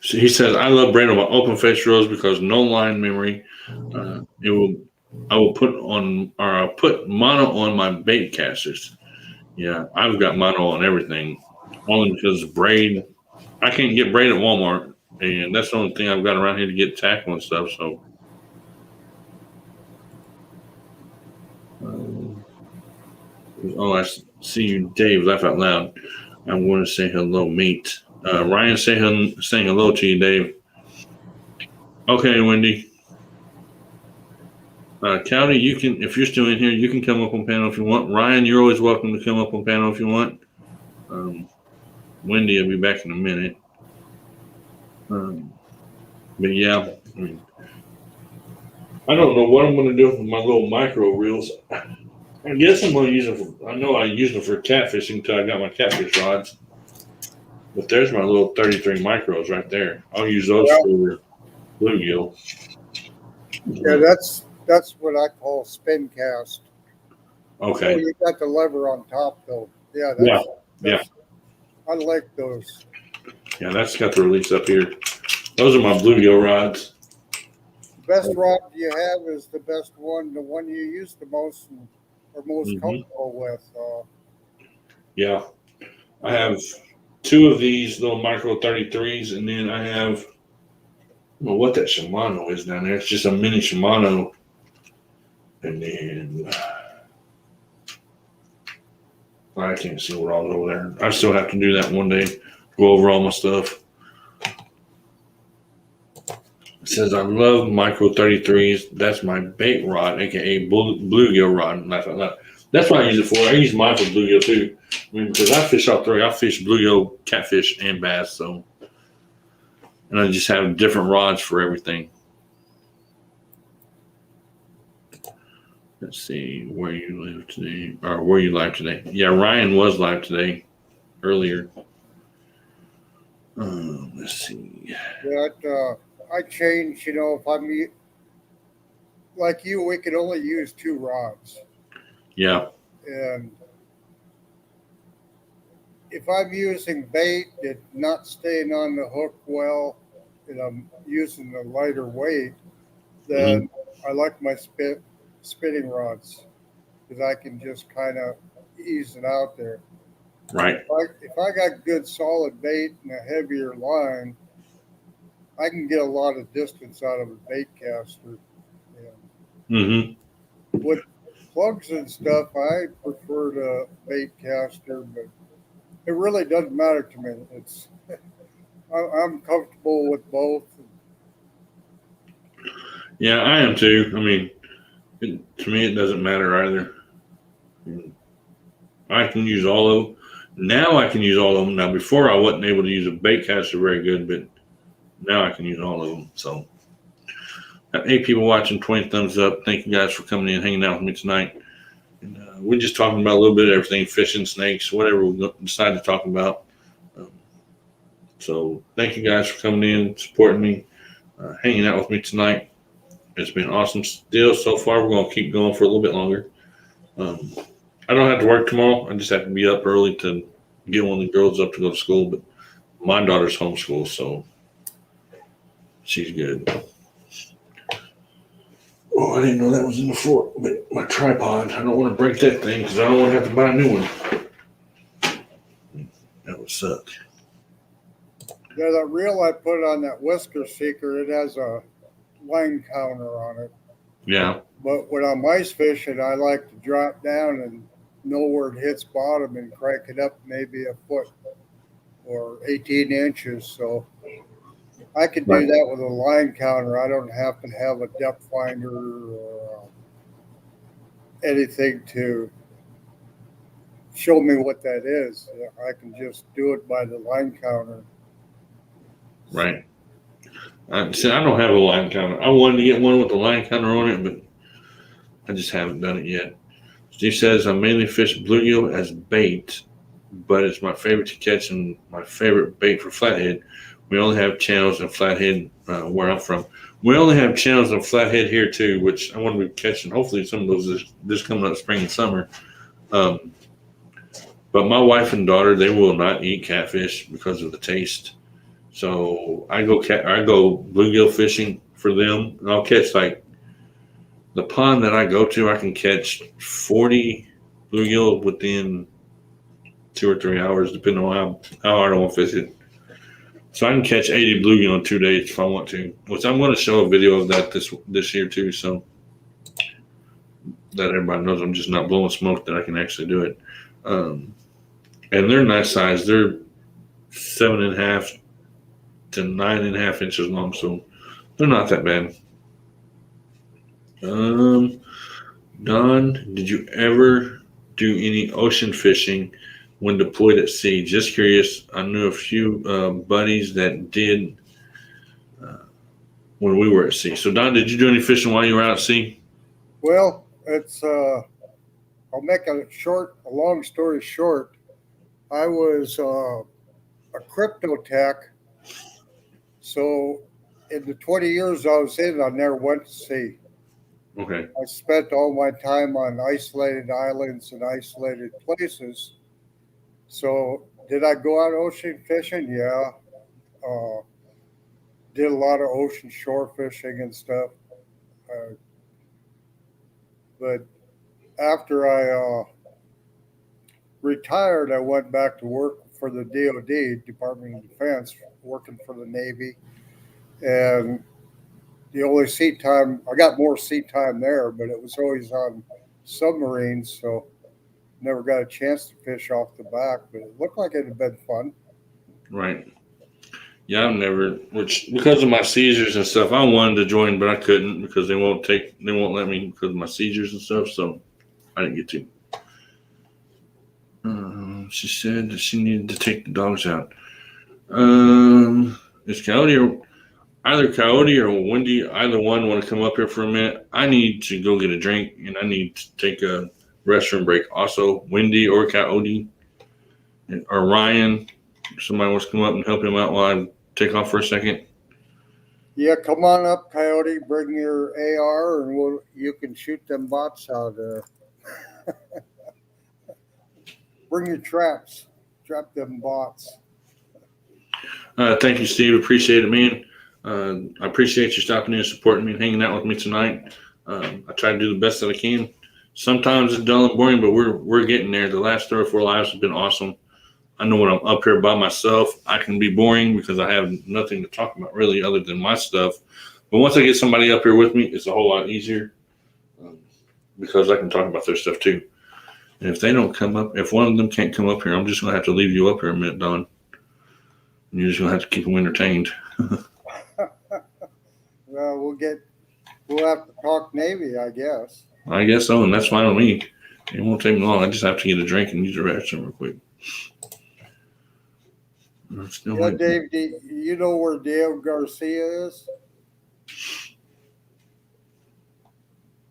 So he says, I love braid on my open face reels because no line memory. I'll put mono on my bait casters. Yeah, I've got mono on everything, only because braid. I can't get braid at Walmart, and that's the only thing I've got around here to get tackle and stuff. So, I see you, Dave. Laugh out loud. I want to say hello, mate. Ryan, saying hello to you, Dave. Okay, Wendy. Cowdy, you can, if you're still in here, you can come up on panel if you want. Ryan, you're always welcome to come up on panel if you want. Wendy will be back in a minute. But yeah, I mean, I don't know what I'm going to do with my little micro reels. I guess I'm going to use them I know I used them for catfishing until I got my catfish rods. But there's my little 33 micros right there. I'll use those for bluegill. Yeah, that's what I call spin cast. Okay. Oh, you got the lever on top though. Yeah. Yeah. I like those. Yeah, that's got the release up here. Those are my bluegill rods. best rod you have is the best one, the one you use the most and are most comfortable with. Yeah. I have two of these little micro 33s, and then I have, I don't know what that Shimano is down there. It's just a mini Shimano. And then I can't see what all's over there. I still have to do that one day, go over all my stuff. It says, I love micro 33s. That's my bait rod, aka bluegill rod. That's what I use it for. I use mine for bluegill too. I mean, because I fish all three. I fish bluegill, catfish, and bass. So, and I just have different rods for everything. Let's see where you live today, or where you live today. Yeah, Ryan was live today, earlier. Let's see. That I change, if I'm like you, we can only use two rods. Yeah. And if I'm using bait that's not staying on the hook well, and I'm using a lighter weight, then I like my spinning rods because I can just kind of ease it out there. Right. If I got good solid bait and a heavier line, I can get a lot of distance out of a bait caster. And with plugs and stuff, I prefer the bait caster, but it really doesn't matter to me. I'm comfortable with both. Yeah, I am too. I mean, to me, it doesn't matter either. I can use all of them. Now I can use all of them. Now, before I wasn't able to use a bait caster very good, but now I can use all of them. So, 8 people watching, 20 thumbs up. Thank you guys for coming in, hanging out with me tonight. And, we're just talking about a little bit of everything, fishing, snakes, whatever we decide to talk about. So, thank you guys for coming in, supporting me, hanging out with me tonight. It's been awesome still so far. We're going to keep going for a little bit longer. I don't have to work tomorrow. I just have to be up early to get one of the girls up to go to school. But my daughter's homeschooled, so she's good. Oh, I didn't know that was in the floor. But my tripod, I don't want to break that thing because I don't want to have to buy a new one. That would suck. Yeah, that reel I put on that whisker seeker, it has a line counter on it. Yeah. But when I'm ice fishing, I like to drop down and know where it hits bottom and crank it up maybe a foot or 18 inches. So I can do that with a line counter. I don't have to have a depth finder or anything to show me what that is. I can just do it by the line counter. Right. See, I don't have a line counter. I wanted to get one with a line counter on it, but I just haven't done it yet. Steve says, I mainly fish bluegill as bait, but it's my favorite to catch and my favorite bait for flathead. We only have channels and flathead where I'm from. We only have channels and flathead here too, which I want to be catching. Hopefully some of those this coming up spring and summer. But my wife and daughter, they will not eat catfish because of the taste. So I go bluegill fishing for them, and I'll catch like the pond that I go to. I can catch 40 bluegill within 2 or 3 hours, depending on how hard I want to fish it. So I can catch 80 bluegill in 2 days if I want to, which I'm going to show a video of that this year too, so that everybody knows I'm just not blowing smoke, that I can actually do it. And they're nice size. They're 7.5 to 9.5 inches long, so they're not that bad. Don, did you ever do any ocean fishing when deployed at sea? Just curious. I knew a few buddies that did when we were at sea. So, Don, did you do any fishing while you were out at sea? Well, it's I'll make a long story short. I was a crypto tech, so in the 20 years I was in, I never went to sea. Okay. I spent all my time on isolated islands and isolated places. So did I go out ocean fishing? Yeah. Did a lot of ocean shore fishing and stuff. But after I retired, I went back to work for the DoD, Department of Defense, working for the Navy. And the only seat time, I got more seat time there, but it was always on submarines, so never got a chance to fish off the back. But it looked like it had been fun. Right. Yeah, I've never, which because of my seizures and stuff, I wanted to join, but I couldn't because they won't let me because of my seizures and stuff. So I didn't get to. She said that she needed to take the dogs out. Is either Coyote or Wendy, either one want to come up here for a minute? I need to go get a drink and I need to take a restroom break. Also, Wendy or Coyote or Ryan, somebody wants to come up and help him out while I take off for a second. Yeah, come on up, Coyote. Bring your AR, and you can shoot them bots out there. Bring your traps. Trap them bots. Thank you, Steve. Appreciate it, man. I appreciate you stopping in and supporting me and hanging out with me tonight. I try to do the best that I can. Sometimes it's dull and boring, but we're getting there. The last 3 or 4 lives have been awesome. I know when I'm up here by myself, I can be boring because I have nothing to talk about really other than my stuff. But once I get somebody up here with me, it's a whole lot easier because I can talk about their stuff too. And if they don't come up, if one of them can't come up here, I'm just going to have to leave you up here a minute, Don. And you're just going to have to keep them entertained. Well, we'll have to talk Navy, I guess. I guess so, and that's fine with me. It won't take me long. I just have to get a drink and use the restroom real quick. Yeah, Dave, do you know where Dale Garcia is?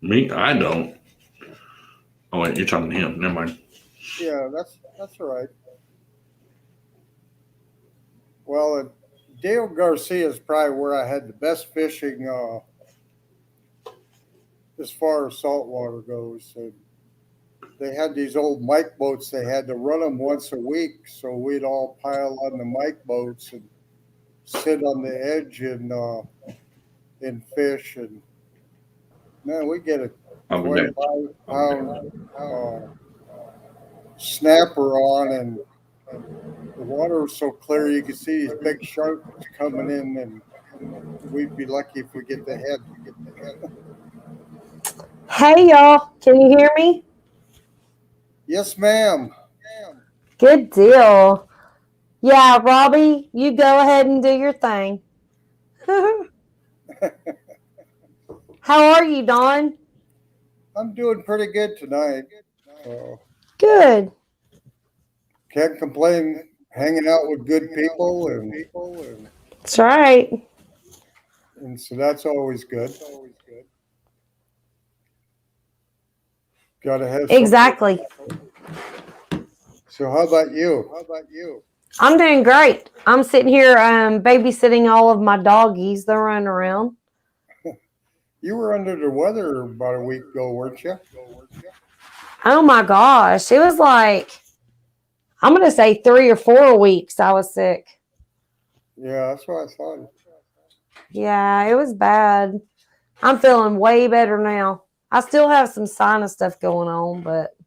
Me? I don't. Oh, wait, you're talking to him. Never mind. Yeah, that's all right. Well, Dale Garcia is probably where I had the best fishing as far as saltwater goes. And they had these old Mike boats. They had to run them once a week, so we'd all pile on the Mike boats and sit on the edge and fish. And man, we get a 25-pound snapper on, and the water was so clear you could see these big sharks coming in, and we'd be lucky if we get the head. Hey, y'all. Can you hear me? Yes, ma'am. Good deal. Yeah, Robbie, you go ahead and do your thing. How are you, Dawn? I'm doing pretty good tonight. Good. Can't complain. Hanging out with good people, and That's right. and so that's always good. Gotta have Exactly. So how about you? I'm doing great. I'm sitting here babysitting all of my doggies. They're running around. You were under the weather about a week ago, weren't you? Oh my gosh. It was like, I'm going to say 3 or 4 weeks I was sick. Yeah, that's what I thought. Yeah, it was bad. I'm feeling way better now. I still have some sinus stuff going on, but.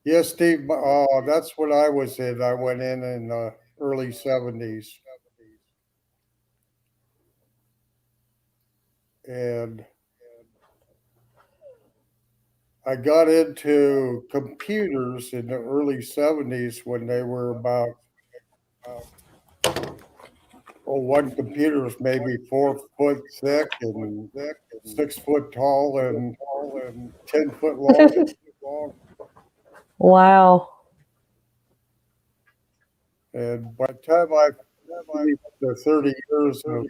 Yes, Steve, that's what I was in. I went in the early 70s. And I got into computers in the early 70s when they were about, one computer was maybe 4 foot thick and 6 foot tall and 10 foot long. Wow. And by the time I finished the 30 years of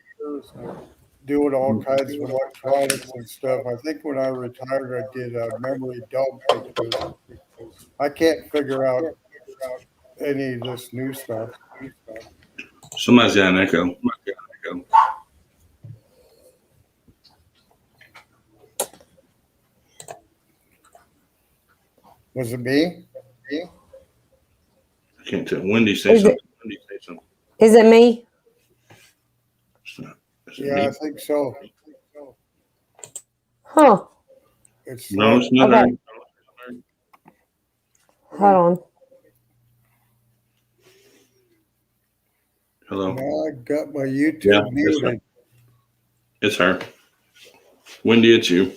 doing all kinds of electronics and stuff, I think when I retired, I did a memory dump because I can't figure out any of this new stuff. Somebody's got an echo. Was it me? I can't tell. Wendy say something. Is it me? Is it Yeah, me? I think so. Huh. It's No, like it's not. Okay. Hold on. Hello. now I got my YouTube Yeah, it's her. muted. It's her. Wendy, it's you.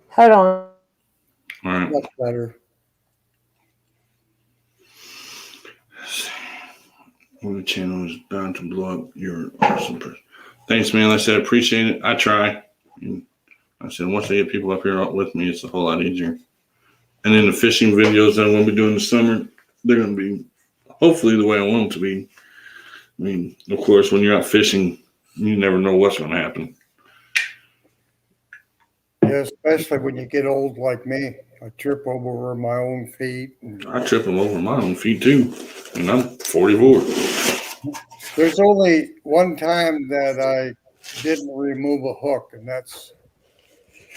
Hold on. All right. Much better. Well, the channel is bound to blow up. You're an awesome person. Thanks, man. Like I said, I appreciate it. I try. And I said, once I get people up here with me, it's a whole lot easier. And then the fishing videos that I'm going to be doing this summer, they're going to be hopefully the way I want them to be. I mean, of course, when you're out fishing, you never know what's going to happen. Yeah, especially when you get old like me. I trip over my own feet. And I trip them over my own feet too, and I'm 44. there's only one time that I didn't remove a hook, and that's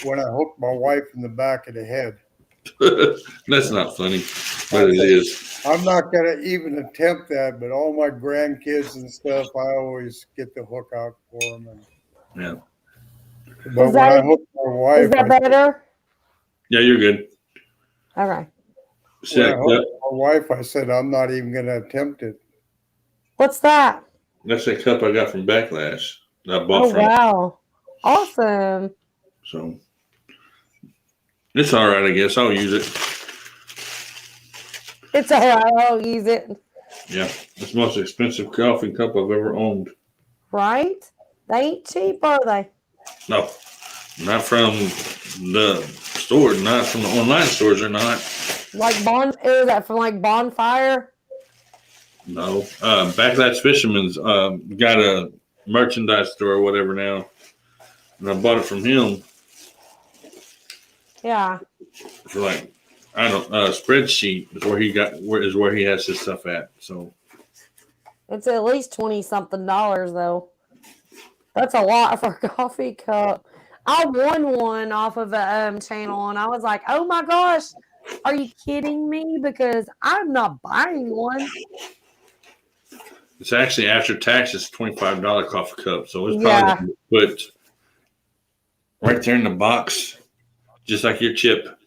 when I hooked my wife in the back of the head. That's not funny, but it is. I'm not going to even attempt that, but all my grandkids and stuff, I always get the hook out for them. Yeah. But when I hooked my Is wife, that better? Yeah, you're good. Okay. See when I that hooked cup? my wife, I said, I'm not even going to attempt it. What's that? That's that cup I got from Backlash that I bought Oh, from. wow. Awesome. So it's all right, I guess. I'll use it. It's all right. I'll use it. Yeah, it's the most expensive coffee cup I've ever owned. Right? They ain't cheap, are they? No, not from the store, not from the online stores. They're not. Like is that from like Bonfire? No, Backlash Fisherman's got a merchandise store or whatever now, and I bought it from him Yeah. for like I don't spreadsheet is where he has his stuff at. So It's at least 20 something dollars though. That's a lot for a coffee cup. I won one off of a channel and I was like, oh my gosh, are you kidding me? Because I'm not buying one. it's actually after taxes $25 coffee cup. So it's Yeah. probably put right there in the box, just like your chip.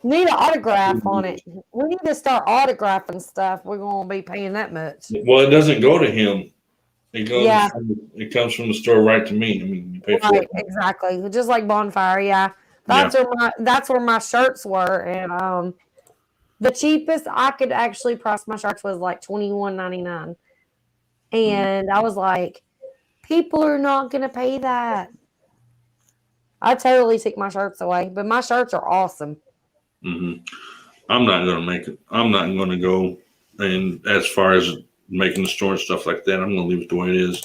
Need an autograph on it. We need to start autographing stuff. We're gonna be paying that much. Well, it doesn't go to him. It goes. Yeah. It comes from the store right to me. I mean, you pay for Right, it. exactly. Just like Bonfire, yeah. Yeah. That's where my shirts were. And the cheapest I could actually price my shirts was like $21.99. And I was like, people are not gonna pay that. I totally took my shirts away, but my shirts are awesome. Mm-hmm. I'm not going to make it. I'm not going to go. And as far as making the store and stuff like that, I'm going to leave it the way it is.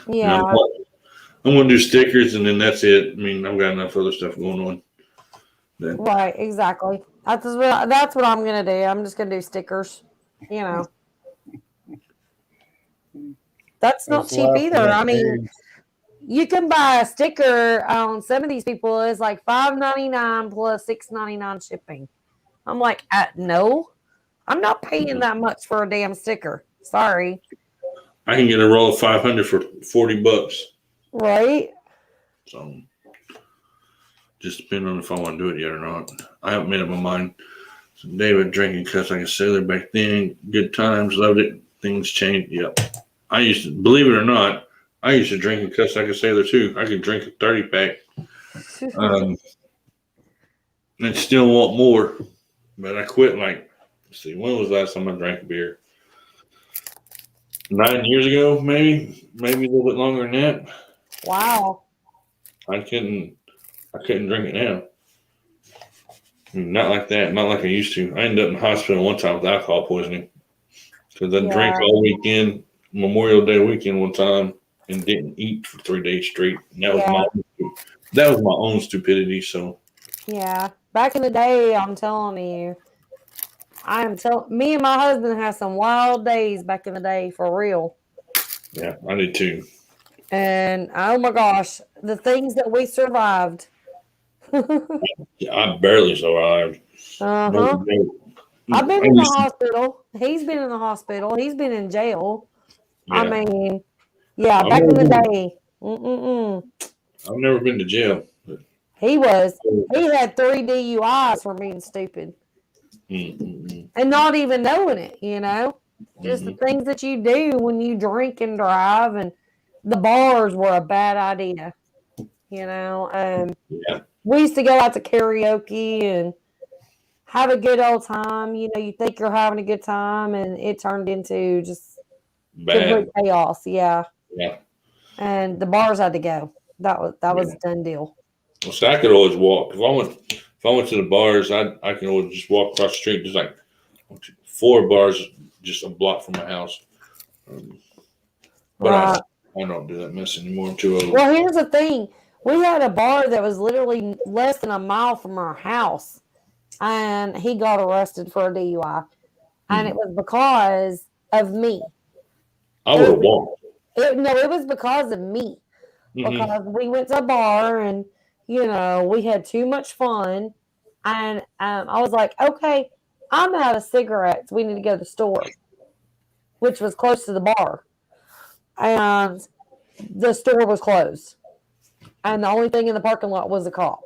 Yeah. You know, I'm going to do stickers, and then that's it. I mean, I've got enough other stuff going on. Then. Right, exactly. That's what I'm gonna do. I'm just gonna do stickers. You know, that's not cheap either. I mean, you can buy a sticker on some of these people. It's like $5.99 plus $6.99 shipping. I'm like, no, I'm not paying that much for a damn sticker. Sorry. I can get a roll of 500 for $40. Right. So, just depending on if I want to do it yet or not. I haven't made up my mind. So David drinking cups like a sailor back then. Good times, loved it. Things changed. Yep. I used to, believe it or not, I used to drink and cuss like a sailor too. I could drink a 30 pack. And still want more. But I quit like, let's see, when was the last time I drank a beer? 9 years ago, maybe a little bit longer than that. Wow. I couldn't drink it now. Not like that, not like I used to. I ended up in the hospital one time with alcohol poisoning because I drank all weekend, Memorial Day weekend one time, and didn't eat for 3 days straight. And that was my own stupidity. So yeah, back in the day, I'm telling you, me and my husband had some wild days back in the day for real. Yeah, I did too. And oh my gosh, the things that we survived. Yeah, I barely survived. Uh-huh. I've been I in the used to- hospital. He's been in the hospital. He's been in jail. I yeah. mean, yeah, I've back never in the been, day. Mm-mm-mm. I've never been to jail. But, He had 3 DUIs for being stupid mm-mm-mm. and not even knowing it, just the Mhm. things that you do when you drink and drive. And the bars were a bad idea, Yeah, we used to go out to karaoke and have a good old time. You think you're having a good time, and it turned into just complete bad. chaos. Yeah, Yeah, and the bars had to go. That was yeah. a done deal. Well, so I could always walk. If I went to the bars, I can always just walk across the street. There's like 4 bars just a block from my house. But Right. I don't do that mess anymore. I'm too old. Well, here's the thing. We had a bar that was literally less than a mile from our house, and he got arrested for a DUI, and it was because of me. I It would was, have walked. no, it was because of me. Hmm. Because we went to a bar and we had too much fun, and I was like, okay, I'm out of cigarettes. We need to go to the store, which was close to the bar, and the store was closed, and the only thing in the parking lot was a cop.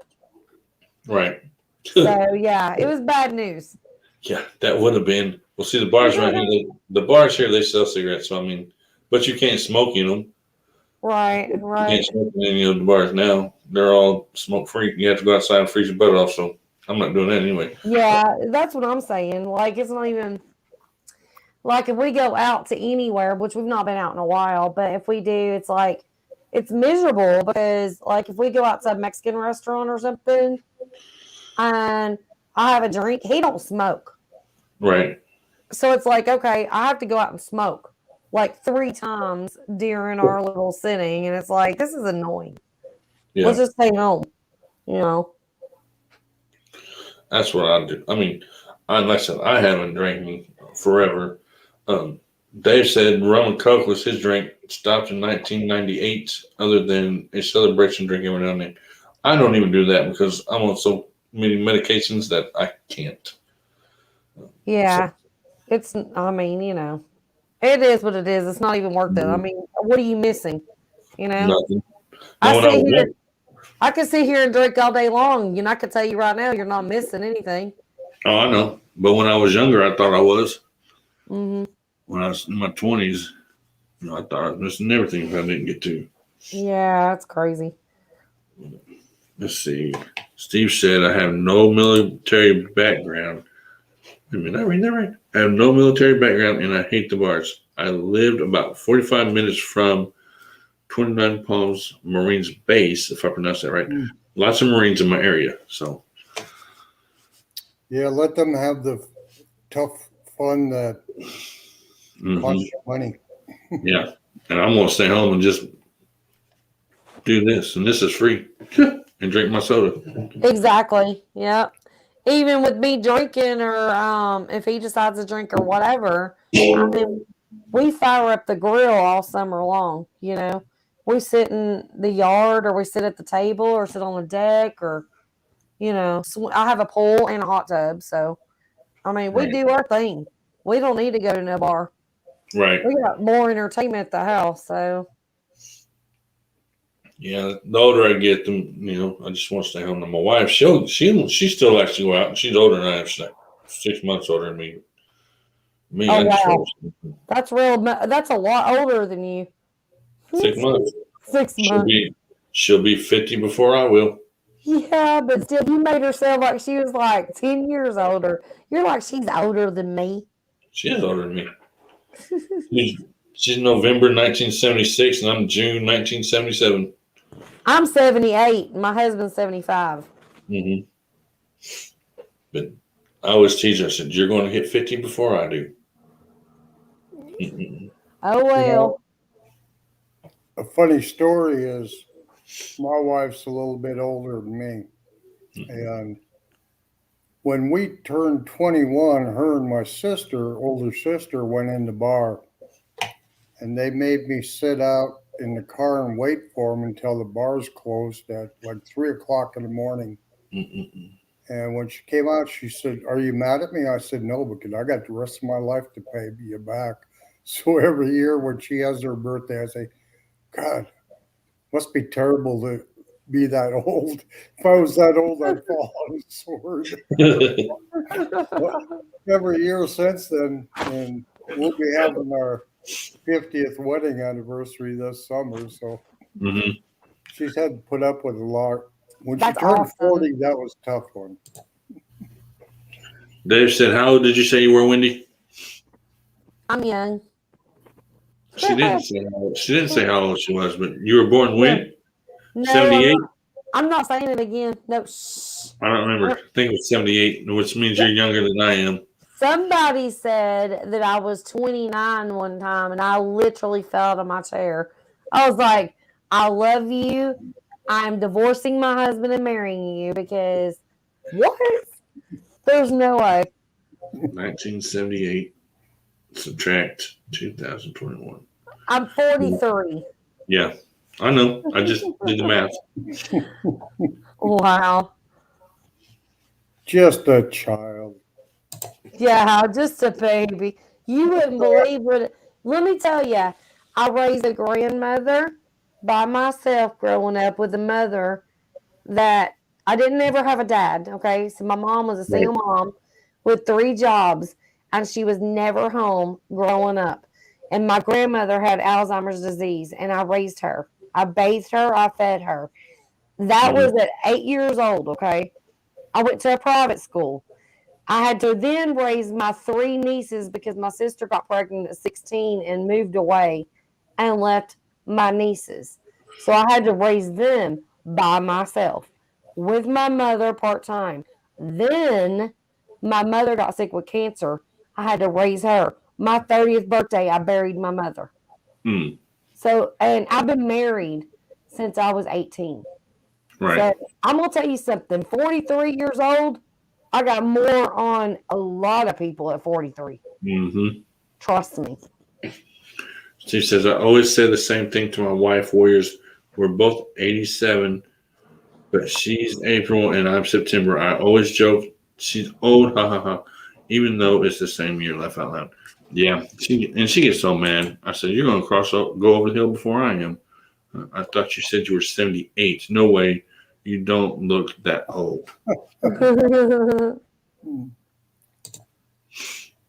Right. So yeah, it was bad news. Yeah, that would have been. Well, see, the bars around here, the bars here, they sell cigarettes. So I mean, but you can't smoke in them. Right, You right. can't smoke in any of the bars now. They're all smoke free. You have to go outside and freeze your butt off. So I'm not doing that anyway. Yeah, that's what I'm saying. Like, it's not even like if we go out to anywhere, which we've not been out in a while, but if we do, it's like it's miserable because like if we go out to a Mexican restaurant or something and I have a drink, he don't smoke. Right. So it's like, okay, I have to go out and smoke like 3 times during our little sitting, and it's like, this is annoying. Yeah. Let's just stay home, you know. That's what I do. I mean, like I said, I haven't drank forever. Dave said rum and coke was his drink. Stopped in 1998. Other than a celebration drink every now and then. I don't even do that because I'm on so many medications that I can't. Yeah. It's, I mean, it is what it is. It's not even worth it. I mean, what are you missing? Nothing. I No, when I sit was here, young, I could sit here and drink all day long. I could tell you right now, you're not missing anything. oh, I know. But when I was younger, I thought I was. Hmm. When I was in my 20s, I thought I was missing everything if I didn't get to. Yeah, that's crazy. Let's see. Steve said, I have no military background. Wait a minute, I read that right? I have no military background and I hate the bars. I lived about 45 minutes from 29 Palms Marines Base, if I pronounce that right. Lots of Marines in my area. So, Yeah, let them have the tough fun that costs you money. yeah. And I'm going to stay home and just do this. And this is free. And drink my soda. Exactly. Yeah. Even with me drinking, or if he decides to drink or whatever, I mean, we fire up the grill all summer long. We sit in the yard, or we sit at the table, or sit on the deck, or I have a pool and a hot tub, so I mean, we Right. do our thing. We don't need to go to no bar. Right. We got more entertainment at the house, so Yeah, the older I get, I just want to stay home. And my wife, she still likes to go out, and she's older than I am. She's like 6 months older than me. oh I just wow, want to that's real. That's a lot older than you. 6 months. 6 months. She'll be 50 before I will. Yeah, but still, you made her sound like she was like 10 years older. You're like, she's older than me. She is older than me. She's November 1976, and I'm June 1977. I'm 78. My husband's 75. Mm-hmm. But I always tease her. I said, "You're going to hit 50 before I do." Mm-mm. Oh, well. A funny story is my wife's a little bit older than me. And when we turned 21, her and my older sister, went in the bar. And they made me sit out in the car and wait for them until the bars closed at like 3 o'clock in the morning. Mm-mm. And when she came out, she said, "Are you mad at me?" I said, "No, because I got the rest of my life to pay you back." So every year when she has her birthday, I say, "God, must be terrible to be that old. If I was that old, I'd fall on a sword." Well, every year since then, and we'll be having our 50th wedding anniversary this summer. So Hmm. she's had to put up with a lot. When she That's turned awesome. 40, that was a tough one. Dave said, "How old did you say you were, Wendy?" I'm young. She didn't say. She didn't say how old she was, but you were born Yeah. when? No, 78. I'm not saying it again. No, shh. I don't remember. I think it was 78, which means you're younger than I am. Somebody said that I was 29 one time, and I literally fell out of my chair. I was like, I love you. I'm divorcing my husband and marrying you because what? There's no way. 1978. Subtract 2021. I'm 43. Yeah, I know. I just did the math. Wow. Just a child. Yeah, just a baby. You wouldn't believe what. Let me tell you, I raised a grandmother by myself growing up with a mother that I didn't ever have a dad. Okay, so my mom was a Right. single mom with 3 jobs, and she was never home growing up. And my grandmother had Alzheimer's disease, and I raised her. I bathed her. I fed her. That Mhm. was at 8 years old. Okay, I went to a private school. I had to then raise my 3 nieces because my sister got pregnant at 16 and moved away and left my nieces. So I had to raise them by myself with my mother part time. Then my mother got sick with cancer. I had to raise her. My 30th birthday, I buried my mother. Mm, So, and I've been married since I was 18. right. So I'm gonna tell you something. 43 years old, I got more on a lot of people at 43. Hmm. Trust me. She says, I always say the same thing to my wife, Warriors. We're both 87, but she's April and I'm September. I always joke she's old, ha ha ha, even though it's the same year, laugh out loud. Yeah, she gets so mad. I said, "You're going to go over the hill before I am." I thought you said you were 78. No way. You don't look that old.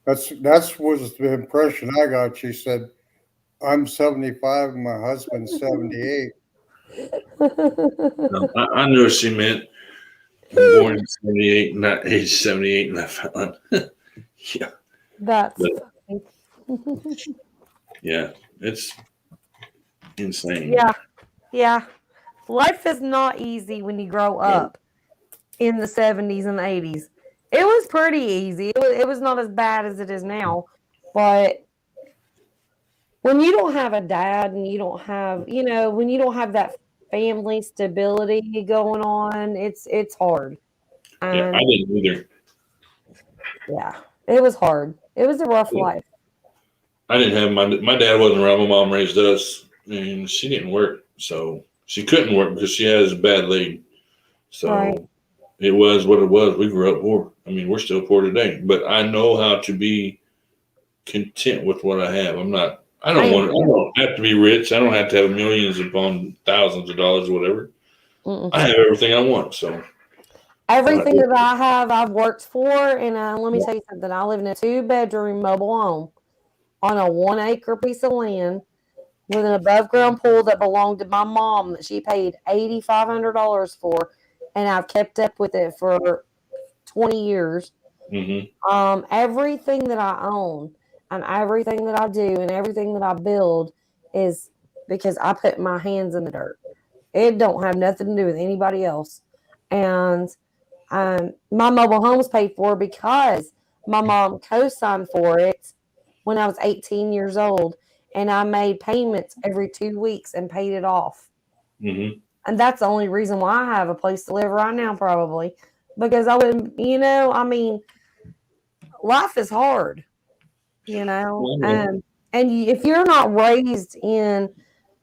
That's was the impression I got. She said, "I'm 75 and my husband's 78." No, I knew what she meant. Born in 78, not age 78, laugh out loud. Yeah, That's but funny. yeah, it's insane. Yeah, yeah. Life is not easy when you grow No. up in the 70s and 80s. It was pretty easy. It was not as bad as it is now. But when you don't have a dad and you don't have, when you don't have that family stability going on, it's hard. Yeah, I And didn't either. yeah, it was hard. It was a rough life. I didn't have my dad wasn't around. My mom raised us, and she didn't work, so she couldn't work because she has a bad leg. Right. So it was what it was. We grew up poor. I mean, we're still poor today, but I know how to be content with what I have. I'm not. I I don't am want. I too. don't have to be rich. I don't have to have millions upon thousands of dollars or whatever. Mm-mm. I have everything I want. So Everything that I have, I've worked for. And let me tell you something. I live in a 2-bedroom mobile home on a 1-acre piece of land with an above ground pool that belonged to my mom that she paid $8,500 for, and I've kept up with it for 20 years. hmm Everything that I own and everything that I do and everything that I build is because I put my hands in the dirt. It don't have nothing to do with anybody else. And my mobile home's paid for because my mom co-signed for it when I was 18 years old, and I made payments every 2 weeks and paid it off. hmm And that's the only reason why I have a place to live right now, probably because I wouldn't. I mean, life is hard, Well, and if you're not raised in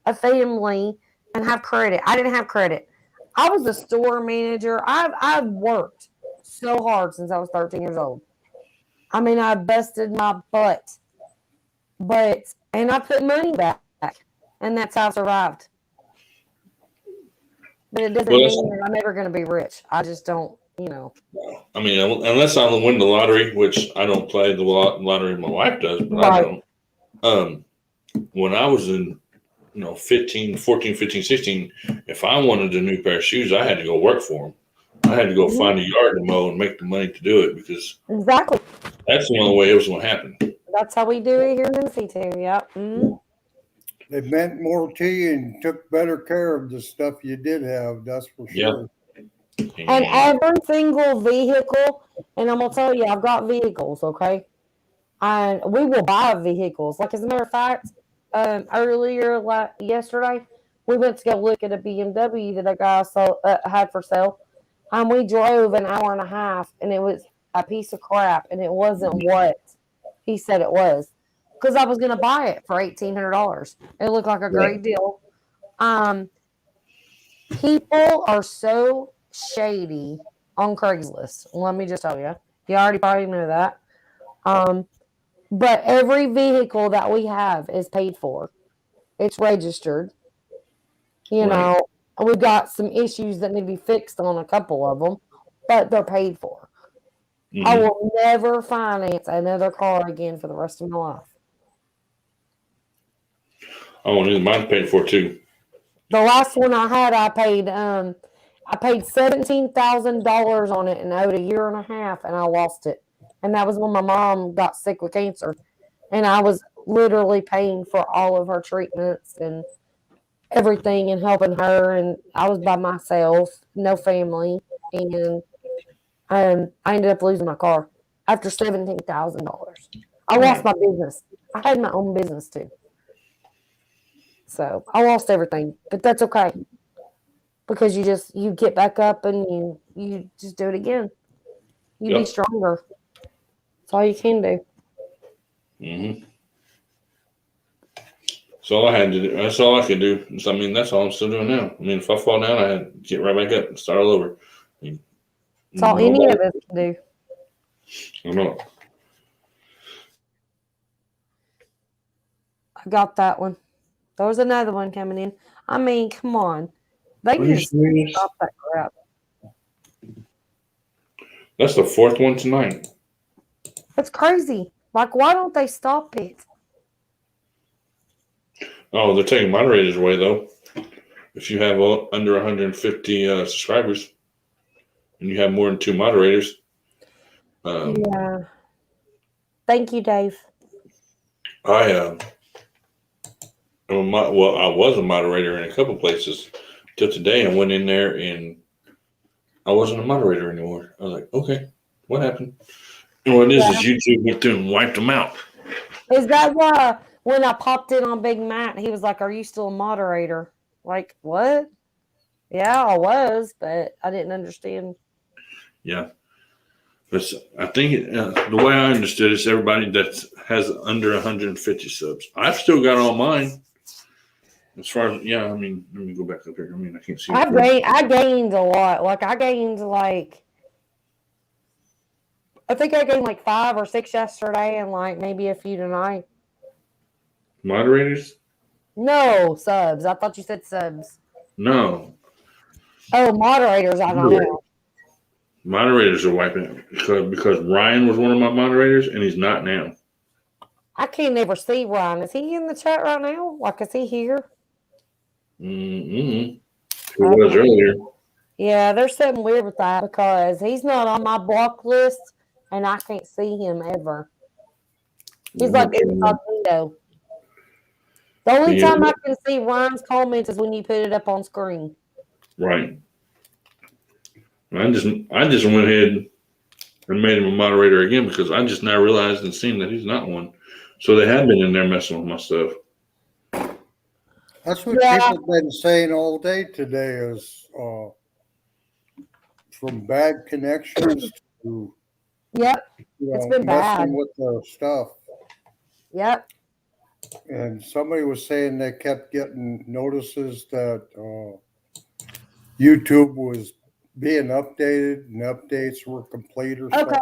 a family and have credit, I didn't have credit. I was a store manager. I've worked so hard since I was 13 years old. I mean, I busted my butt, and I put money back, and that's how I survived. But it doesn't mean that I'm ever going to be rich. I just don't, I mean, unless I win the lottery, which I don't play the lottery, my wife does, but I Right. don't. When I was in, 14, 15, 16, if I wanted a new pair of shoes, I had to go work for them. I had to go find a yard to mow and make the money to do it because Exactly. that's the only way it was going to happen. That's how we do it here in Tennessee too. Yep. Mm-hmm. They meant more to you and took better care of the stuff you did have. That's for sure. And every single vehicle, and I'm gonna tell you, I've got vehicles, okay? And we will buy vehicles. Like as a matter of fact, earlier yesterday, we went to go look at a BMW that a guy had for sale. And we drove an hour and a half, and it was a piece of crap, and it wasn't what he said it was. Because I was going to buy it for $1,800. It looked like a great deal. People are so shady on Craigslist. Let me just tell you. You already probably know that. But every vehicle that we have is paid for. It's registered. You know, we've got some issues that need to be fixed on a couple of them, but they're paid for. Mm-hmm. I will never finance another car again for the rest of my life. Oh, and mine's paid for too. The last one I had, I paid $17,000 on it and owed a year and a half, and I lost it. And that was when my mom got sick with cancer, and I was literally paying for all of her treatments and everything and helping her, and I was by myself, no family, and I ended up losing my car after $17,000. I lost my business. I had my own business too. So I lost everything, but that's okay. Because you get back up and you just do it again. You be stronger. That's all you can do. Mm-hmm. That's all I had to do. That's all I could do. So, I mean, that's all I'm still doing now. I mean, if I fall down, I had to get right back up and start all over. That's all any of us can do. I know. I got that one. There was another one coming in. I mean, come on. They need to stop that crap. That's the fourth one tonight. That's crazy. Like, why don't they stop it? Oh, they're taking moderators away, though. If you have under 150 subscribers and you have more than 2 moderators. Yeah. Thank you, Dave. I was a moderator in a couple places till today. I went in there and I wasn't a moderator anymore. I was like, okay, what happened? And what it is YouTube went through and wiped them out. Is that why when I popped in on Big Matt, he was like, "Are you still a moderator?" Like, what? Yeah, I was, but I didn't understand. Yeah. But I think the way I understood it is everybody that has under 150 subs. I've still got all mine. As far as, I mean, let me go back up here. I mean, I can't see. I gained a lot. Like, I gained I think I gained 5 or 6 yesterday and maybe a few tonight. Moderators? No, subs. I thought you said subs. No. Oh, moderators, I don't know. Moderators are wiping it because Ryan was one of my moderators and he's not now. I can't ever see Ryan. Is he in the chat right now? Is he here? Mm-hmm. He was earlier. Yeah, there's something weird with that because he's not on my block list and I can't see him ever. He's like incognito. The only time I can see Ryan's comments is when you put it up on screen. Right. I just went ahead and made him a moderator again because I just now realized and seen that he's not one. So they have been in there messing with my stuff. That's what people have been saying all day today is from bad connections to it's been bad with their stuff. Yep. And somebody was saying they kept getting notices that YouTube was being updated and updates were complete or Okay.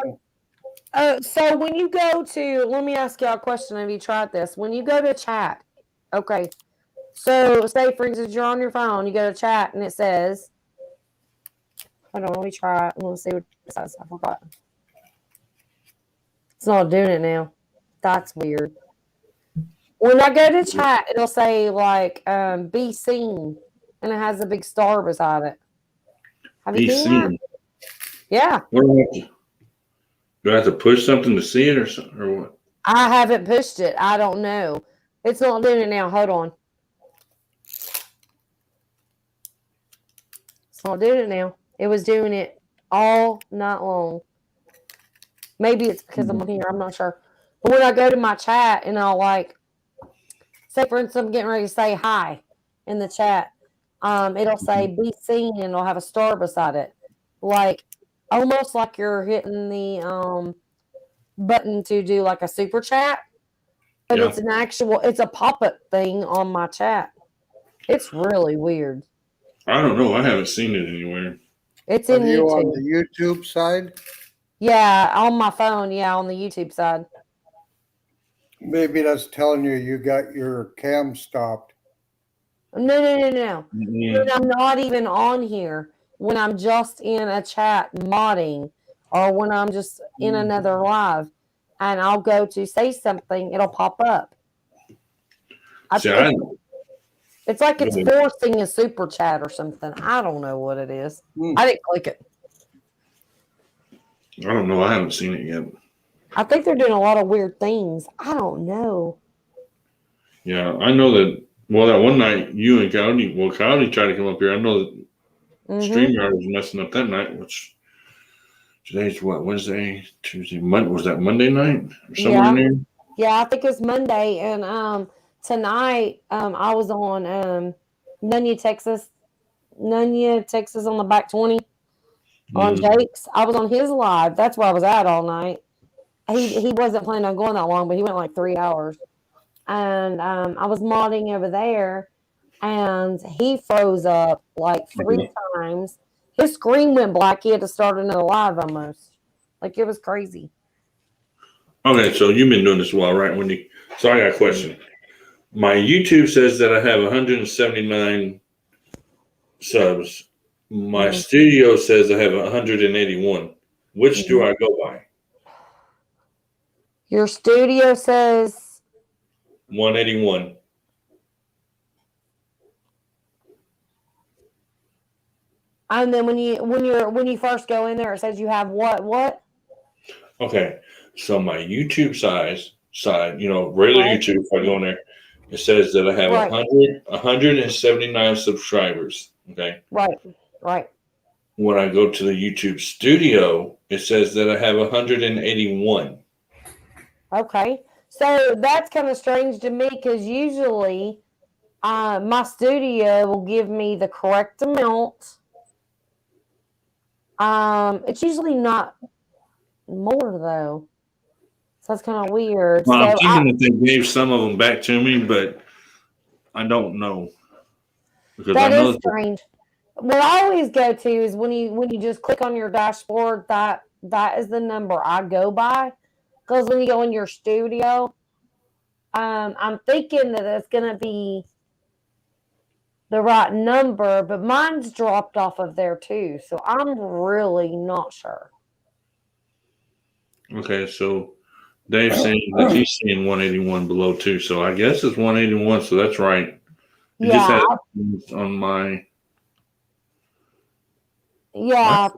something. So when you go to, let me ask y'all a question. Have you tried this? When you go to chat, okay. So say for instance you're on your phone, you go to chat and it says, hold on, let me try it. Let's see what it says. I forgot. It's not doing it now. That's weird. When I go to chat, it'll say like be seen, and it has a big star beside it. Have you Be seen that? seen. Yeah. What do I have to, do I have to push something to see it or something, or what? I haven't pushed it. I don't know. It's not doing it now. Hold on. It's not doing it now. It was doing it all night long. Maybe it's because I'm on here. I'm not sure. But when I go to my chat and I'll like, say for instance, I'm getting ready to say hi in the chat, it'll say be seen and it'll have a star beside it. Like almost like you're hitting the button to do like a super chat. But Yeah. it's a pop-up thing on my chat. It's really weird. I don't know. I haven't seen it anywhere. It's Are in you on YouTube. the YouTube side? Yeah, on my phone. Yeah, on the YouTube side. Maybe that's telling you got your cam stopped. No. Mm-hmm. When I'm not even on here, when I'm just in a chat modding, or when I'm just in another live, and I'll go to say something, it'll pop up. See, It's like it's Really? forcing a super chat or something. I don't know what it is. I didn't click it. I don't know. I haven't seen it yet. I think they're doing a lot of weird things. I don't know. Yeah, I know that. Well, that one night you and Coyote tried to come up here. I know that StreamYard was messing up that night, which today's what, Wednesday, Tuesday, Monday. Was that Monday night or somewhere in there? Yeah, I think it's Monday. And tonight I was on Nunya, Texas on the back 20 on Jake's. I was on his live. That's where I was at all night. He wasn't planning on going that long, but he went like 3 hours. And I was modding over there, and he froze up like 3 times. His screen went black. He had to start another live almost. Like it was crazy. Okay, so you've been doing this a while, right, Wendy? So I got a question. My YouTube says that I have 179 subs. My studio says I have 181. Which do I go by? Your studio says 181. and then when you first go in there, it says you have what? Okay, so my YouTube side, regular YouTube, if I go in there, it says that I have Right. 179 subscribers. Okay. Right. When I go to the YouTube studio, it says that I have 181. Okay. So that's kind of strange to me because usually my studio will give me the correct amount. It's usually not more though. So that's kind of weird. Well, I'm So thinking that they gave some of them back to me, but I don't know because I that know is strange. What I always go to is when you just click on your dashboard, that is the number I go by. Because when you go in your studio, I'm thinking that it's gonna be the right number, but mine's dropped off of there too. So I'm really not sure. Okay, so Dave's saying that he's seeing 181 below too, so I guess it's 181. So that's right. It just Yeah, had on my. yeah.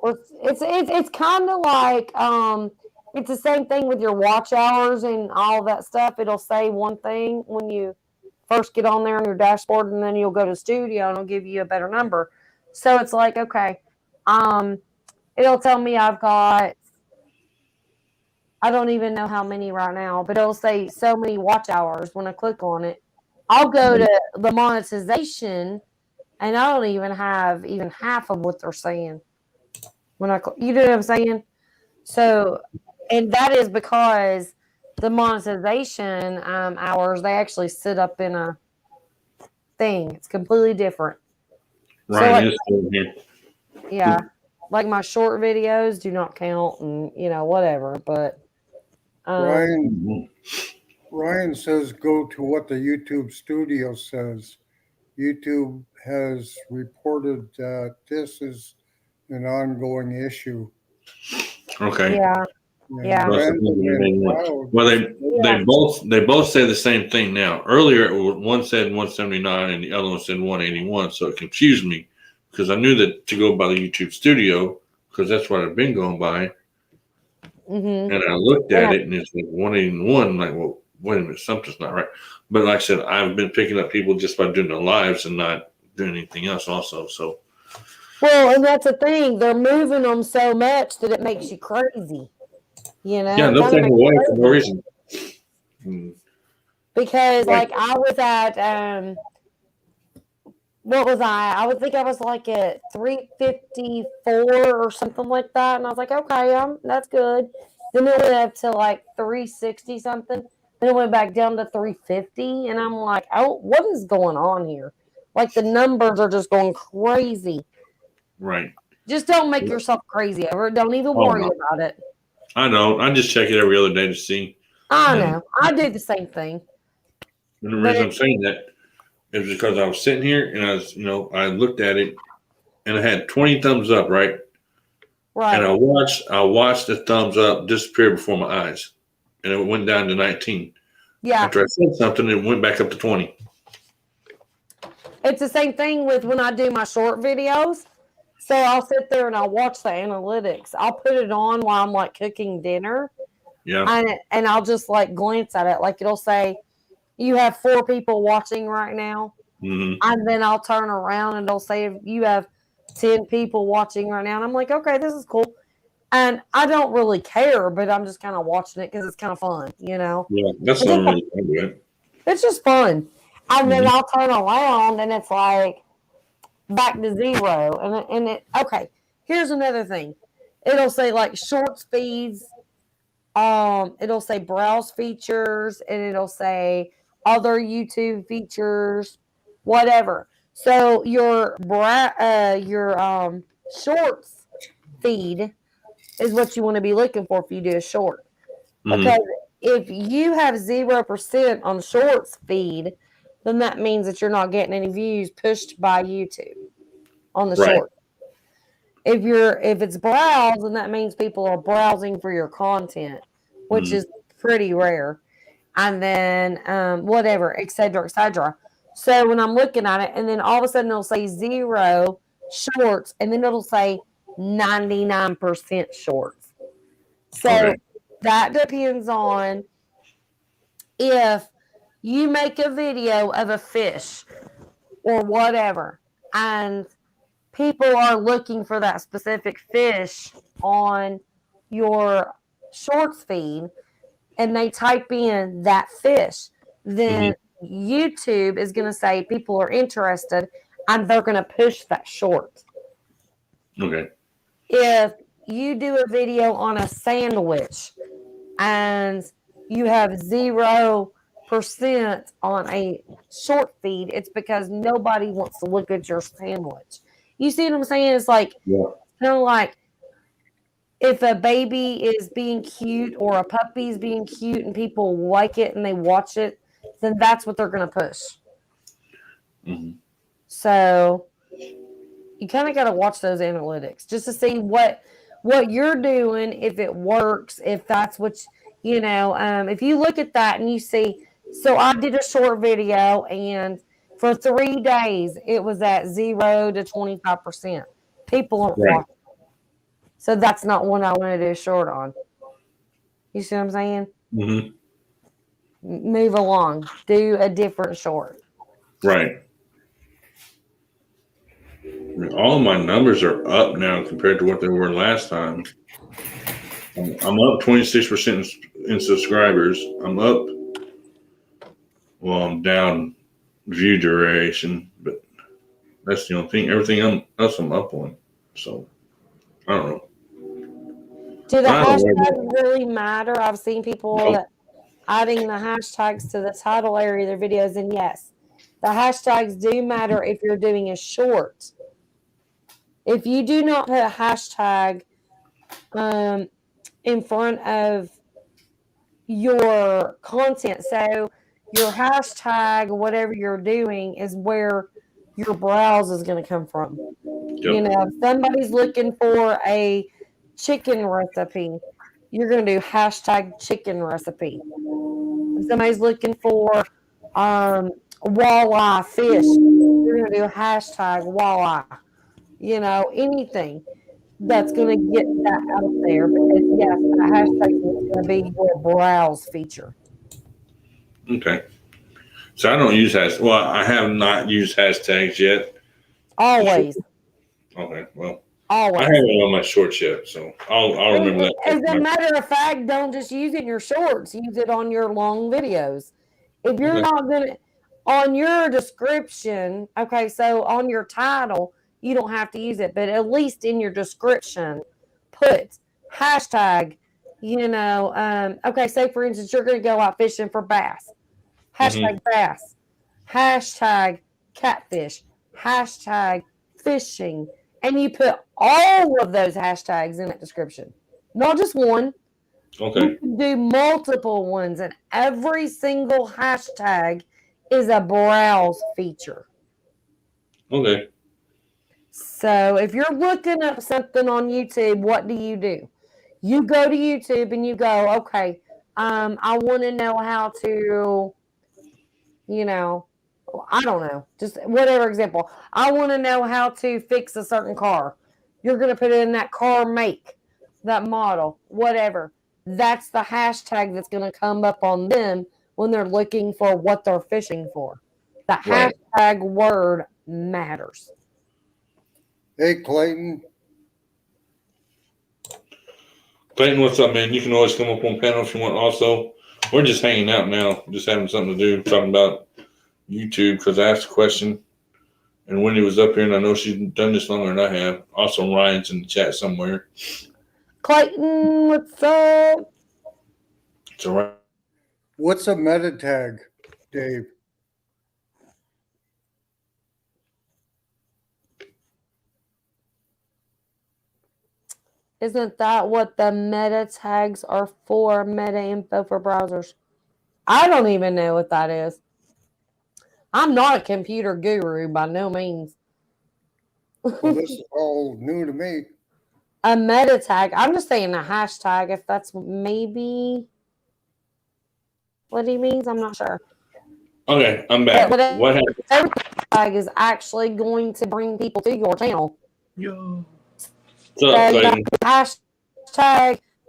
It's kind of like it's the same thing with your watch hours and all that stuff. It'll say one thing when you first get on there on your dashboard, and then you'll go to studio and it'll give you a better number. So it's like, okay, it'll tell me I've got, I don't even know how many right now, but it'll say so many watch hours when I click on it. I'll go to the monetization, and I don't even have even half of what they're saying when you know what I'm saying? So, and that is because the monetization hours, they actually sit up in a thing. It's completely different. So Ryan like, is still here. yeah. like my short videos do not count, and whatever. But Ryan says go to what the YouTube studio says. YouTube has reported that this is an ongoing issue. Okay. yeah, And Yeah. Well, they both say the same thing now. Earlier, one said 179 and the other one said 181, so it confused me because I knew that to go by the YouTube Studio because that's what I've been going by, hmm and I looked at it and it's like 181. I'm like, well, wait a minute, something's not right. But like I said, I've been picking up people just by doing the lives and not doing anything else. Also, so Well, and that's the thing. They're moving them so much that it makes you crazy. yeah, It they'll kinda take makes away you for no crazy. reason. Mm, Because Right. like I was at what was I? I would think I was like at 354 or something like that. And I was like, okay, that's good. Then it went up to like 360 something. Then it went back down to 350. And I'm like, oh, what is going on here? Like the numbers are just going crazy. Right. Just don't make yourself crazy over it. Don't even Oh, worry no. about it. I know. I just check it every other day to see. I And- know. I do the same thing. And the But reason I'm saying that is because I was sitting here and I was, I looked at it and I had 20 thumbs up, right? And Right. I watched the thumbs up disappear before my eyes. And it went down to 19. Yeah. After I said something, it went back up to 20. It's the same thing with when I do my short videos. So I'll sit there and I'll watch the analytics. I'll put it on while I'm like cooking dinner. Yeah. And I'll just like glance at it. Like it'll say, you have 4 people watching right now. Mm-hmm. And then I'll turn around and it'll say, you have 10 people watching right now. And I'm like, okay, this is cool. And I don't really care, but I'm just kind of watching it because it's kind of fun, Yeah. That's not really fun to it. It's just fun. And then I'll turn around and it's like back to 0. And it okay, here's another thing. It'll say like short speeds, it'll say browse features, and it'll say other YouTube features, whatever. So your shorts feed is what you want to be looking for if you do a short. Because if you have 0% on shorts feed, then that means that you're not getting any views pushed by YouTube on the Right. short. If it's browse, then that means people are browsing for your content, which is pretty rare. And then whatever, et cetera, et cetera. So when I'm looking at it, and then all of a sudden it'll say 0 shorts, and then it'll say 99% shorts. So that depends on if you make a video of a fish or whatever, and people are looking for that specific fish on your shorts feed, and they type in that fish, then YouTube is going to say people are interested, and they're going to push that short. Okay. If you do a video on a sandwich and you have 0% on a short feed, it's because nobody wants to look at your sandwich. You see what I'm saying? It's like, kind of like if a baby is being cute or a puppy is being cute and people like it and they watch it, then that's what they're going to push. So you kind of got to watch those analytics just to see what you're doing, if it works, if that's what if you look at that and you see, so I did a short video and for 3 days it was at 0 to 25%. People aren't watching. So that's not one I want to do a short on. You see what I'm saying? Move along. Do a different short. Right. All of my numbers are up now compared to what they were last time. I'm up 26% in subscribers. I'm up. Well, I'm down view duration, but that's the only thing. Everything else I'm up on. So I don't know. Do the hashtags really matter? I've seen people that adding the hashtags to the title area of their videos, and yes, the hashtags do matter if you're doing a short. If you do not put a hashtag in front of your content, so your hashtag, whatever you're doing, is where your browse is going to come from. You know, if somebody's looking for a chicken recipe, you're going to do hashtag chicken recipe. If somebody's looking for walleye fish, you're going to do hashtag walleye. You know, anything that's going to get that out there, because yes, that hashtag is going to be your browse feature. Okay. So I don't use hashtags. Well, I have not used hashtags yet. Always. Okay. Well, Always. I haven't on my shorts yet, so I'll remember that. As a matter of fact, don't just use it in your shorts. Use it on your long videos. If you're not going to, on your description, okay, so on your title, you don't have to use it, but at least in your description, put hashtag, you know, okay, say for instance, you're going to go out fishing for bass. Hashtag bass. Hashtag catfish. Hashtag fishing. And you put all of those hashtags in that description. Not just one. Okay. You can do multiple ones, and every single hashtag is a browse feature. Okay. So if you're looking up something on YouTube, what do? You go to YouTube and you go, okay, I want to know how to, you know, I don't know, just whatever example. I want to know how to fix a certain car. You're going to put in that car make, that model, whatever. That's the hashtag that's going to come up on them when they're looking for what they're fishing for. The hashtag word matters. Hey, Clayton. Clayton, what's up, man? You can always come up on panel if you want. Also, we're just hanging out now, just having something to do, talking about YouTube, because I asked a question, and Wendy was up here, and I know she's done this longer than I have. Also, Ryan's in the chat somewhere. Clayton, what's up? It's all right. What's a meta tag, Dave? Isn't that what the meta tags are for? Meta info for browsers. I don't even know what that is. I'm not a computer guru by no means. Well, this is all new to me. A meta tag. I'm just saying a hashtag, if that's maybe what he means. I'm not sure. Okay, I'm back. What happened? Every tag is actually going to bring people to your channel. Yo. What's up, Clayton?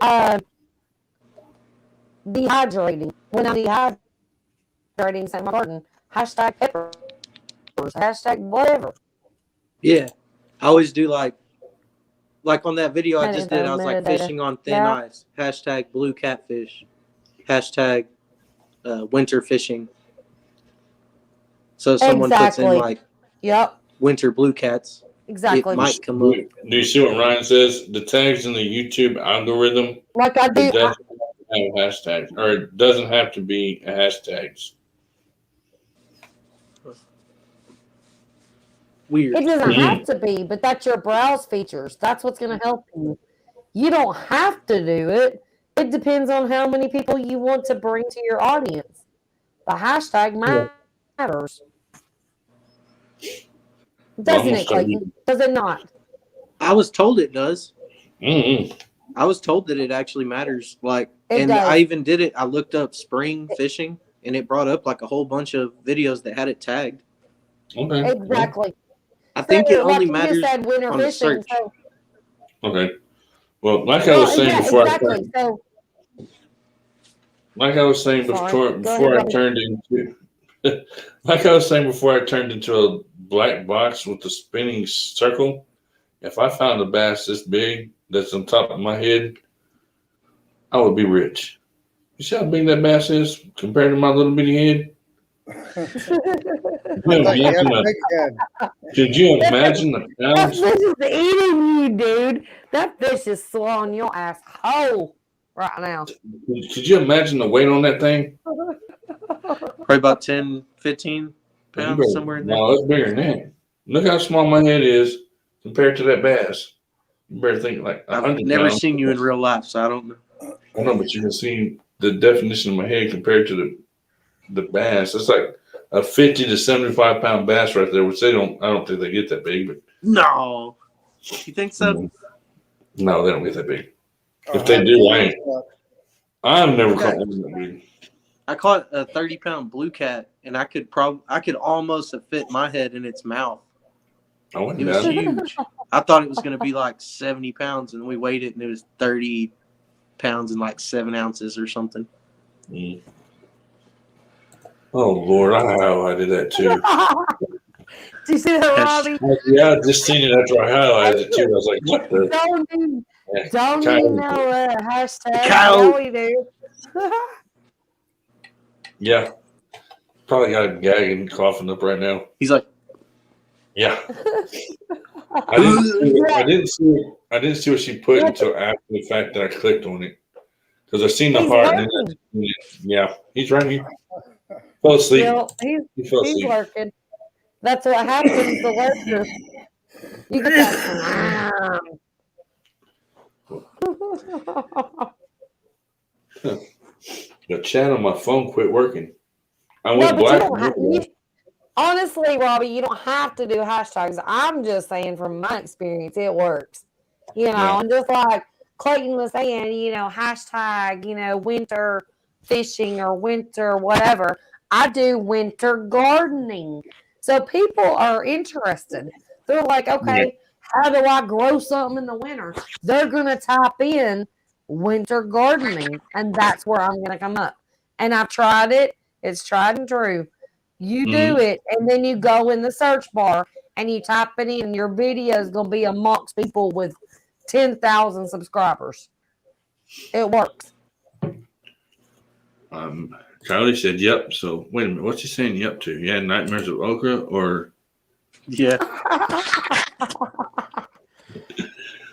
Hashtag dehydrating. When I'm dehydrating, say my garden. Hashtag peppers. Hashtag whatever. Yeah. I always do like on that video I just did, I was like fishing on thin ice. Hashtag blue catfish. Hashtag winter fishing. So if someone puts in like winter blue cats. Exactly. It might come up. Do you see what Ryan says? The tags in the YouTube algorithm, like I do, it doesn't have hashtags, or it doesn't have to be hashtags. Weird. It doesn't have to be, but that's your browse features. That's what's going to help you. You don't have to do it. It depends on how many people you want to bring to your audience. The hashtag matters. Doesn't it, Clayton? Does it not? I was told it does. Mm-hmm. I was told that it actually matters. Like, it and does. I even did it. I looked up spring fishing, and it brought up like a whole bunch of videos that had it tagged. Okay. Exactly. I think it only like matters said, winter on fishing, the search. So. Okay. Well, like I was saying before, like I was saying before I turned into, like I was saying before I turned into a black box with a spinning circle. If I found a bass this big that's on top of my head, I would be rich. You see how big that bass is compared to my little bitty head? Could you imagine the pounds? That fish is eating you, dude. That fish is swallowing your ass whole right now. Could you imagine the weight on that thing? Probably about 10, 15 pounds, somewhere in there. No, it's bigger than that. Look how small my head is compared to that bass. You better think like I've 100 never pounds. seen you in real life, so I don't know. I know, but you can see the definition in my head compared to the bass. It's like a 50 to 75 pound bass right there, which I don't think they get that big, but No. You think so? no, they don't get that big. If they do, I've never Okay. caught one that big. I caught a 30-pound blue cat, and I could almost have fit my head in its mouth. I wouldn't It was doubt it. huge. I thought it was going to be like 70 pounds, and we weighed it, and it was 30 pounds and like 7 ounces or something. Mm. Oh Lord, I did that too. Do you see that, Robbie? Yeah, I just seen it after I highlighted it too. I was like, what the? Don't Kyle. you know hashtag? Kyle. Yeah, we do. Yeah, probably got him gagging, coughing up right now. He's like, Yeah, I didn't see what she put until after the fact that I clicked on it because I seen the He's heart. And lurking. then yeah, he's right here. Fell asleep. Bill, He fell he's asleep. lurking. That's what happens. The lurker. You get that. The chat on my phone quit working. I No, went but black. honestly, Robbie, you don't have to do hashtags. I'm just saying from my experience, it works. Yeah. And just like Clayton was saying, hashtag, winter fishing or winter whatever. I do winter gardening. So people are interested. They're like, okay, how do I grow something in the winter? They're going to type in winter gardening, and that's where I'm going to come up. And I've tried it. It's tried and true. You do it, and then you go in the search bar and you type it in. Your video is going to be amongst people with 10,000 subscribers. It works. Charlie said, "Yep." So wait a minute, what's he saying? Yep to? Yeah, nightmares of okra, or yeah.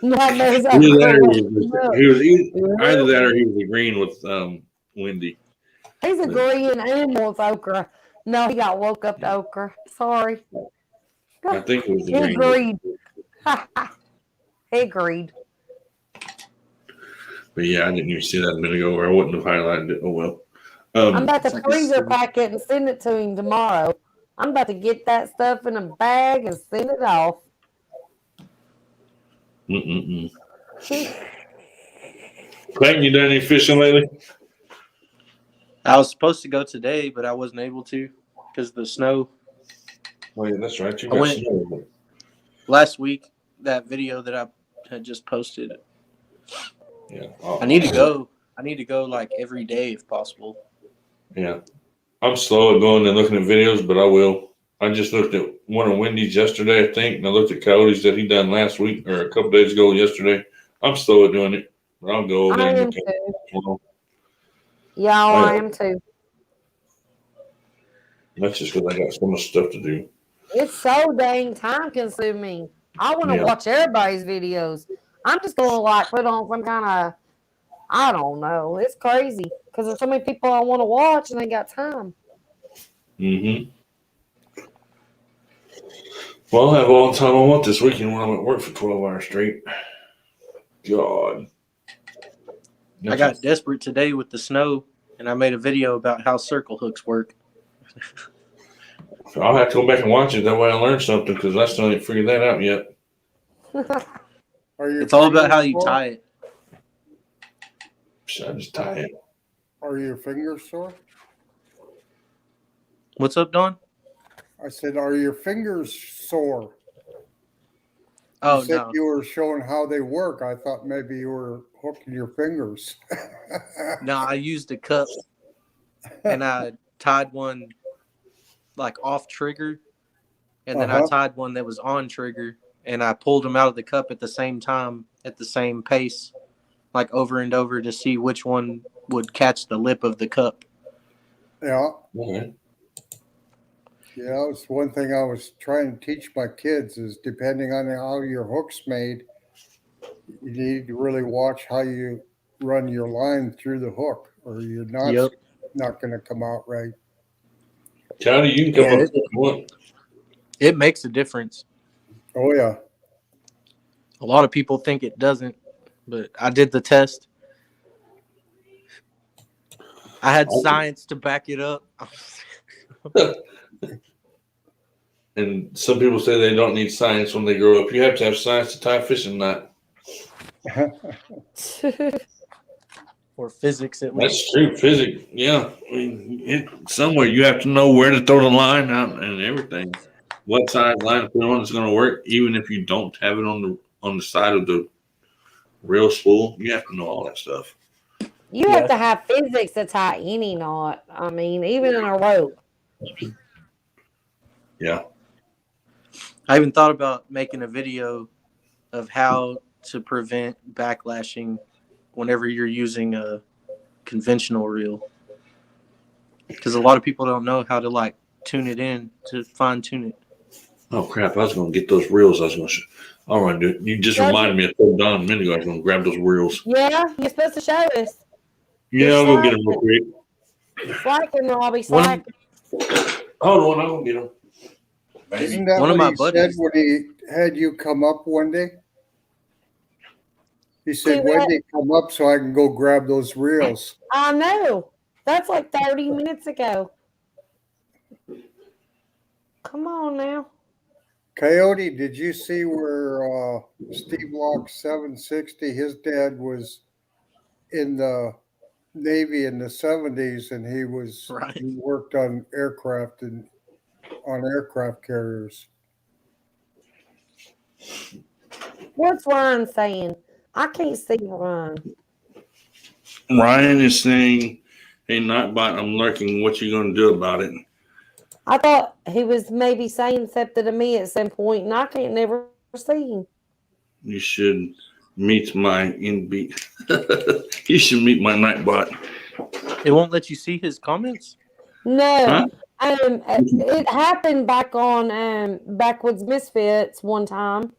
Nightmares of either okra. either that or he was agreeing with Wendy. He's agreeing and with okra. No, he got woke up to okra. Sorry. I think it was He agreeing. agreed. He agreed. But yeah, I didn't even see that a minute ago, or I wouldn't have highlighted it. Oh well. I'm about to freezer pack it and send it to him tomorrow. I'm about to get that stuff in a bag and send it off. Clayton, you done any fishing lately? I was supposed to go today, but I wasn't able to because of the snow. Oh yeah, that's right. You I got went snow. last week. That video that I had just posted. Yeah. I need to go. I need to go like every day if possible. Yeah. I'm slow at going and looking at videos, but I will. I just looked at one of Wendy's yesterday, I think, and I looked at Cody's that he done last week or a couple days ago yesterday. I'm slow at doing it, but I'll go over I there am and too. Yeah, I am too. That's just because I got so much stuff to do. It's so dang time consuming. I want to watch everybody's videos. I'm just going to like put on some kind of, I don't know. It's crazy because there's so many people I want to watch and they got time. Mm-hmm. Well, I'll have all the time I want this weekend when I'm at work for 12 hours straight. God. I got desperate today with the snow, and I made a video about how circle hooks work. I'll have to go back and watch it. That way I learned something because I still ain't figured that out yet. It's all about how you tie it. I just tie it. Are your fingers sore? What's up, Don? I said, are your fingers sore? Oh, you said no. You were showing how they work. I thought maybe you were hooking your fingers. No, I used a cup, and I tied one like off trigger, and then I tied one that was on trigger, and I pulled them out of the cup at the same time, at the same pace, like over and over to see which one would catch the lip of the cup. Yeah. Okay. Yeah, it's one thing I was trying to teach my kids is depending on how your hook's made, you need to really watch how you run your line through the hook or you're not going to come out right. Johnny, you can come up if you want. It makes a difference. Oh, yeah. A lot of people think it doesn't, but I did the test. I had science to back it up. And some people say they don't need science when they grow up. You have to have science to tie a fishing net. Or physics at least. That's true. Physics, yeah. I mean, somewhere you have to know where to throw the line out and everything. What size line to put on is going to work, even if you don't have it on the side of the reel spool. You have to know all that stuff. You have to have physics to tie any knot. I mean, even in a rope. Yeah. I even thought about making a video of how to prevent backlashing whenever you're using a conventional reel. Because a lot of people don't know how to like tune it in to fine tune it. Oh crap! I was going to get those reels. I was going to. All right, dude. You just reminded me. I told Don a minute ago I was going to grab those reels. Yeah, you're supposed to show us. Yeah, I'll go get them real quick. Slacking, Robbie, slacking. Hold on, I'll get them. Isn't that One of what my he buddies- said when he had you come up one day? He said, when they come up so I can go grab those reels. I know. That's like 30 minutes ago. Come on now. Coyote, did you see where Steve Locke 760, his dad was in the Navy in the 70s and he worked on aircraft and on aircraft carriers. What's Ryan saying? I can't see Ryan. Ryan is saying, "Hey, Nightbot, I'm lurking. What you going to do about it?" I thought he was maybe saying something to me at some point, and I can't never see him. You should meet my inbeat. You should meet my Nightbot. It won't let you see his comments? No. It happened back on Backwoods Misfits one time.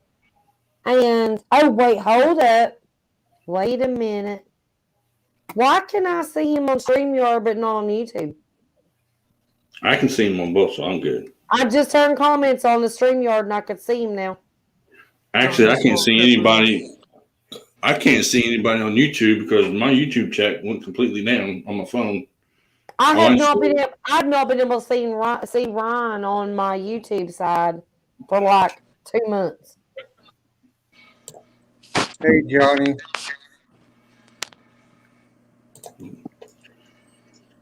And wait, hold up. Wait a minute. Why can I see him on StreamYard but not on YouTube? I can see him on both, so I'm good. I just turned comments on the StreamYard and I could see him now. Actually, I can't see anybody. I can't see anybody on YouTube because my YouTube chat went completely down on my phone. I've not been able to see Ryan on my YouTube side for like 2 months. Hey, Johnny.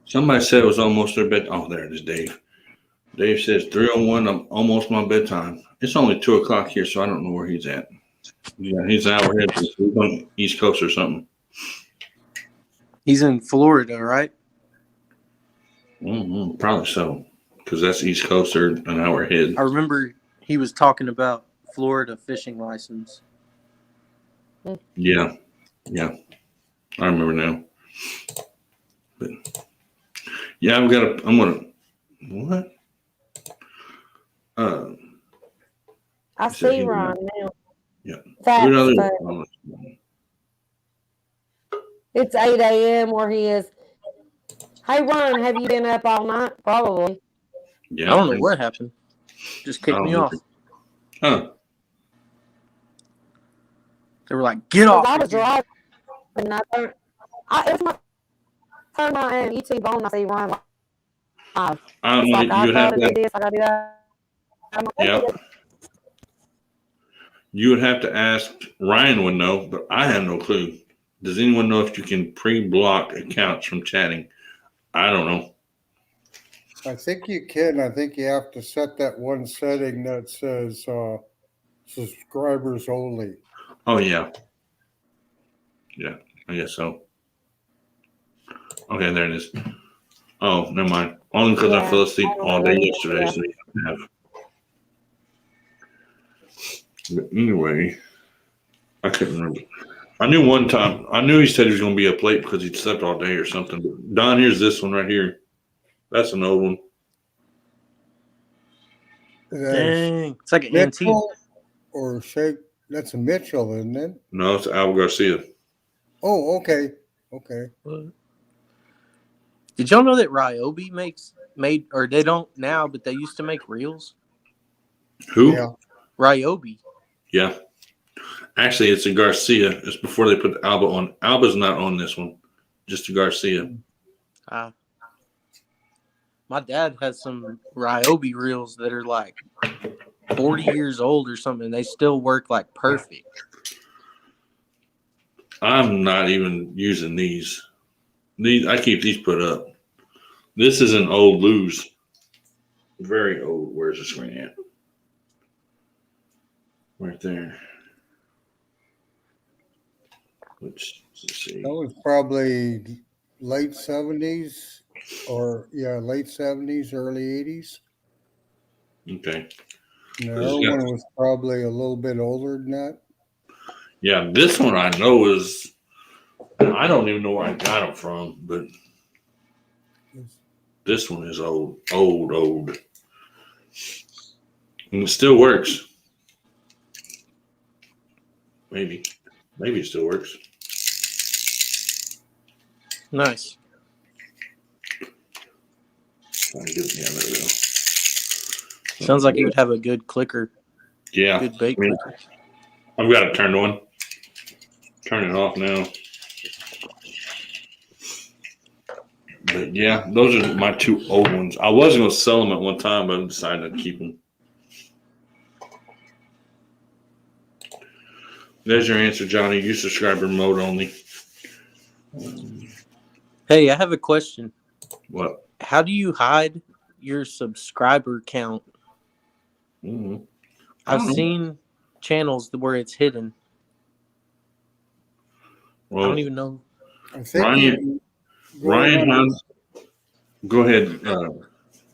Somebody said it was almost their bed. Oh, there it is, Dave. Dave says 3:01. I'm almost my bedtime. It's only 2:00 here, so I don't know where he's at. Yeah, he's an hour ahead. He's on the East Coast or something. He's in Florida, right? Probably so, because that's East Coast or an hour ahead. I remember he was talking about Florida fishing license. Yeah, I remember now. But yeah, I'm gonna. What? I see Ryan now. Yeah. That's funny. It's 8 a.m. where he is. Hey, Ryan, have you been up all night? Probably. Yeah. I don't know what happened. Just kicked me off. Huh. They were like, get off. I was driving. And if my turn my YouTube on, I see Ryan live. I don't know. Like, You would have to. do this, I gotta do that. Yeah. You would have to ask. Ryan would know, but I have no clue. Does anyone know if you can pre-block accounts from chatting? I don't know. I think you can. I think you have to set that one setting that says subscribers only. Oh, yeah. Yeah, I guess so. Okay, there it is. Oh, never mind. Only because I fell asleep all day yesterday. So you have. But anyway, I couldn't remember. I knew one time. I knew he said he was going to be up late because he'd slept all day or something. But Don, here's this one right here. That's an old one. Dang. It's like an antique. Or Shake. That's a Mitchell, isn't it? No, it's Al Garcia. Oh, okay. Okay. Did y'all know that Ryobi made, or they don't now, but they used to make reels? Who? Yeah. Ryobi. Yeah. Actually, it's a Garcia. It's before they put the Alba on. Alba's not on this one. Just a Garcia. My dad has some Ryobi reels that are like 40 years old or something. They still work like perfect. I'm not even using these. I keep these put up. This is an old Lose. Very old. Where's the screen at? Right there. Let's see. That was probably late 70s late 70s, early 80s. Okay. And the other one was probably a little bit older than that. Yeah, this one I know is. I don't even know where I got them from, but this one is old. And it still works. Maybe it still works. Nice. Yeah, there we go. Sounds like you would have a good clicker. Yeah. Good bait clicker. I've got it turned on. Turn it off now. But yeah, those are my two old ones. I was going to sell them at one time, but I decided to keep them. There's your answer, Johnny. You subscriber mode only. Hey, I have a question. What? How do you hide your subscriber count? Mm-hmm. I've seen channels where it's hidden. Well, I don't even know. I think Ryan has. Go ahead,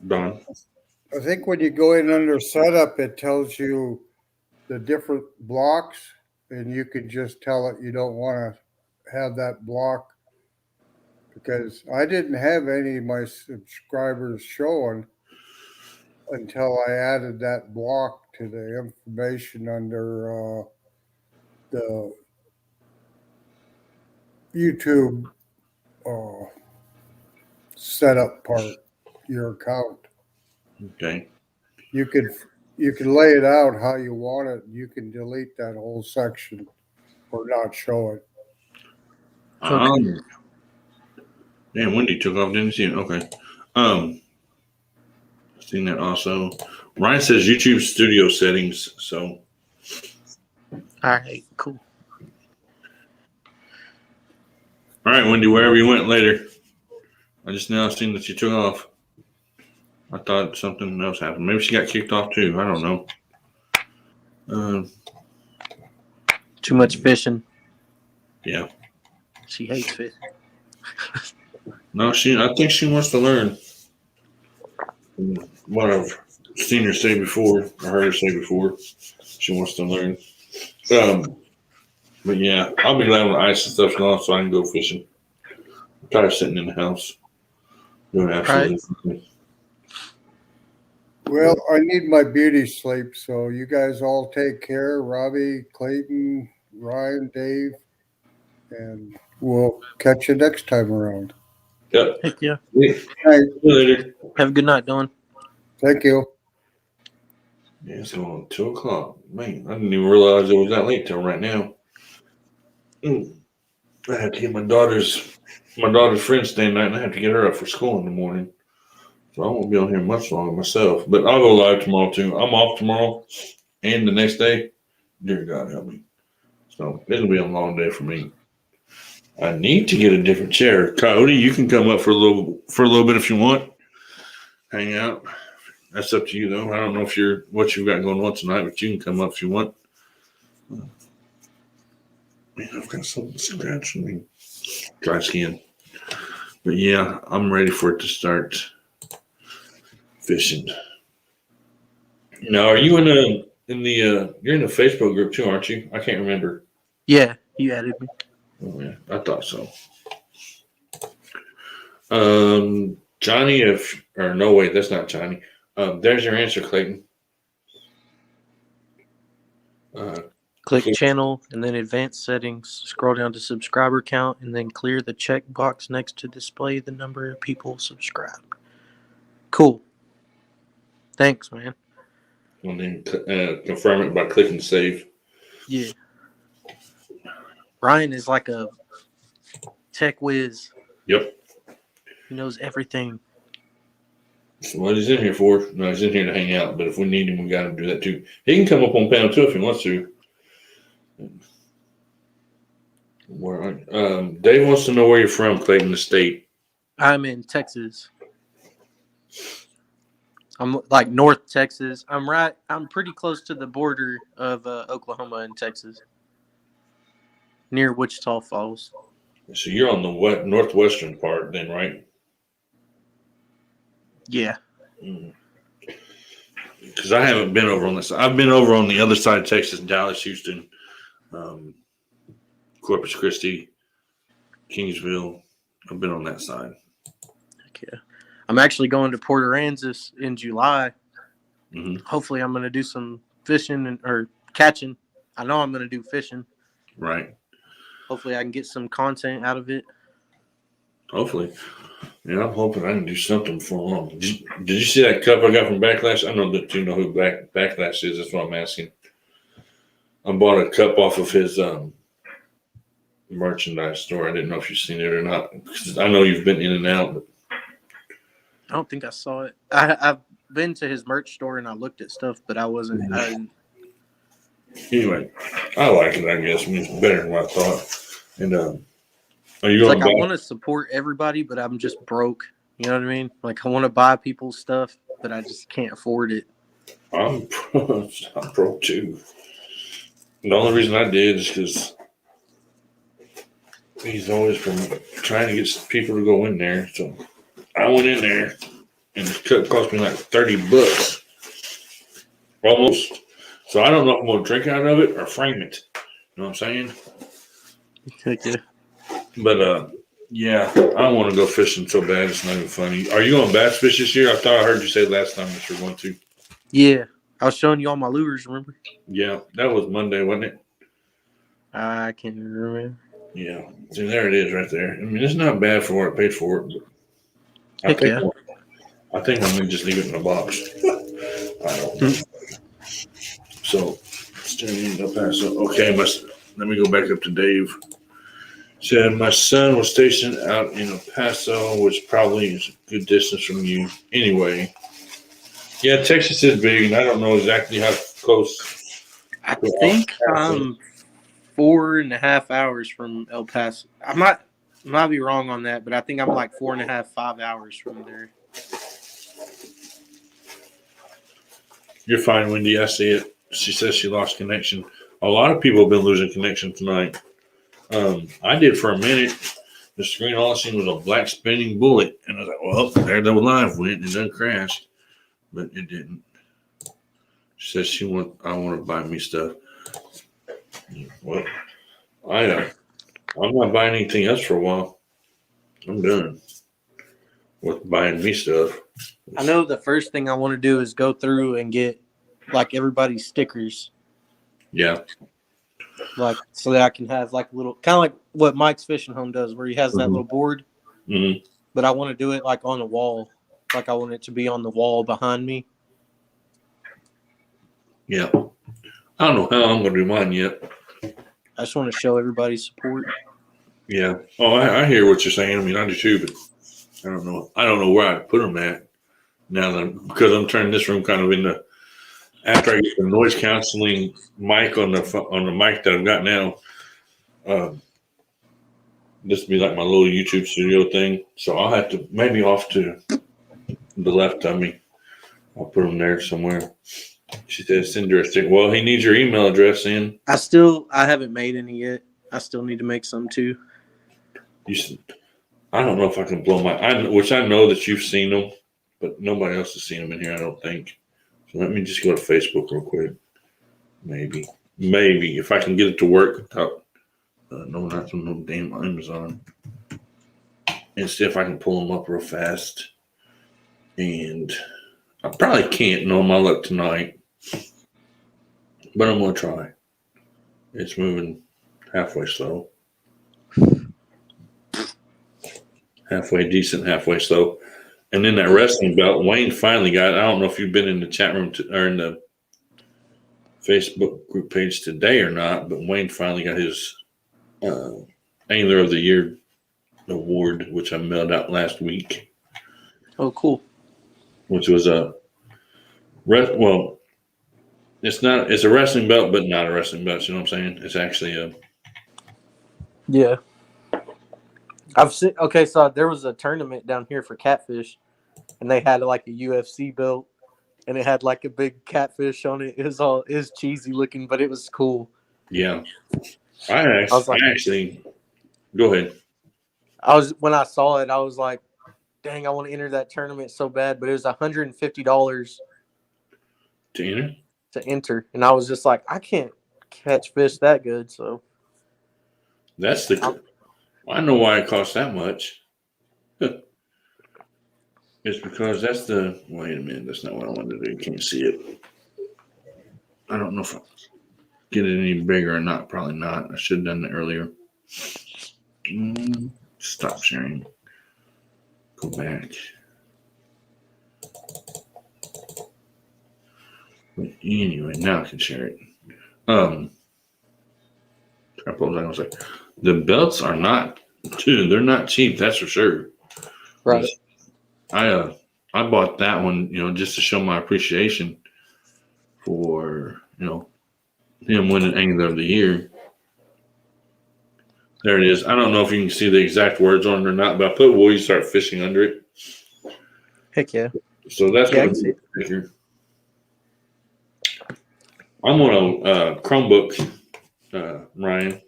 Don. I think when you go in under setup, it tells you the different blocks, and you can just tell it you don't want to have that block, because I didn't have any of my subscribers showing until I added that block to the information under the YouTube setup part, your account. Okay. You could lay it out how you want it. You can delete that whole section or not show it. Damn, Wendy took off. Didn't see it. Okay. Seen that also. Ryan says YouTube studio settings. So. All right, cool. All right, Wendy, wherever you went later. I just now seen that you took off. I thought something else happened. Maybe she got kicked off too. I don't know. Too much fishing. Yeah. She hates fish. No, I think she wants to learn. What I've seen her say before, or heard her say before, she wants to learn. But yeah, I'll be glad when the ice and stuff's off so I can go fishing. I'm tired of sitting in the house doing absolutely nothing. Well, I need my beauty sleep, so you guys all take care. Robbie, Clayton, Ryan, Dave, and we'll catch you next time around. Yep. Heck yeah. See you later. Have a good night, Don. Thank you. Yeah, it's on 2:00. Man, I didn't even realize it was that late till right now. I have to get my daughter's friend staying night, and I have to get her up for school in the morning. So I won't be on here much longer myself. But I'll go live tomorrow too. I'm off tomorrow and the next day. Dear God help me. So it'll be a long day for me. I need to get a different chair. Coyote, you can come up for a little bit if you want. Hang out. That's up to you though. I don't know what you've got going on tonight, but you can come up if you want. Man, I've got something scratching me. Dry skin. But yeah, I'm ready for it to start fishing. Now, are you you're in the Facebook group too, aren't you? I can't remember. Yeah, you added me. Oh yeah, I thought so. Johnny, no wait, that's not Johnny. There's your answer, Clayton. Click channel and then advanced settings. Scroll down to subscriber count and then clear the checkbox next to display the number of people subscribed. Cool. Thanks, man. And then confirm it by clicking save. Yeah. Ryan is like a tech whiz. Yep. He knows everything. That's what he's in here for. No, he's in here to hang out. But if we need him, we got to do that too. He can come up on panel too if he wants to. Dave wants to know where you're from, Clayton, the state. I'm in Texas. I'm like North Texas. I'm pretty close to the border of Oklahoma and Texas, near Wichita Falls. So you're on the northwestern part then, right? Yeah. Because I haven't been over on this. I've been over on the other side of Texas, Dallas, Houston, Corpus Christi, Kingsville. I've been on that side. Okay. I'm actually going to Port Aransas in July. Mm-hmm. Hopefully, I'm going to do some fishing or catching. I know I'm going to do fishing. Right. Hopefully, I can get some content out of it. Hopefully. Yeah, I'm hoping I can do something for long. Did you see that cup I got from Backlash? I know that you know who Backlash is. That's what I'm asking. I bought a cup off of his merchandise store. I didn't know if you've seen it or not. I know you've been in and out. But I don't think I saw it. I've been to his merch store and I looked at stuff, but I wasn't. Anyway, I like it, I guess. I mean, it's better than what I thought. And are you It's going like to I want to support everybody, but I'm just broke. You know what I mean? Like I want to buy people's stuff, but I just can't afford it. I'm broke too. The only reason I did is because he's always trying to get people to go in there. So I went in there, and the cup cost me like $30, almost. So I don't know if I'm gonna drink out of it or frame it. You know what I'm saying? Heck yeah. But yeah, I want to go fishing so bad it's not even funny. Are you going bass fish this year? I thought I heard you say last time that you're going to. Yeah. I was showing you all my lures, remember? Yeah, that was Monday, wasn't it? I can't even remember. Yeah. See, there it is right there. I mean, it's not bad for what I paid for it. But Heck yeah. I think I'm going to just leave it in a box. I don't know. So, okay, let me go back up to Dave. Said, my son was stationed out in El Paso, which probably is a good distance from you. Anyway, yeah, Texas is big, and I don't know exactly how close. I think I'm 4.5 hours from El Paso. I might be wrong on that, but I think I'm like 4.5, 5 hours from there. You're fine, Wendy. I see it. She says she lost connection. A lot of people have been losing connection tonight. I did for a minute. The screen all I seen was a black spinning bullet, and I was like, "Well, there the live went and then crashed," but it didn't. She says I want to buy me stuff. Well, I'm not buying anything else for a while. I'm done with buying me stuff. I know the first thing I want to do is go through and get like everybody's stickers. Yeah. Like so that I can have like a little kind of like what Mike's Fishing Home does where he has that little board. Mm-hmm. But I want to do it like on the wall. Like I want it to be on the wall behind me. Yeah. I don't know how I'm gonna do mine yet. I just want to show everybody support. Yeah. Oh, I hear what you're saying. I mean, I do too, but I don't know. I don't know where I'd put them at now because I'm turning this room kind of into. After I get the noise canceling mic on the mic that I've got now, this will be like my little YouTube studio thing. So I'll have to maybe off to the left of me. I'll put them there somewhere. She said, "Send her a stick." Well, he needs your email address in. I haven't made any yet. I still need to make some too. I don't know if I can blow which I know that you've seen them, but nobody else has seen them in here. I don't think. Let me just go to Facebook real quick. Maybe if I can get it to work without not from no damn Amazon, and see if I can pull them up real fast. And I probably can't know my luck tonight, but I'm gonna try. It's moving halfway slow, halfway decent, halfway slow. And then that wrestling belt, Wayne finally got. I don't know if you've been in the chat room or in the Facebook group page today or not, but Wayne finally got his Angler of the Year award, which I mailed out last week, Oh, cool. which was well, it's a wrestling belt, but not a wrestling belt. You know what I'm saying? It's actually a Yeah. I've seen. Okay, so there was a tournament down here for catfish, and they had like a UFC belt, and it had like a big catfish on it. It was cheesy looking, but it was cool. yeah. I was like, I actually go ahead. when I saw it, I was like, dang, I want to enter that tournament so bad, but it was $150 To enter? to enter, and I was just like, I can't catch fish that good, so That's I know why it costs that much. It's because that's the. Wait a minute, that's not what I wanted to do. You can't see it. I don't know if I get it any bigger or not. Probably not. I should have done that earlier. Stop sharing. Go back. But anyway, now I can share it. I was like, the belts are not, dude. They're not cheap. That's for sure. right. I bought that one, just to show my appreciation for him winning Angler of the Year. There it is. I don't know if you can see the exact words on it or not, but I put "Will you start fishing" under it. Heck yeah. So that's Yeah, I going can to see be it. a picture. I'm on a Chromebook, Ryan.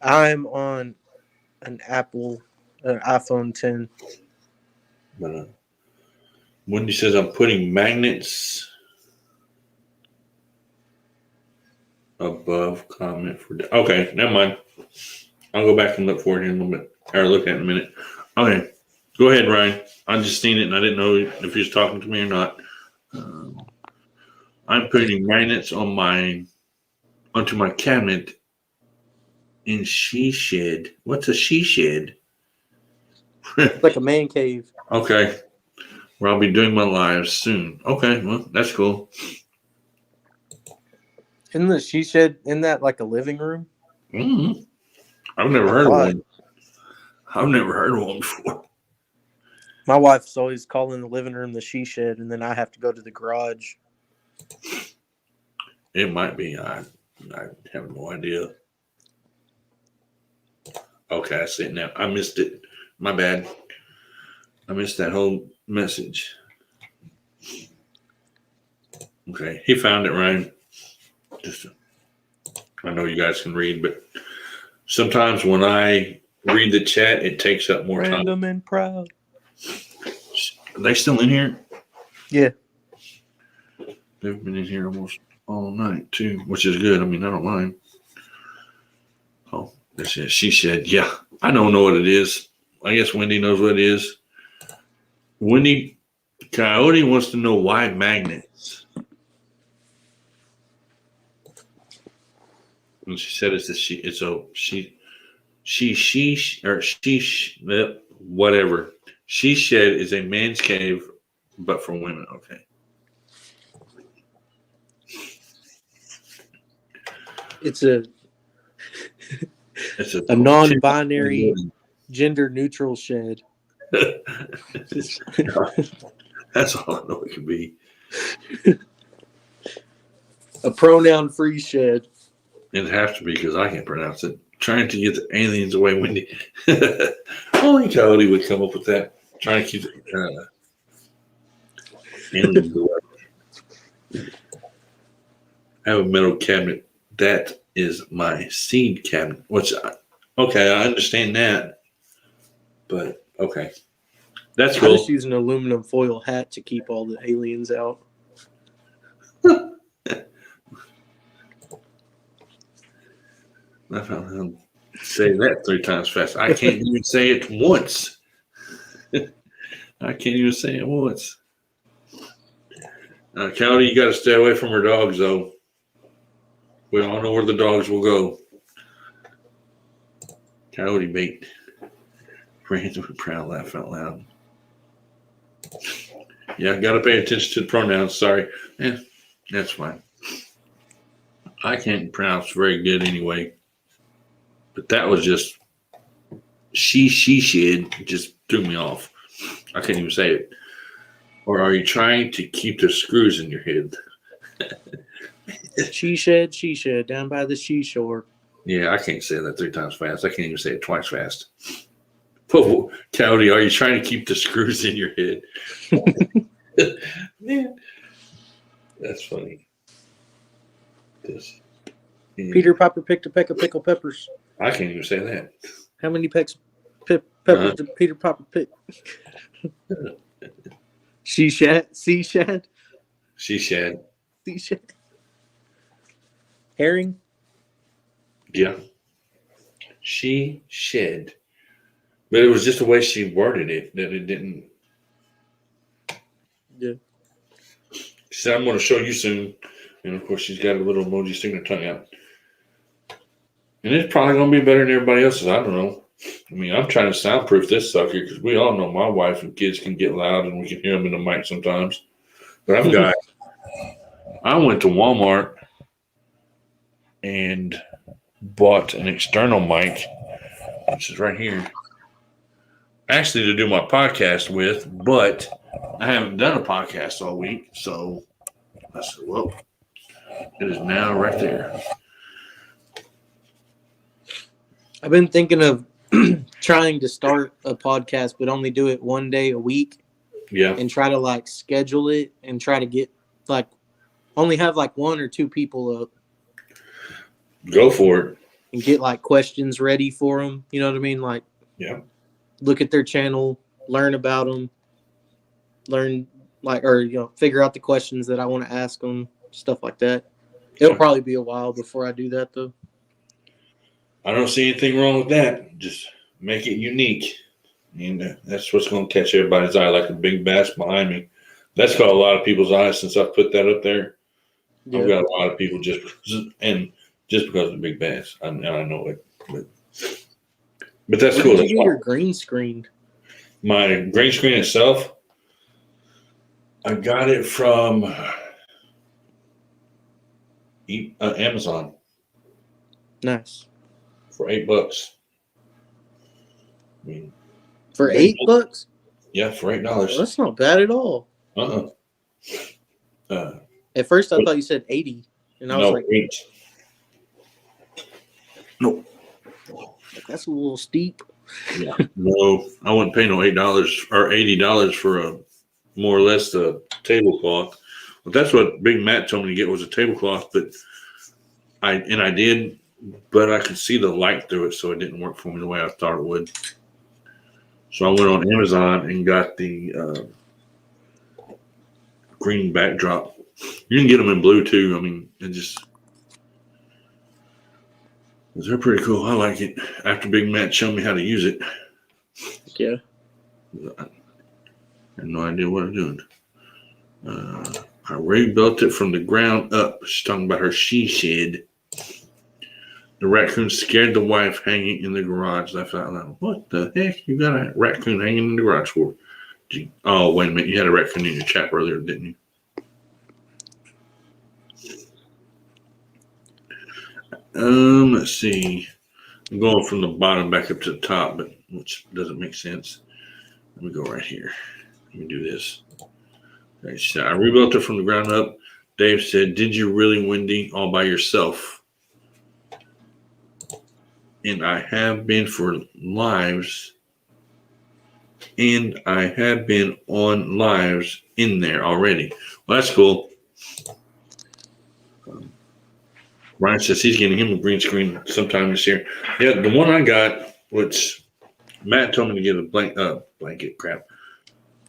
I'm on an Apple iPhone 10. But Wendy says I'm putting magnets above comment for. Okay, never mind. I'll go back and look for it in a little bit, or look at it in a minute. Okay, go ahead, Ryan. I just seen it and I didn't know if he was talking to me or not. I'm putting magnets onto my cabinet in she shed. What's a she shed? It's like a man cave. Okay, where I'll be doing my lives soon. Okay, well that's cool. Isn't the she shed in that like a living room? Mm-hmm. I've never heard of one. I've never heard of one before. My wife's always calling the living room the she shed, and then I have to go to the garage. It might be. I have no idea. Okay, I see it now. I missed it. My bad. I missed that whole message. Okay, he found it, Ryan. I know you guys can read, but sometimes when I read the chat, it takes up more time. Random and proud. Are they still in here? Yeah. They've been in here almost all night too, which is good. I mean, I don't mind. Oh, this is she said, yeah, I don't know what it is. I guess Wendy knows what it is. Wendy Coyote wants to know why magnets. And she said it's whatever. She shed is a man's cave, but for women. Okay. It's a non-binary, gender-neutral shed. That's all I know it could be. A pronoun-free shed. It'd have to be because I can't pronounce it. Trying to get the aliens away, Wendy. Only Coyote would come up with that. Trying to keep the aliens away. I have a metal cabinet. That is my seed cabinet. Okay, I understand that. But, okay. That's cool. I just use an aluminum foil hat to keep all the aliens out. I found him say that 3 times fast. I can't even say it once. I can't even say it once. Coyote, you got to stay away from her dogs, though. We all know where the dogs will go. Coyote bait. Random and proud, laugh out loud. Yeah, got to pay attention to the pronouns. Sorry. Yeah, that's fine. I can't pronounce very good anyway. But that was just she shed just threw me off. I can't even say it. Or are you trying to keep the screws in your head? She shed down by the seashore. Yeah, I can't say that 3 times fast. I can't even say it twice fast. Whoa, Cody, are you trying to keep the screws in your head? Man, that's funny. This, Peter Piper picked a peck of pickled peppers. I can't even say that. How many peppers did Peter Piper pick? She shed. She shed. Herring. Yeah. She shed. But it was just the way she worded it that it didn't. Yeah. She said, I'm going to show you soon. And of course, she's got a little emoji sticking her tongue out. And it's probably going to be better than everybody else's. I don't know. I mean, I'm trying to soundproof this sucker because we all know my wife and kids can get loud and we can hear them in the mic sometimes. But I went to Walmart and bought an external mic, which is right here, actually to do my podcast with, but I haven't done a podcast all week. So I said, well, it is now right there. I've been thinking of trying to start a podcast, but only do it one day a week. Yeah. And try to like schedule it and try to get like only have like 1 or 2 people up. Go for it. And get like questions ready for them. You know what I mean? Like, yeah. Look at their channel, learn about them, figure out the questions that I want to ask them, stuff like that. It'll probably be a while before I do that though. I don't see anything wrong with that. Just make it unique. And that's what's going to catch everybody's eye, like the big bass behind me. That's caught a lot of people's eyes since I've put that up there. Yeah. I've got a lot of people just because of the big bass. I know it. But that's cool. Where did you get your green screen? My green screen itself, I got it from Amazon. Nice. For $8. I mean, for $8? Yeah, for $8. Well, that's not bad at all. At first, I thought you said 80, and I was like, 8. No, that's a little steep. Yeah, no, I wouldn't pay no $8 or $80 for a more or less a tablecloth. But that's what Big Matt told me to get was a tablecloth. But I did, but I could see the light through it, so it didn't work for me the way I thought it would. So I went on Amazon and got the green backdrop. You can get them in blue too. I mean, they're pretty cool. I like it. After Big Matt showed me how to use it. Yeah. I had no idea what I'm doing. I rebuilt it from the ground up. She's talking about her she shed. The raccoon scared the wife hanging in the garage. I thought, what the heck? You got a raccoon hanging in the garage for? Oh, wait a minute. You had a raccoon in your chat earlier, didn't you? Let's see. I'm going from the bottom back up to the top, but which doesn't make sense. Let me go right here. Let me do this. Okay, so I rebuilt it from the ground up. Dave said, "Did you really, Wendy, all by yourself?" And I have been for lives, and I have been on lives in there already. Well, that's cool. Ryan says he's getting him a green screen sometime this year. Yeah, the one I got, which Matt told me to get a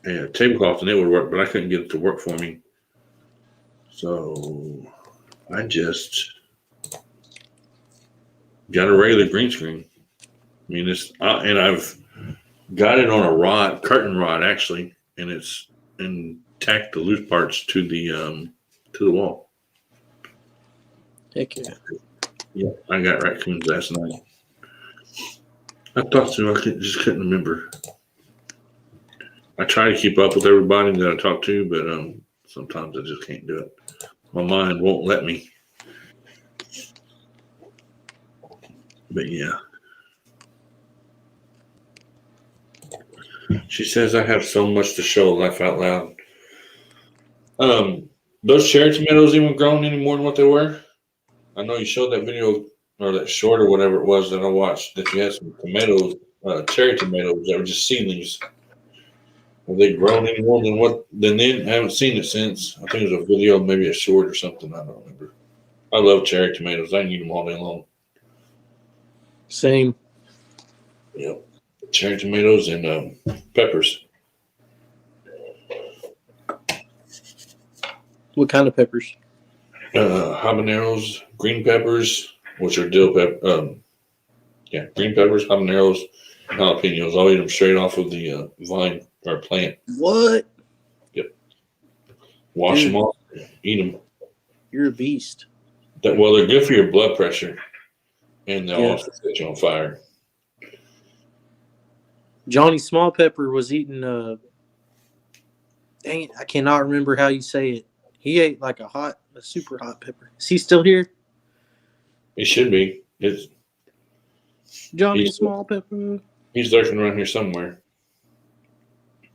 a tablecloth, and it would work, but I couldn't get it to work for me. So I just got a regular green screen. I mean, and I've got it on a curtain rod actually, and tacked the loose parts to the wall. Heck yeah. Yeah, I got raccoons last night. I thought so. I just couldn't remember. I try to keep up with everybody that I talk to, but sometimes I just can't do it. My mind won't let me. But yeah. She says I have so much to show, laugh out loud. Those cherry tomatoes even grown any more than what they were? I know you showed that video or that short or whatever it was that I watched that you had some tomatoes, cherry tomatoes that were just seedlings. Have they grown any more than what than then? I haven't seen it since. I think it was a video, maybe a short or something. I don't remember. I love cherry tomatoes. I can eat them all day long. Same. Yep. Cherry tomatoes and peppers. What kind of peppers? Habaneros, green peppers, which are dill pepper. Green peppers, habaneros, and jalapenos. I'll eat them straight off of the vine or plant. What? Yep. Wash Dude. them off, eat them. You're a beast. Well, they're good for your blood pressure, and they'll Yeah. also set you on fire. Johnny Small Pepper was eating dang it, I cannot remember how you say it. He ate like a super hot pepper. Is he still here? It should be. Johnny He's- Small Pepper. He's lurking around here somewhere.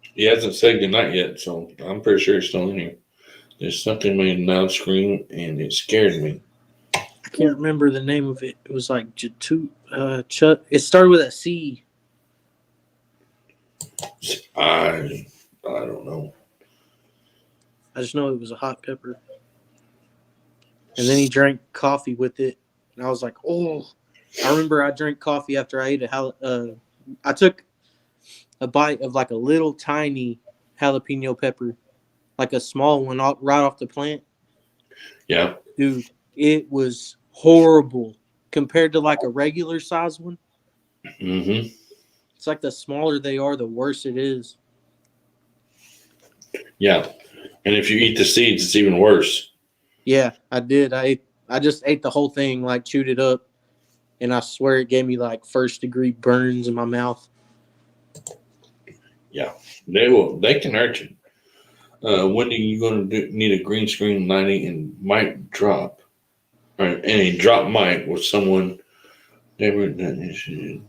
He hasn't said goodnight yet, so I'm pretty sure he's still in here. There's something made a loud scream, and it scared me. I can't remember the name of it. It was like it started with a C. I don't know. I just know it was a hot pepper. And then he drank coffee with it. And I was like, oh. I remember I drank coffee after I ate I took a bite of like a little tiny jalapeno pepper. Like a small one right off the plant. Yeah. Dude, it was horrible compared to like a regular size one. Mm-hmm. It's like the smaller they are, the worse it is. Yeah. And if you eat the seeds, it's even worse. Yeah, I did. I just ate the whole thing, like chewed it up, and I swear it gave me like 1st-degree burns in my mouth. Yeah. They can hurt you. When are you going to need a green screen 90 and mic drop? Right, and a drop mic with someone never done this shit.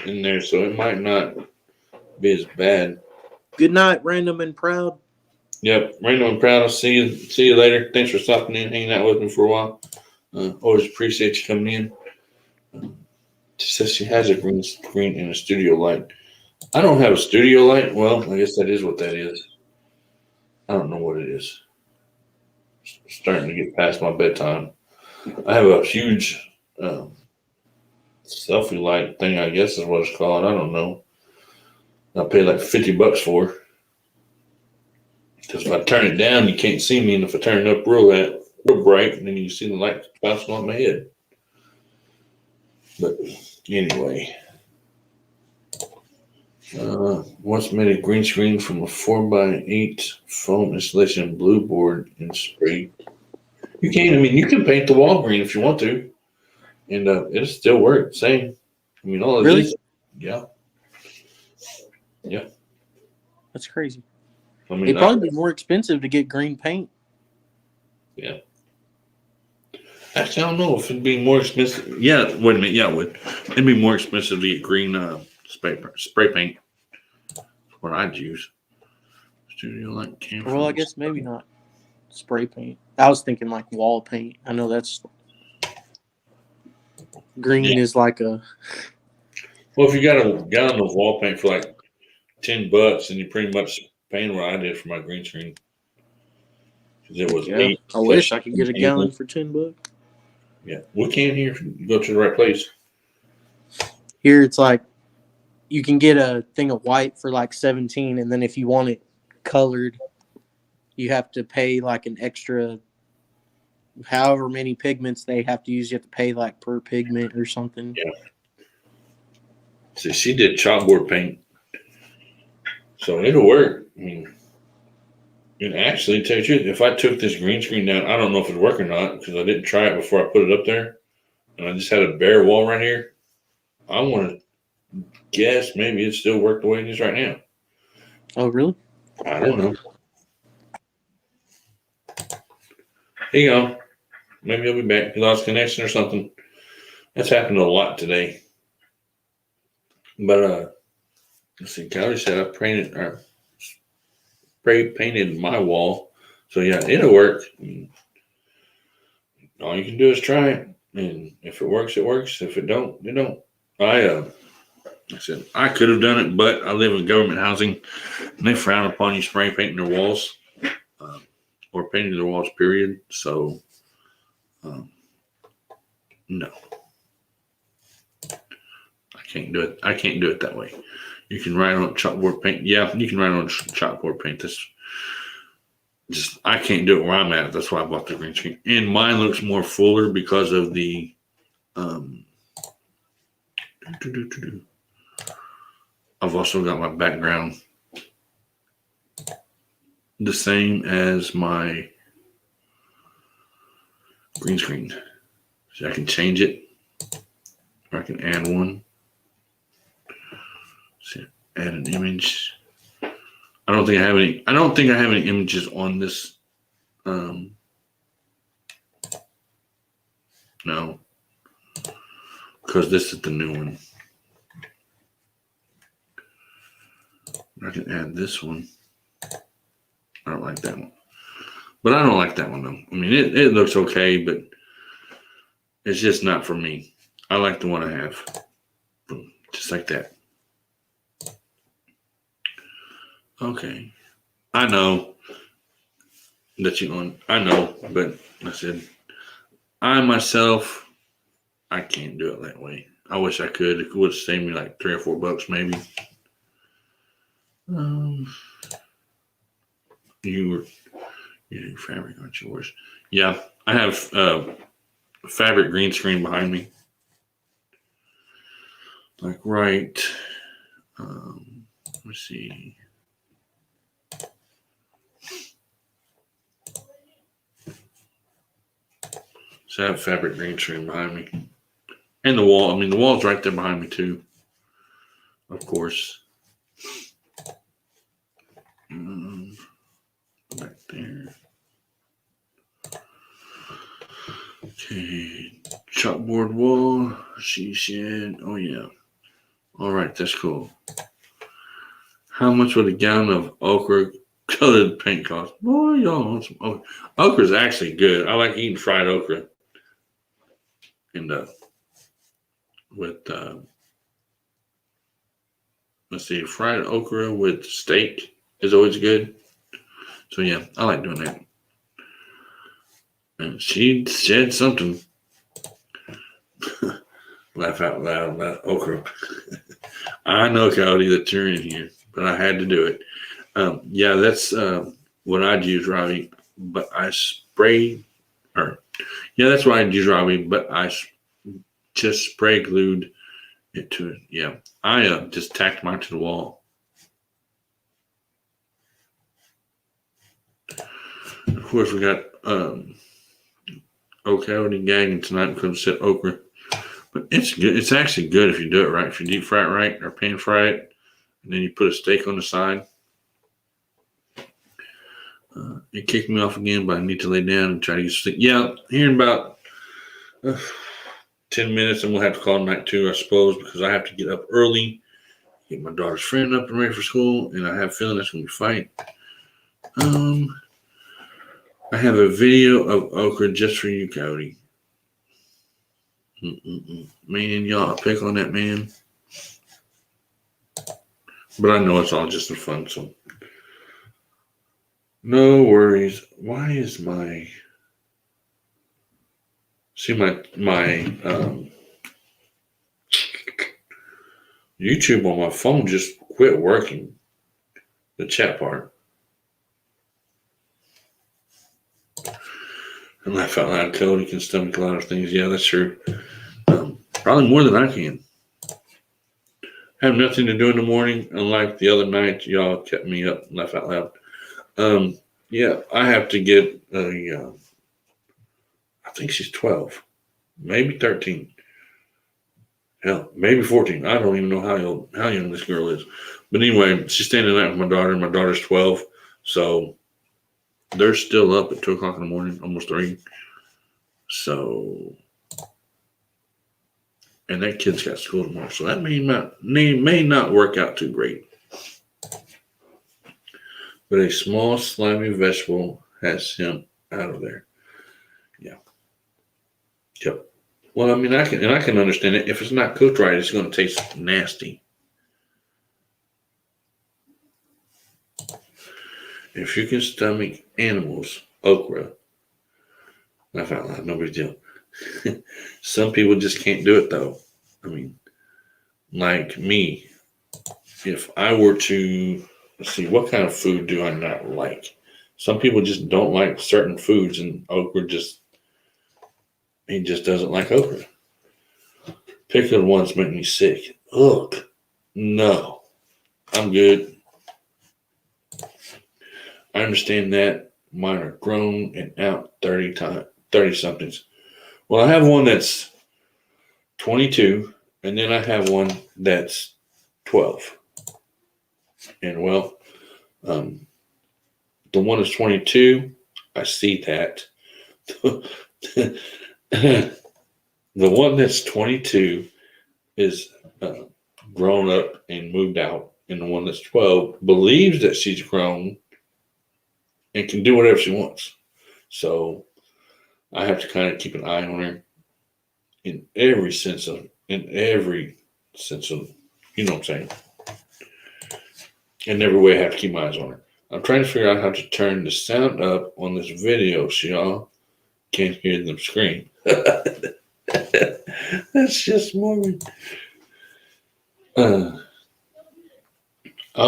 In there, so it might not be as bad. Good night, Random and Proud. Yep, Randall and Proud. I'll see you later. Thanks for stopping in, hanging out with me for a while. Always appreciate you coming in. She says she has a green screen and a studio light. I don't have a studio light. Well, I guess that is what that is. I don't know what it is. It's starting to get past my bedtime. I have a huge selfie light thing, I guess is what it's called. I don't know. I paid like $50 for. Because if I turn it down, you can't see me, and if I turn it up real bright, then you see the light bouncing on my head. But anyway, once made a green screen from a 4x8 foam installation blue board and spray. You can paint the wall green if you want to, and it'll still work. Same. I mean, all of Really? this. Yeah. Yeah. That's crazy. I mean, It'd probably be more expensive to get green paint. yeah. Actually, I don't know if it'd be more expensive. Yeah, wait a minute. Yeah, it would. It'd be more expensive to get green spray paint. That's what I'd use. Studio light camera. Well, I guess maybe not spray paint. I was thinking like wall paint. I know that's green is like a. Well, if you got a gallon of wall paint for like $10, and you pretty much paint what I did for my green screen. Because it was Yeah, I wish I could get a gallon for $10. Yeah, we can here. Go to the right place. Here it's like you can get a thing of white for like 17, and then if you want it colored, you have to pay like an extra. However many pigments they have to use, you have to pay like per pigment or something. Yeah. So she did chalkboard paint, so it'll work. I mean, and actually, to tell you the truth, if I took this green screen down, I don't know if it'd work or not because I didn't try it before I put it up there, and I just had a bare wall right here. I want to guess maybe it still work the way it is right now. Oh, really? I don't know. He gone. Maybe he'll be back. He lost connection or something. That's happened a lot today. But let's see. Callie said I spray painted my wall. So yeah, it'll work. All you can do is try it, and if it works, it works. If it don't, it don't. I said I could have done it, but I live in government housing, and they frown upon you spray painting their walls or painting their walls. Period. So no, I can't do it. I can't do it that way. You can write on chalkboard paint. Yeah, you can write on chalkboard paint. That's just I can't do it where I'm at. That's why I bought the green screen. And mine looks more fuller because of the I've also got my background the same as my green screen. So I can change it, or I can add one. So add an image. I don't think I have any images on this. No, because this is the new one. I can add this one. I don't like that one. But I don't like that one though. I mean, it looks okay, but it's just not for me. I like the one I have. Boom, just like that. Okay. I know that I know, but I said, I myself, I can't do it that way. I wish I could. It would save me like $3 or $4 maybe. You do fabric, aren't you? Yours? Yeah, I have fabric green screen behind me. Like right. Let's see. So I have fabric green screen behind me. And the wall. I mean, the wall's right there behind me too. Of course. Back there. Okay. Chalkboard wall. She said, oh yeah. All right, that's cool. How much would a gallon of okra colored paint cost? Boy, y'all want some okra. Okra's actually good. I like eating fried okra. And with let's see, fried okra with steak is always good. So yeah, I like doing that. And she said something. Laugh out loud about okra. I know, Cody, that you're in here, but I had to do it. Yeah, that's what I'd use, Robbie. But I sprayed, yeah, that's what I'd use, Robbie. But I just spray glued it to it. Yeah, I just tacked mine to the wall. Of course, we got Cody gagging tonight because it said okra. But it's good. It's actually good if you do it right. If you deep fry it right or pan fry it, and then you put a steak on the side. It kicked me off again, but I need to lay down and try to get sleep. Yeah, here in about 10 minutes, I'm going to have to call night too, I suppose, because I have to get up early, get my daughter's friend up and ready for school, and I have a feeling that's going to be a fight. I have a video of okra just for you, Cody. Man, y'all pick on that man. But I know it's all just for fun, so no worries. Why is my YouTube on my phone just quit working? The chat part. And laugh out loud. Cody can stomach a lot of things. Yeah, that's true. Probably more than I can. I have nothing to do in the morning, unlike the other night. Y'all kept me up and laugh out loud. Yeah, I have to get I think she's 12, maybe 13. Hell, maybe 14. I don't even know how young this girl is. But anyway, she's staying the night with my daughter. My daughter's 12. So they're still up at 2 o'clock in the morning, almost 3. So, and that kid's got school tomorrow, so that may not work out too great. But a small slimy vegetable has him out of there. Yeah. Yep. Well, I mean, I can understand it. If it's not cooked right, it's going to taste nasty. If you can stomach animals, okra, laugh out loud, no big deal. Some people just can't do it, though. I mean, like me, if I were to, let's see, what kind of food do I not like? Some people just don't like certain foods, and okra he just doesn't like okra. Pickled ones make me sick. Ugh, no, I'm good. I understand that. Mine are grown and out 30 somethings. Well, I have one that's 22, and then I have one that's 12. And well, the one that's 22, I see that. The one that's 22 is grown up and moved out, and the one that's 12 believes that she's grown and can do whatever she wants. So I have to kind of keep an eye on her in every sense of, you know what I'm saying? In every way, I have to keep my eyes on her. I'm trying to figure out how to turn the sound up on this video so y'all can't hear them scream. That's just morbid. I'll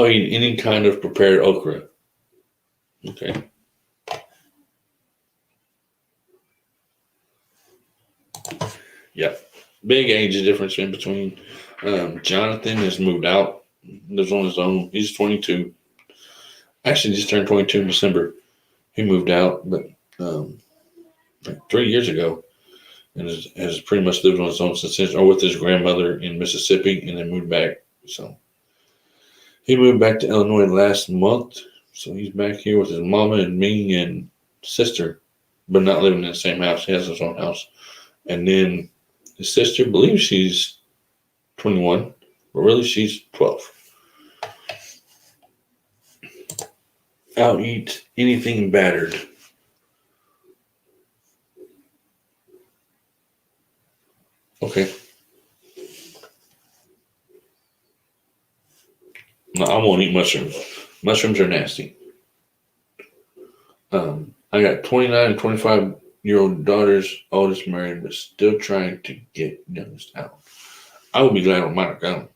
eat any kind of prepared okra. Okay. Yep. Big age difference in between. Jonathan has moved out, lives on his own. He's 22. Actually, just turned 22 in December. He moved out, but like 3 years ago, and has pretty much lived on his own since then, or with his grandmother in Mississippi, and then moved back. So he moved back to Illinois last month. So he's back here with his mama and me and sister, but not living in the same house. He has his own house. And then his sister believes she's 21, but really she's 12. I'll eat anything battered. Okay. No, I won't eat mushrooms. Mushrooms are nasty. I got 29 and 25-year-old daughters, oldest married, but still trying to get youngest out. I would be glad when mine are gone.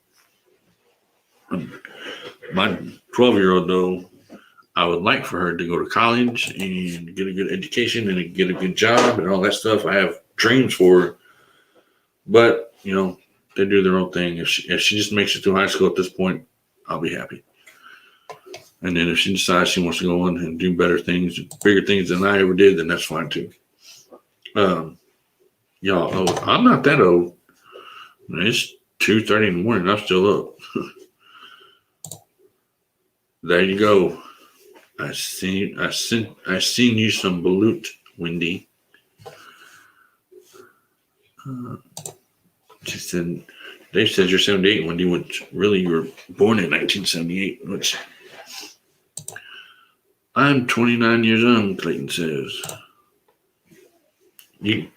My 12-year-old, though, I would like for her to go to college and get a good education and get a good job and all that stuff. I have dreams for her, but you know, they do their own thing. If she just makes it through high school at this point, I'll be happy. And then if she decides she wants to go on and do better things, bigger things than I ever did, then that's fine too. Y'all, I'm not that old. It's 2:30 in the morning. I'm still up. There you go. I seen you some balut, Wendy. She said, Dave says you're 78, Wendy, which really you were born in 1978, which I'm 29 years old, Clayton says. You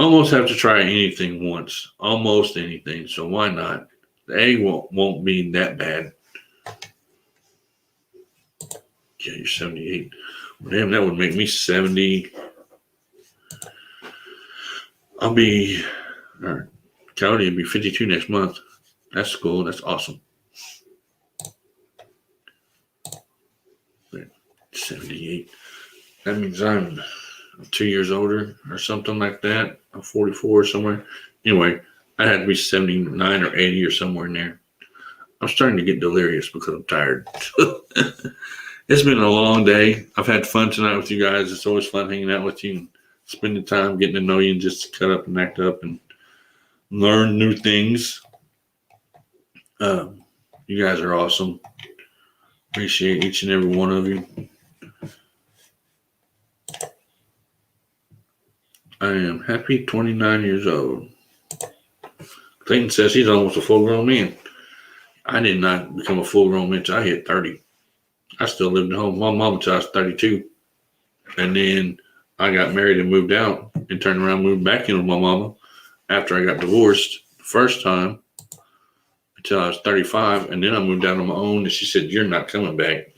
almost have to try anything once, almost anything, so why not? The egg won't be that bad. Yeah, you're 78. Well, damn, that would make me 70. Cody will be 52 next month. That's cool. That's awesome. 78. That means I'm 2 years older or something like that. I'm 44 somewhere. Anyway, I had to be 79 or 80 or somewhere in there. I'm starting to get delirious because I'm tired. It's been a long day. I've had fun tonight with you guys. It's always fun hanging out with you and spending time getting to know you and just cut up and act up and learn new things. You guys are awesome. Appreciate each and every one of you. I am happy 29 years old. Clayton says he's almost a full-grown man. I did not become a full-grown man until I hit 30. I still lived at home with my mom until I was 32. And then I got married and moved out and turned around and moved back in with my mama after I got divorced the first time until I was 35. And then I moved out on my own and she said, "You're not coming back."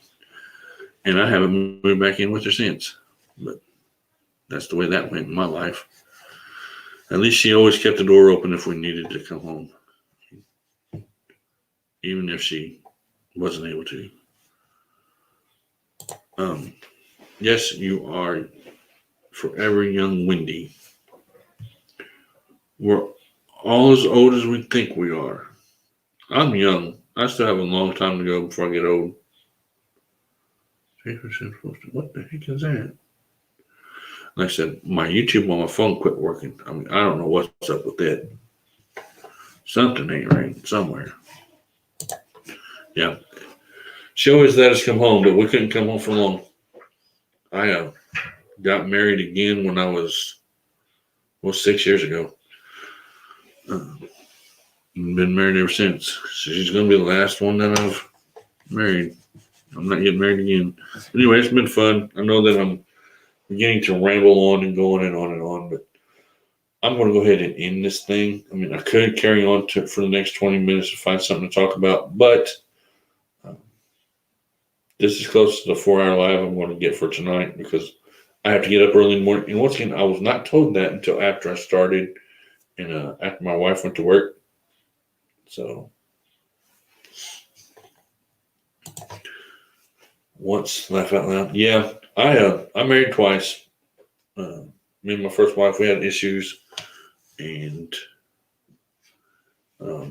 And I haven't moved back in with her since. But that's the way that went in my life. At least she always kept the door open if we needed to come home, even if she wasn't able to. Yes, you are forever young, Wendy. We're all as old as we think we are. I'm young. I still have a long time to go before I get old. What the heck is that? Like I said, my YouTube on my phone quit working. I mean, I don't know what's up with that. Something ain't right somewhere. Yeah. She always let us come home, but we couldn't come home for long. I got married again when I was, 6 years ago. Been married ever since. She's going to be the last one that I've married. I'm not getting married again. Anyway, it's been fun. I know that I'm beginning to ramble on and going and on and on, but I'm going to go ahead and end this thing. I mean, I could carry on for the next 20 minutes to find something to talk about, but this is close to the 4-hour live I'm going to get for tonight because I have to get up early in the morning. And once again, I was not told that until after I started and after my wife went to work. So once, laugh out loud. Yeah, I married twice. Me and my first wife, we had issues, and I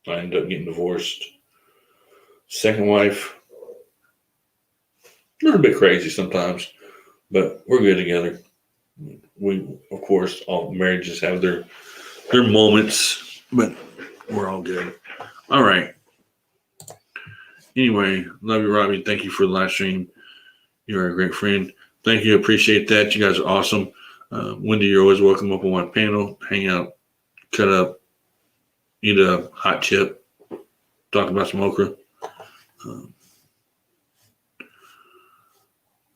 ended up getting divorced. Second wife, a little bit crazy sometimes, but we're good together. We, of course, all marriages have their moments, but we're all good. All right. Anyway, love you, Robbie. Thank you for the live stream. You're a great friend. Thank you. Appreciate that. You guys are awesome. Wendy, you're always welcome up on my panel. Hang out, cut up, eat a hot chip, talk about some okra.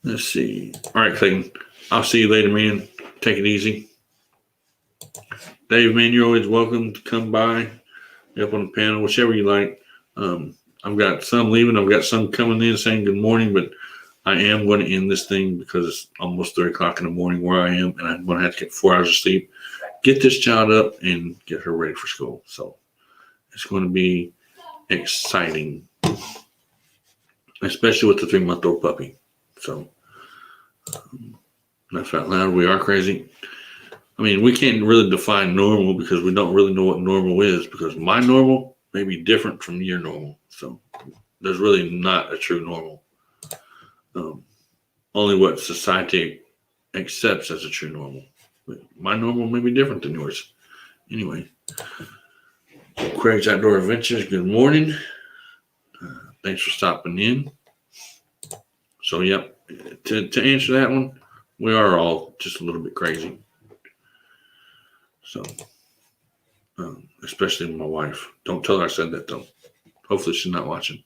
Let's see. All right, Clayton. I'll see you later, man. Take it easy. Dave, man, you're always welcome to come by, up on the panel, whichever you like. I've got some leaving. I've got some coming in saying good morning, but I am going to end this thing because it's almost 3 o'clock in the morning where I am, and I'm going to have to get 4 hours of sleep, get this child up, and get her ready for school. So it's going to be exciting, especially with the 3-month-old puppy. So laugh out loud. We are crazy. I mean, we can't really define normal because we don't really know what normal is, because my normal may be different from your normal. So there's really not a true normal. Only what society accepts as a true normal. But my normal may be different than yours. Anyway, Craig's Outdoor Adventures, good morning. Thanks for stopping in. So, yep, to answer that one, we are all just a little bit crazy. So, especially my wife. Don't tell her I said that, though. Hopefully she's not watching.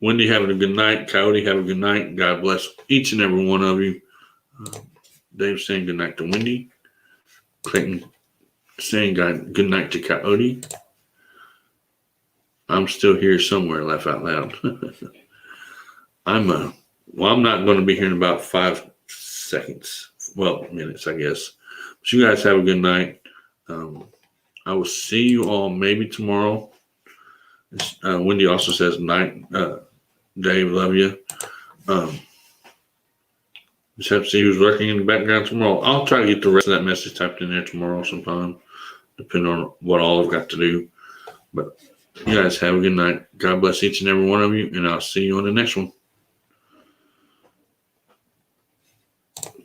Wendy, having a good night. Coyote, have a good night. God bless each and every one of you. Dave saying good night to Wendy. Clayton saying good night to Coyote. I'm still here somewhere, laugh out loud. I'm not going to be here in about 5 seconds. Well, minutes, I guess. But you guys have a good night. I will see you all maybe tomorrow. Wendy also says night. Dave, love you. Just have to see who's working in the background tomorrow. I'll try to get the rest of that message typed in there tomorrow sometime, depending on what all I've got to do. But you guys have a good night. God bless each and every one of you, and I'll see you on the next one.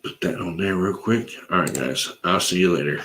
Put that on there real quick. All right, guys. I'll see you later.